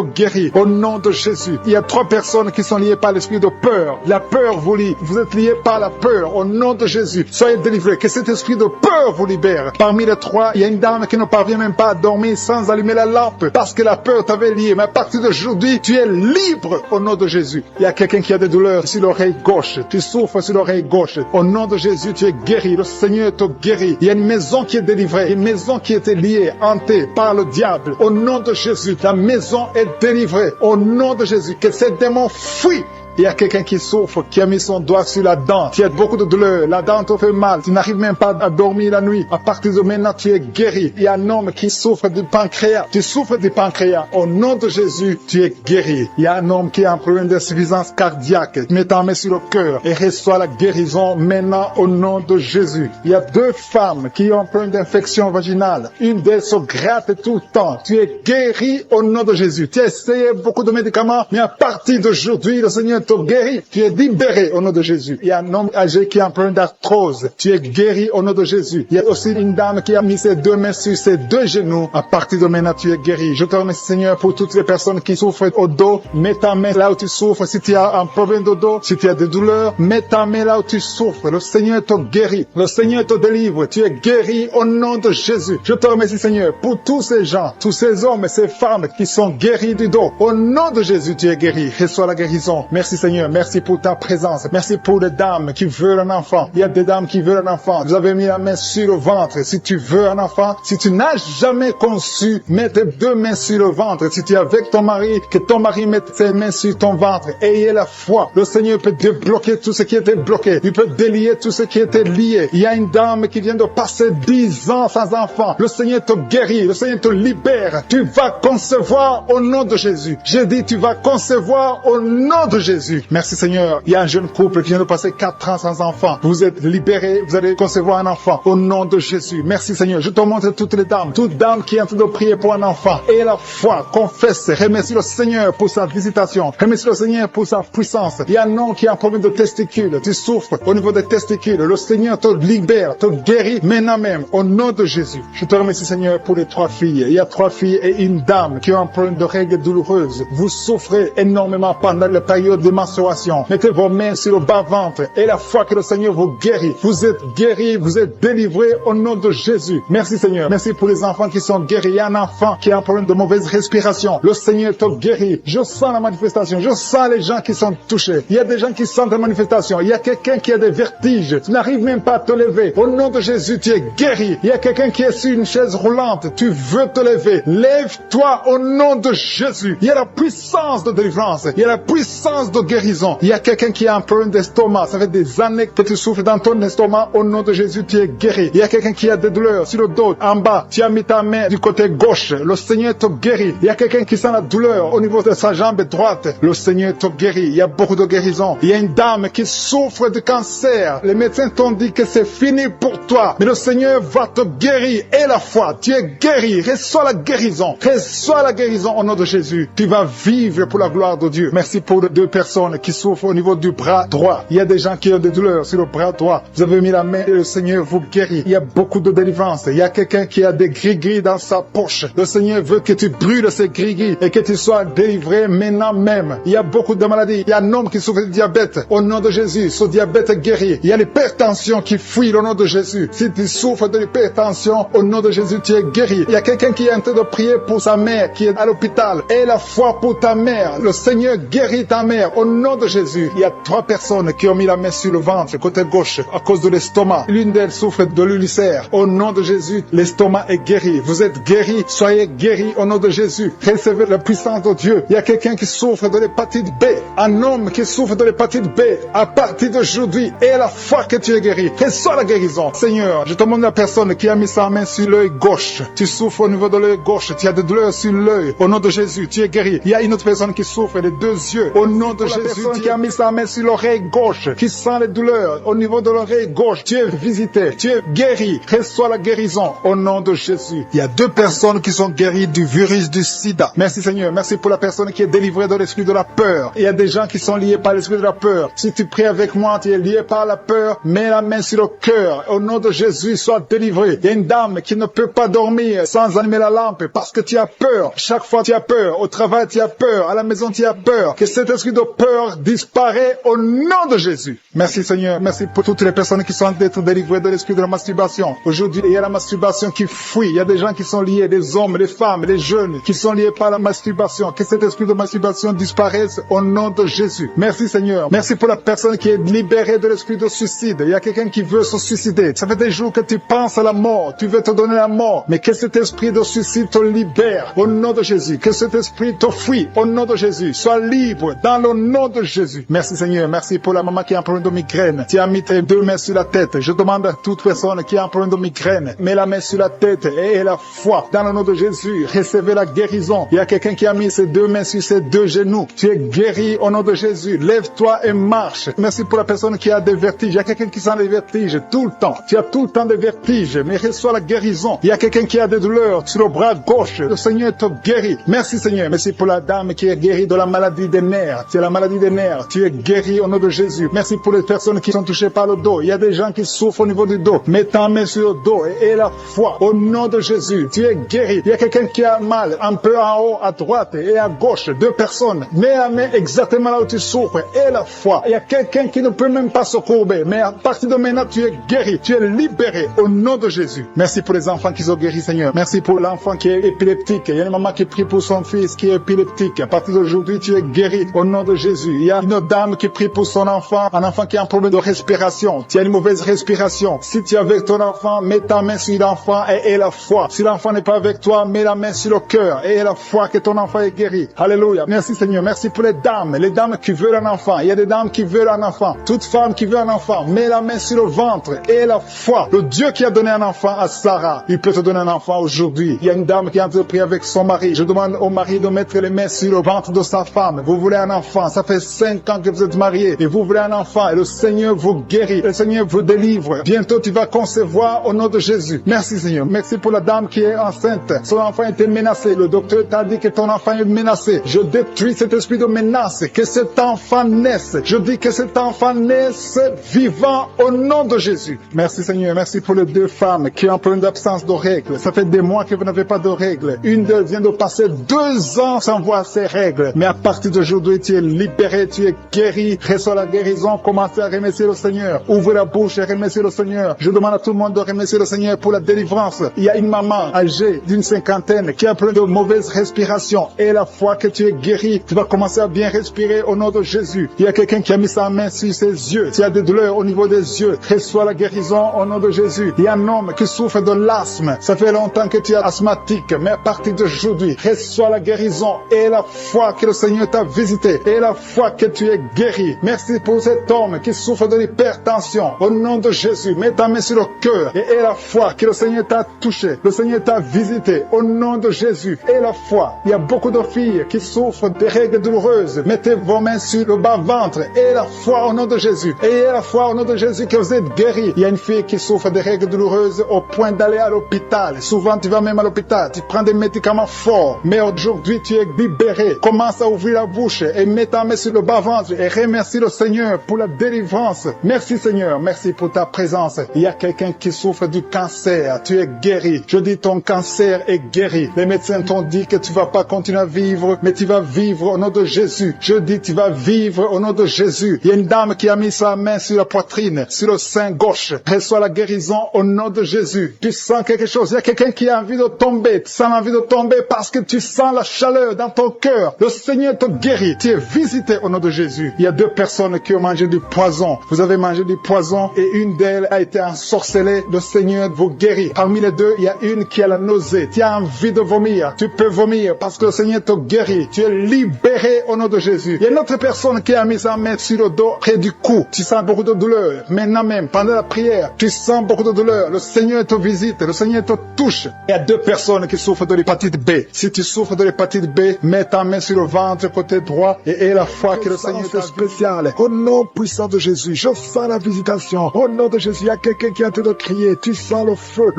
B: guérit au nom de Jésus. Il y a 3 personnes qui sont liées par l'esprit de peur. La peur vous lie. Vous êtes liés par la peur au nom de Jésus. Soyez délivrés. Que cet esprit de peur vous libère. Parmi les 3, il y a une dame qui ne parvient même pas à dormir sans allumer la lampe parce que la peur t'avait lié. Mais à partir d'aujourd'hui, tu es libre au nom de Jésus. Il y a quelqu'un qui a des douleurs sur l'oreille gauche. Tu souffres sur l'oreille gauche. Au nom de Jésus, tu es guéri. Le Seigneur te guérit. Il y a une maison qui est délivrée. Une maison qui était liée, hantée par le diable. Au nom de Jésus, ta maison est délivrée. Au nom de Jésus, que ces démons fuient. Il y a quelqu'un qui souffre, qui a mis son doigt sur la dent. Tu as beaucoup de douleur. La dent te fait mal. Tu n'arrives même pas à dormir la nuit. À partir de maintenant, tu es guéri. Il y a un homme qui souffre du pancréas. Tu souffres du pancréas. Au nom de Jésus, tu es guéri. Il y a un homme qui a un problème d'insuffisance cardiaque. Mets ta main sur le cœur et reçois la guérison maintenant au nom de Jésus. Il y a 2 femmes qui ont un problème d'infection vaginale. Une d'elles se gratte tout le temps. Tu es guéri au nom de Jésus. Tu as essayé beaucoup de médicaments, mais à partir d'aujourd'hui, le Seigneur te guérit. Tu es libéré au nom de Jésus. Il y a un homme âgé qui a un problème d'arthrose. Tu es guéri au nom de Jésus. Il y a aussi une dame qui a mis ses 2 mains sur ses 2 genoux. À partir de maintenant, tu es guéri. Je te remercie, Seigneur, pour toutes les personnes qui souffrent au dos. Mets ta main là où tu souffres. Si tu as un problème de dos, si tu as des douleurs, mets ta main là où tu souffres. Le Seigneur te guérit. Le Seigneur te délivre. Tu es guéri au nom de Jésus. Je te remercie, Seigneur, pour tous ces gens, tous ces hommes et ces femmes qui sont guéris du dos. Au nom de Jésus, tu es guéri. Reçois la guérison. Merci, Seigneur. Merci pour ta présence. Merci pour les dames qui veulent un enfant. Il y a des dames qui veulent un enfant. Vous avez mis la main sur le ventre. Si tu veux un enfant, si tu n'as jamais conçu, mets tes 2 mains sur le ventre. Si tu es avec ton mari, que ton mari mette ses mains sur ton ventre. Ayez la foi. Le Seigneur peut débloquer tout ce qui était bloqué. Il peut délier tout ce qui était lié. Il y a une dame qui vient de passer 10 ans sans enfant. Le Seigneur te guérit. Le Seigneur te libère. Tu vas concevoir au nom de Jésus. J'ai dit, tu vas concevoir au nom de Jésus. Merci Seigneur. Il y a un jeune couple qui vient de passer 4 ans sans enfant. Vous êtes libérés. Vous allez concevoir un enfant au nom de Jésus. Merci Seigneur. Je te montre toutes les dames. Toute dame qui est en train de prier pour un enfant. Et la foi, confesse. Remercie le Seigneur pour sa visitation. Remercie le Seigneur pour sa puissance. Il y a un homme qui a un problème de testicules. Tu souffres au niveau des testicules. Le Seigneur te libère, te guérit maintenant même au nom de Jésus. Je te remercie Seigneur pour les 3 filles. Il y a 3 filles et une dame qui ont un problème de règles douloureuses. Vous souffrez énormément pendant la période de menstruation. Mettez vos mains sur le bas-ventre et la foi que le Seigneur vous guérit. Vous êtes guéris, vous êtes délivrés au nom de Jésus. Merci Seigneur. Merci pour les enfants qui sont guéris. Il y a un enfant qui a un problème de mauvaise respiration. Le Seigneur te guérit. Je sens la manifestation. Je sens les gens qui sont touchés. Il y a des gens qui sentent la manifestation. Il y a quelqu'un qui a des vertiges. Tu n'arrives même pas à te lever. Au nom de Jésus, tu es guéri. Il y a quelqu'un qui est sur une chaise roulante. Tu veux te lever. Lève-toi au nom de Jésus. Il y a la puissance de délivrance. Il y a la puissance de
A: votre guérison. Il y a quelqu'un qui a un problème d'estomac. Ça fait des années que tu souffres dans ton estomac. Au nom de Jésus, tu es guéri. Il y a quelqu'un qui a des douleurs sur le dos, en bas. Tu as mis ta main du côté gauche. Le Seigneur te guérit. Il y a quelqu'un qui sent la douleur au niveau de sa jambe droite. Le Seigneur te guérit. Il y a beaucoup de guérisons. Il y a une dame qui souffre de cancer. Les médecins t'ont dit que c'est fini pour toi. Mais le Seigneur va te guérir. Et la foi, tu es guéri. Reçois la guérison. Reçois la guérison au nom de Jésus. Tu vas vivre pour la gloire de Dieu. Merci pour les 2 personnes qui souffrent au niveau du bras droit. Il y a des gens qui ont des douleurs sur le bras droit. Vous avez mis la main et le Seigneur vous guérit. Il y a beaucoup de délivrance. Il y a quelqu'un qui a des gris-gris dans sa poche. Le Seigneur veut que tu brûles ces gris-gris et que tu sois délivré maintenant même. Il y a beaucoup de maladies. Il y a un homme qui souffre de diabète. Au nom de Jésus, ce diabète est guéri. Il y a l'hypertension qui fuit au nom de Jésus. Si tu souffres de l'hypertension, au nom de Jésus, tu es guéri. Il y a quelqu'un qui est en train de prier pour sa mère qui est à l'hôpital. Et la foi pour ta mère. Le Seigneur guérit ta mère au nom de Jésus. Il y a 3 personnes qui ont mis la main sur le ventre, côté gauche, à cause de l'estomac. L'une d'elles souffre de l'ulcère. Au nom de Jésus, l'estomac est guéri. Vous êtes guéris, soyez guéris au nom de Jésus. Recevez la puissance de Dieu. Il y a quelqu'un qui souffre de l'hépatite B. Un homme qui souffre de l'hépatite B. À partir d'aujourd'hui, et la foi que tu es guéri. Reçois la guérison. Seigneur, je te demande la personne qui a mis sa main sur l'œil gauche. Tu souffres au niveau de l'œil gauche. Tu as des douleurs sur l'œil. Au nom de Jésus, tu es guéri. Il y a une autre personne qui souffre des 2 yeux. Au nom de Jésus, personne qui a mis sa main sur l'oreille gauche, qui sent les douleurs au niveau de l'oreille gauche, tu es visité, tu es guéri. Reçois la guérison au nom de Jésus. Il y a 2 personnes qui sont guéries du virus du sida. Merci Seigneur. Merci pour la personne qui est délivrée de l'esprit de la peur. Il y a des gens qui sont liés par l'esprit de la peur. Si tu pries avec moi, tu es lié par la peur. Mets la main sur le cœur. Au nom de Jésus, sois délivré. Il y a une dame qui ne peut pas dormir sans allumer la lampe parce que tu as peur. Chaque fois tu as peur. Au travail tu as peur. À la maison tu as peur. Que cet esprit de peur disparaît au nom de Jésus. Merci Seigneur. Merci pour toutes les personnes qui sont d'être délivrées de l'esprit de la masturbation. Aujourd'hui, il y a la masturbation qui fuit. Il y a des gens qui sont liés, des hommes, des femmes, des jeunes qui sont liés par la masturbation. Que cet esprit de masturbation disparaisse au nom de Jésus. Merci Seigneur. Merci pour la personne qui est libérée de l'esprit de suicide. Il y a quelqu'un qui veut se suicider. Ça fait des jours que tu penses à la mort. Tu veux te donner la mort. Mais que cet esprit de suicide te libère au nom de Jésus. Que cet esprit te fuit au nom de Jésus. Sois libre dans le nom de Jésus. Merci Seigneur. Merci pour la maman qui a un problème de migraine. Tu as mis tes 2 mains sur la tête. Je demande à toute personne qui a un problème de migraine, mets la main sur la tête et la foi. Dans le nom de Jésus, recevez la guérison. Il y a quelqu'un qui a mis ses 2 mains sur ses 2 genoux. Tu es guéri au nom de Jésus. Lève-toi et marche. Merci pour la personne qui a des vertiges. Il y a quelqu'un qui sent des vertiges tout le temps. Tu as tout le temps des vertiges, mais reçois la guérison. Il y a quelqu'un qui a des douleurs sur le bras gauche. Le Seigneur te guérit. Merci Seigneur. Merci pour la dame qui est guérie de la maladie des nerfs. Tu as la maladie des nerfs. Tu es guéri au nom de Jésus. Merci pour les personnes qui sont touchées par le dos. Il y a des gens qui souffrent au niveau du dos. Mets ta main sur le dos et la foi. Au nom de Jésus, tu es guéri. Il y a quelqu'un qui a mal un peu en haut, à droite et à gauche. 2 personnes. Mets la main exactement là où tu souffres et la foi. Il y a quelqu'un qui ne peut même pas se courber. Mais à partir de maintenant, tu es guéri. Tu es libéré au nom de Jésus. Merci pour les enfants qui sont guéris, Seigneur. Merci pour l'enfant qui est épileptique. Il y a une maman qui prie pour son fils qui est épileptique. À partir d'aujourd'hui, tu es guéri au nom de Jésus. Il y a une dame qui prie pour son enfant, un enfant qui a un problème de respiration. Tu as une mauvaise respiration. Si tu es avec ton enfant, mets ta main sur l'enfant et la foi. Si l'enfant n'est pas avec toi, mets la main sur le cœur et la foi que ton enfant est guéri. Alléluia. Merci Seigneur. Merci pour les dames qui veulent un enfant. Il y a des dames qui veulent un enfant. Toute femme qui veut un enfant, mets la main sur le ventre et la foi. Le Dieu qui a donné un enfant à Sarah, il peut te donner un enfant aujourd'hui. Il y a une dame qui est en train de prier avec son mari. Je demande au mari de mettre les mains sur le ventre de sa femme. Vous voulez un enfant. Ça fait 5 ans que vous êtes mariés et vous voulez un enfant et le Seigneur vous guérit. Le Seigneur vous délivre. Bientôt tu vas concevoir au nom de Jésus. Merci Seigneur. Merci pour la dame qui est enceinte. Son enfant était menacé. Le docteur t'a dit que ton enfant est menacé. Je détruis cet esprit de menace. Que cet enfant naisse. Je dis que cet enfant naisse vivant au nom de Jésus. Merci Seigneur. Merci pour les 2 femmes qui ont un problème d'absence de règles. Ça fait des mois que vous n'avez pas de règles. Une d'elles vient de passer 2 ans sans voir ses règles. Mais à partir d'aujourd'hui, tu es libéré, tu es guéri. Reçois la guérison. Commencez à remercier le Seigneur. Ouvrez la bouche et remerciez le Seigneur. Je demande à tout le monde de remercier le Seigneur pour la délivrance. Il y a une maman âgée d'une 50aine qui a un problème de mauvaise respiration. Et la fois que tu es guéri, tu vas commencer à bien respirer au nom de Jésus. Il y a quelqu'un qui a mis sa main sur ses yeux. Tu as des douleurs au niveau des yeux. Reçois la guérison au nom de Jésus. Il y a un homme qui souffre de l'asthme. Ça fait longtemps que tu es asthmatique. Mais à partir d'aujourd'hui, reçois la guérison et la foi que le Seigneur t'a visité. Et la
B: la foi que tu es guéri. Merci pour cet homme qui souffre de l'hypertension. Au nom de Jésus, mets ta main sur le cœur et aie la foi que le Seigneur t'a touché, le Seigneur t'a visité. Au nom de Jésus, aie la foi. Il y a beaucoup de filles qui souffrent des règles douloureuses. Mettez vos mains sur le bas-ventre. Aie la foi au nom de Jésus. Ayez la foi au nom de Jésus que vous êtes guéris. Il y a une fille qui souffre des règles douloureuses au point d'aller à l'hôpital. Souvent, tu vas même à l'hôpital. Tu prends des médicaments forts. Mais aujourd'hui, tu es libéré. Commence à ouvrir la bouche et mets ta main sur le bas-ventre et remercie le Seigneur pour la délivrance. Merci Seigneur. Merci pour ta présence. Il y a quelqu'un qui souffre du cancer. Tu es guéri. Je dis ton cancer est guéri. Les médecins t'ont dit que tu vas pas continuer à vivre, mais tu vas vivre au nom de Jésus. Je dis tu vas vivre au nom de Jésus. Il y a une dame qui a mis sa main sur la poitrine, sur le sein gauche. Reçois la guérison au nom de Jésus. Tu sens quelque chose. Il y a quelqu'un qui a envie de tomber. Tu sens l'envie de tomber parce que tu sens la chaleur dans ton cœur. Le Seigneur te guérit. Tu es visité au nom de Jésus. Il y a 2 personnes qui ont mangé du poison. Vous avez mangé du poison et une d'elles a été ensorcelée. Le Seigneur vous guérit. Parmi les 2, il y a une qui a la nausée. Tu as envie de vomir. Tu peux vomir parce que le Seigneur te guérit. Tu es libéré au nom de Jésus. Il y a une autre personne qui a mis sa main sur le dos près du cou. Tu sens beaucoup de douleur. Maintenant même, pendant la prière, tu sens beaucoup de douleur. Le Seigneur te visite. Le Seigneur te touche. Il y a 2 personnes qui souffrent de l'hépatite B. Si tu souffres de l'hépatite B, mets ta main sur le ventre côté droit et aie la foi que le Seigneur t'a spécial. Au nom puissant de Jésus, je sens la visitation. Au nom de Jésus, il y a quelqu'un qui est en train de crier. Tu sens le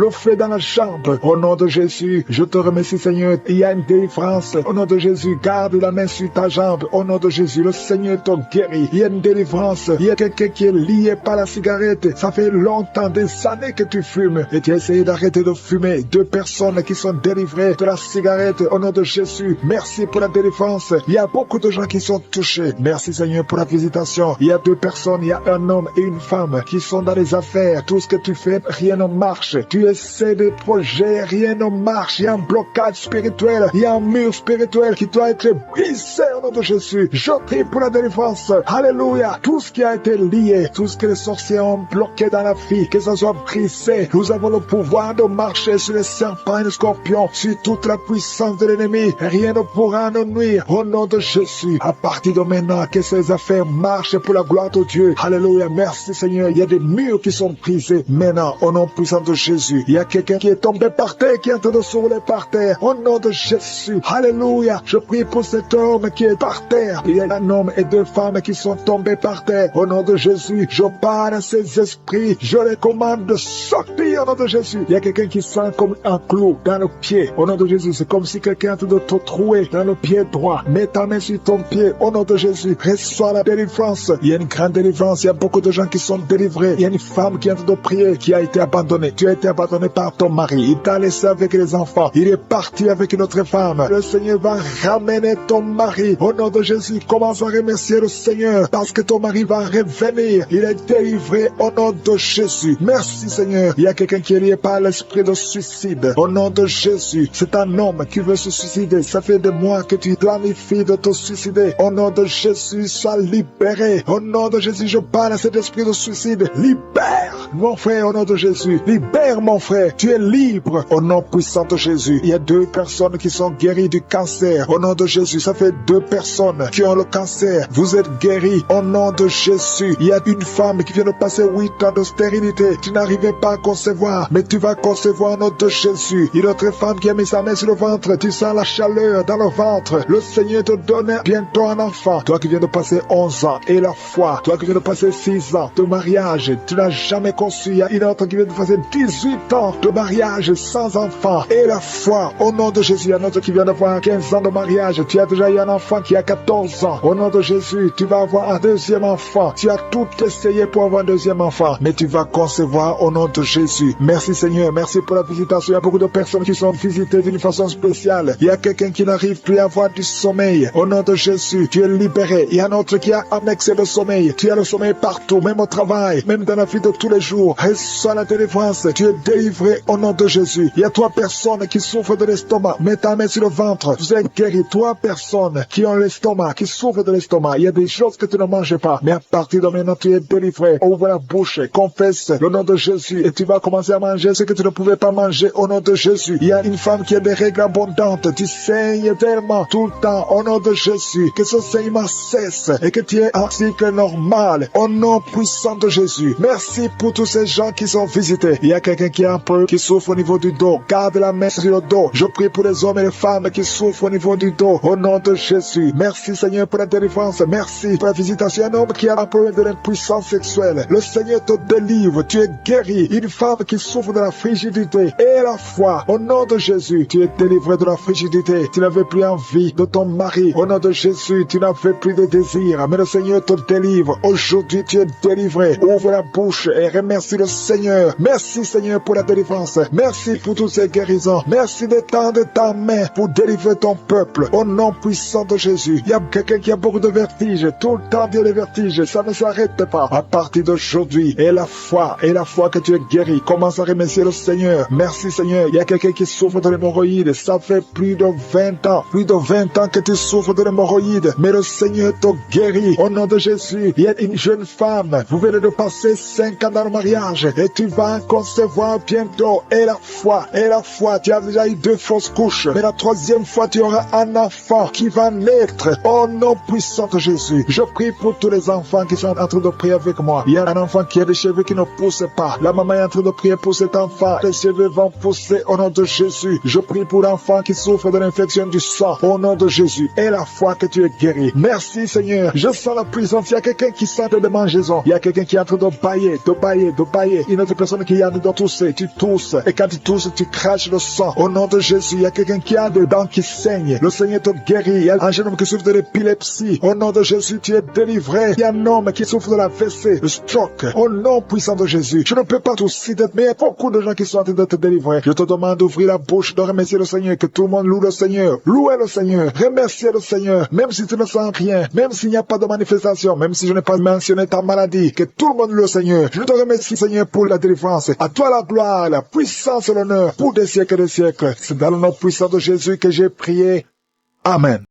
B: feu dans la chambre. Au nom de Jésus, je te remercie Seigneur. Il y a une délivrance. Au nom de Jésus, garde la main sur ta jambe. Au nom de Jésus, le Seigneur te guérit. Il y a une délivrance. Il y a quelqu'un qui est lié par la cigarette. Ça fait longtemps, des années que tu fumes et tu as essayé d'arrêter de fumer. 2 personnes qui sont délivrées de la cigarette. Au nom de Jésus, merci pour la délivrance. Il y a beaucoup de gens qui sont touchés. Merci Seigneur pour la visitation. Il y a 2 personnes, il y a un homme et une femme qui sont dans les affaires. Tout ce que tu fais, rien ne marche. Tu essaies des projets, rien ne marche. Il y a un blocage spirituel. Il y a un mur spirituel qui doit être brisé au nom de Jésus. Je prie pour la délivrance. Alléluia. Tout ce qui a été lié, tout ce que les sorciers ont bloqué dans la vie, que ça soit brisé. Nous avons le pouvoir de marcher sur les serpents et les scorpions, sur toute la puissance de l'ennemi. Rien ne pourra nous nuire. Au nom de Jésus, à partir de maintenant, que ces affaires marchent pour la gloire de Dieu. Alléluia. Merci Seigneur. Il y a des murs qui sont brisés. Maintenant, au nom puissant de Jésus, il y a quelqu'un qui est tombé par terre, qui est en train de s'ouler par terre. Au nom de Jésus. Alléluia. Je prie pour cet homme qui est par terre. Il y a un homme et 2 femmes qui sont tombés par terre. Au nom de Jésus, je parle à ces esprits. Je les commande de sortir au nom de Jésus. Il y a quelqu'un qui sent comme un clou dans le pied. Au nom de Jésus, c'est comme si quelqu'un est en train de te trouer dans le pied droit. Mets ta main sur ton pied. Au nom de Jésus, reçois la délivrance. Il y a une grande délivrance. Il y a beaucoup de gens qui sont délivrés. Il y a une femme qui est en train de prier, qui a été abandonnée. Tu as été abandonné par ton mari. Il t'a laissé avec les enfants. Il est parti avec une autre femme. Le Seigneur va ramener ton mari. Au nom de Jésus, commence à remercier le Seigneur parce que ton mari va revenir. Il est délivré au nom de Jésus. Merci Seigneur. Il y a quelqu'un qui est lié par l'esprit de suicide. Au nom de Jésus, c'est un homme qui veut se suicider. Ça fait des mois que tu planifies de te suicider. Au nom de Jésus, sois libéré. Au nom de Jésus, je parle à cet esprit de suicide. Libère mon frère au nom de Jésus. Libère mon frère. Tu es libre au nom puissant de Jésus. Il y a 2 personnes qui sont guéries du cancer. Au nom de Jésus, ça fait 2 personnes qui ont le cancer. Vous êtes guéris au nom de Jésus. Il y a une femme qui vient de passer 8 ans de stérilité. Tu n'arrivais pas à concevoir, mais tu vas concevoir au nom de Jésus. Il y a une autre femme qui a mis sa main sur le ventre. Tu sens la chaleur dans le ventre. Le Seigneur te donne bientôt un enfant. Toi qui viens de passer 11 ans et la foi. Toi qui viens de passer 6 ans de mariage. Tu n'as jamais conçu. Il y a une autre qui vient de passer 18 ans de mariage sans enfant. Et la foi au nom de Jésus. Il y a un autre qui vient d'avoir 15 ans de mariage. Tu as déjà eu un enfant qui a 14 ans. Au nom de Jésus, tu vas avoir un deuxième enfant. Tu as tout essayé pour avoir un deuxième enfant. Mais tu vas concevoir au nom de Jésus. Merci Seigneur. Merci pour la visitation. Il y a beaucoup de personnes qui sont visitées d'une façon spéciale. Il y a quelqu'un qui n'arrive plus à avoir du sommeil. Au nom de Jésus, tu es libéré. Il y a un autre qui a un excès de sommeil. Tu as le sommeil partout, même au travail, même dans la vie de tous les jours. Reçois la délivrance. Tu es délivré au nom de Jésus. Il y a 3 personnes qui souffrent de l'estomac. Mets ta main sur le ventre. Vous êtes guéris. 3 personnes qui ont l'estomac, qui souffrent de l'estomac. Il y a des choses que tu ne manges pas. Mais à partir de maintenant, tu es délivré. Ouvre la bouche. Confesse le nom de Jésus. Et tu vas commencer à manger ce que tu ne pouvais pas manger au nom de Jésus. Il y a une femme qui a des règles abondantes. Tu saignes tellement tout le temps au nom de Jésus. Que ce saignement cesse et que tu es en cycle normal. Au nom puissant de Jésus. Merci pour tous ces gens qui sont visités. Il y a quelqu'un qui est un peu, qui souffre au niveau du dos. Garde la main sur le dos. Je prie pour les hommes et les femmes qui souffrent au niveau du dos. Au nom de Jésus. Merci Seigneur pour la délivrance. Merci pour la visitation. Un homme qui a un problème de l'impuissance sexuelle. Le Seigneur te délivre. Tu es guéri. Une femme qui souffre de la frigidité et la foi. Au nom de Jésus, tu es délivré de la frigidité. Tu n'avais plus envie de ton mari. Au nom de Jésus, tu n'avais plus de désir. Mais le Seigneur te délivre. Aujourd'hui, tu es délivré. Ouvre la bouche et remercie le Seigneur. Merci Seigneur pour la délivrance. Merci pour toutes ces guérisons. Merci d'étendre ta main pour délivrer ton peuple. Au nom puissant de Jésus. Il y a quelqu'un qui a beaucoup de vertiges. Tout le temps, il y a des vertiges. Ça ne s'arrête pas. À partir d'aujourd'hui, et la foi que tu es guéri. Commence à remercier le Seigneur. Merci Seigneur. Il y a quelqu'un qui souffre de l'hémorroïde. Ça fait plus de 20 ans. Plus de 20 ans que tu souffres de l'hémorroïde. Mais le Seigneur te guérit. Au nom de Jésus. Il y a une jeune femme. Vous venez de passer 5 ans dans le mariage. Et tu vas concevoir bientôt. Et la foi. Tu as déjà eu 2 fausses couches. Mais la 3e fois, tu auras un enfant qui va naître. Au nom puissant de Jésus. Je prie pour tous les enfants qui sont en train de prier avec moi. Il y a un enfant qui a des cheveux qui ne poussent pas. La maman est en train de prier pour cet enfant. Les cheveux vont pousser au nom de Jésus. Je prie pour l'enfant qui souffre de l'infection du sang. Au nom de Jésus. Et la foi que tu es guéri. Merci Seigneur. Je sens la puissance. Il y a quelqu'un qui sent de démangeaison. Il y a quelqu'un qui est en train de bailler. Une autre personne qui est en train de tousser. Tu tousses. Et quand tu tousses, tu craches le sang. Au nom de Jésus. Il y a quelqu'un qui a des dents qui saignent. Le Seigneur te guérit. Il y a un jeune homme qui souffre de l'épilepsie. Au nom de Jésus, tu es délivré. Il y a un homme qui souffre de la WC, le stroke. Au nom puissant de Jésus. Je ne peux pas tout citer, mais il y a beaucoup de gens qui sont en train de te délivrer. Je te demande d'ouvrir la bouche, de remercier le Seigneur, que tout le monde loue le Seigneur. Louez le Seigneur. Remerciez le Seigneur. Même si tu ne sens rien, même s'il n'y a pas de manifestation, même si je n'ai pas mentionné ta maladie, que tout le monde loue le Seigneur. Je te remercie, Seigneur, pour la délivrance. À toi la gloire, la puissance et l'honneur pour des siècles et des siècles. C'est dans le nom puissant de Jésus que j'ai prié. Amen.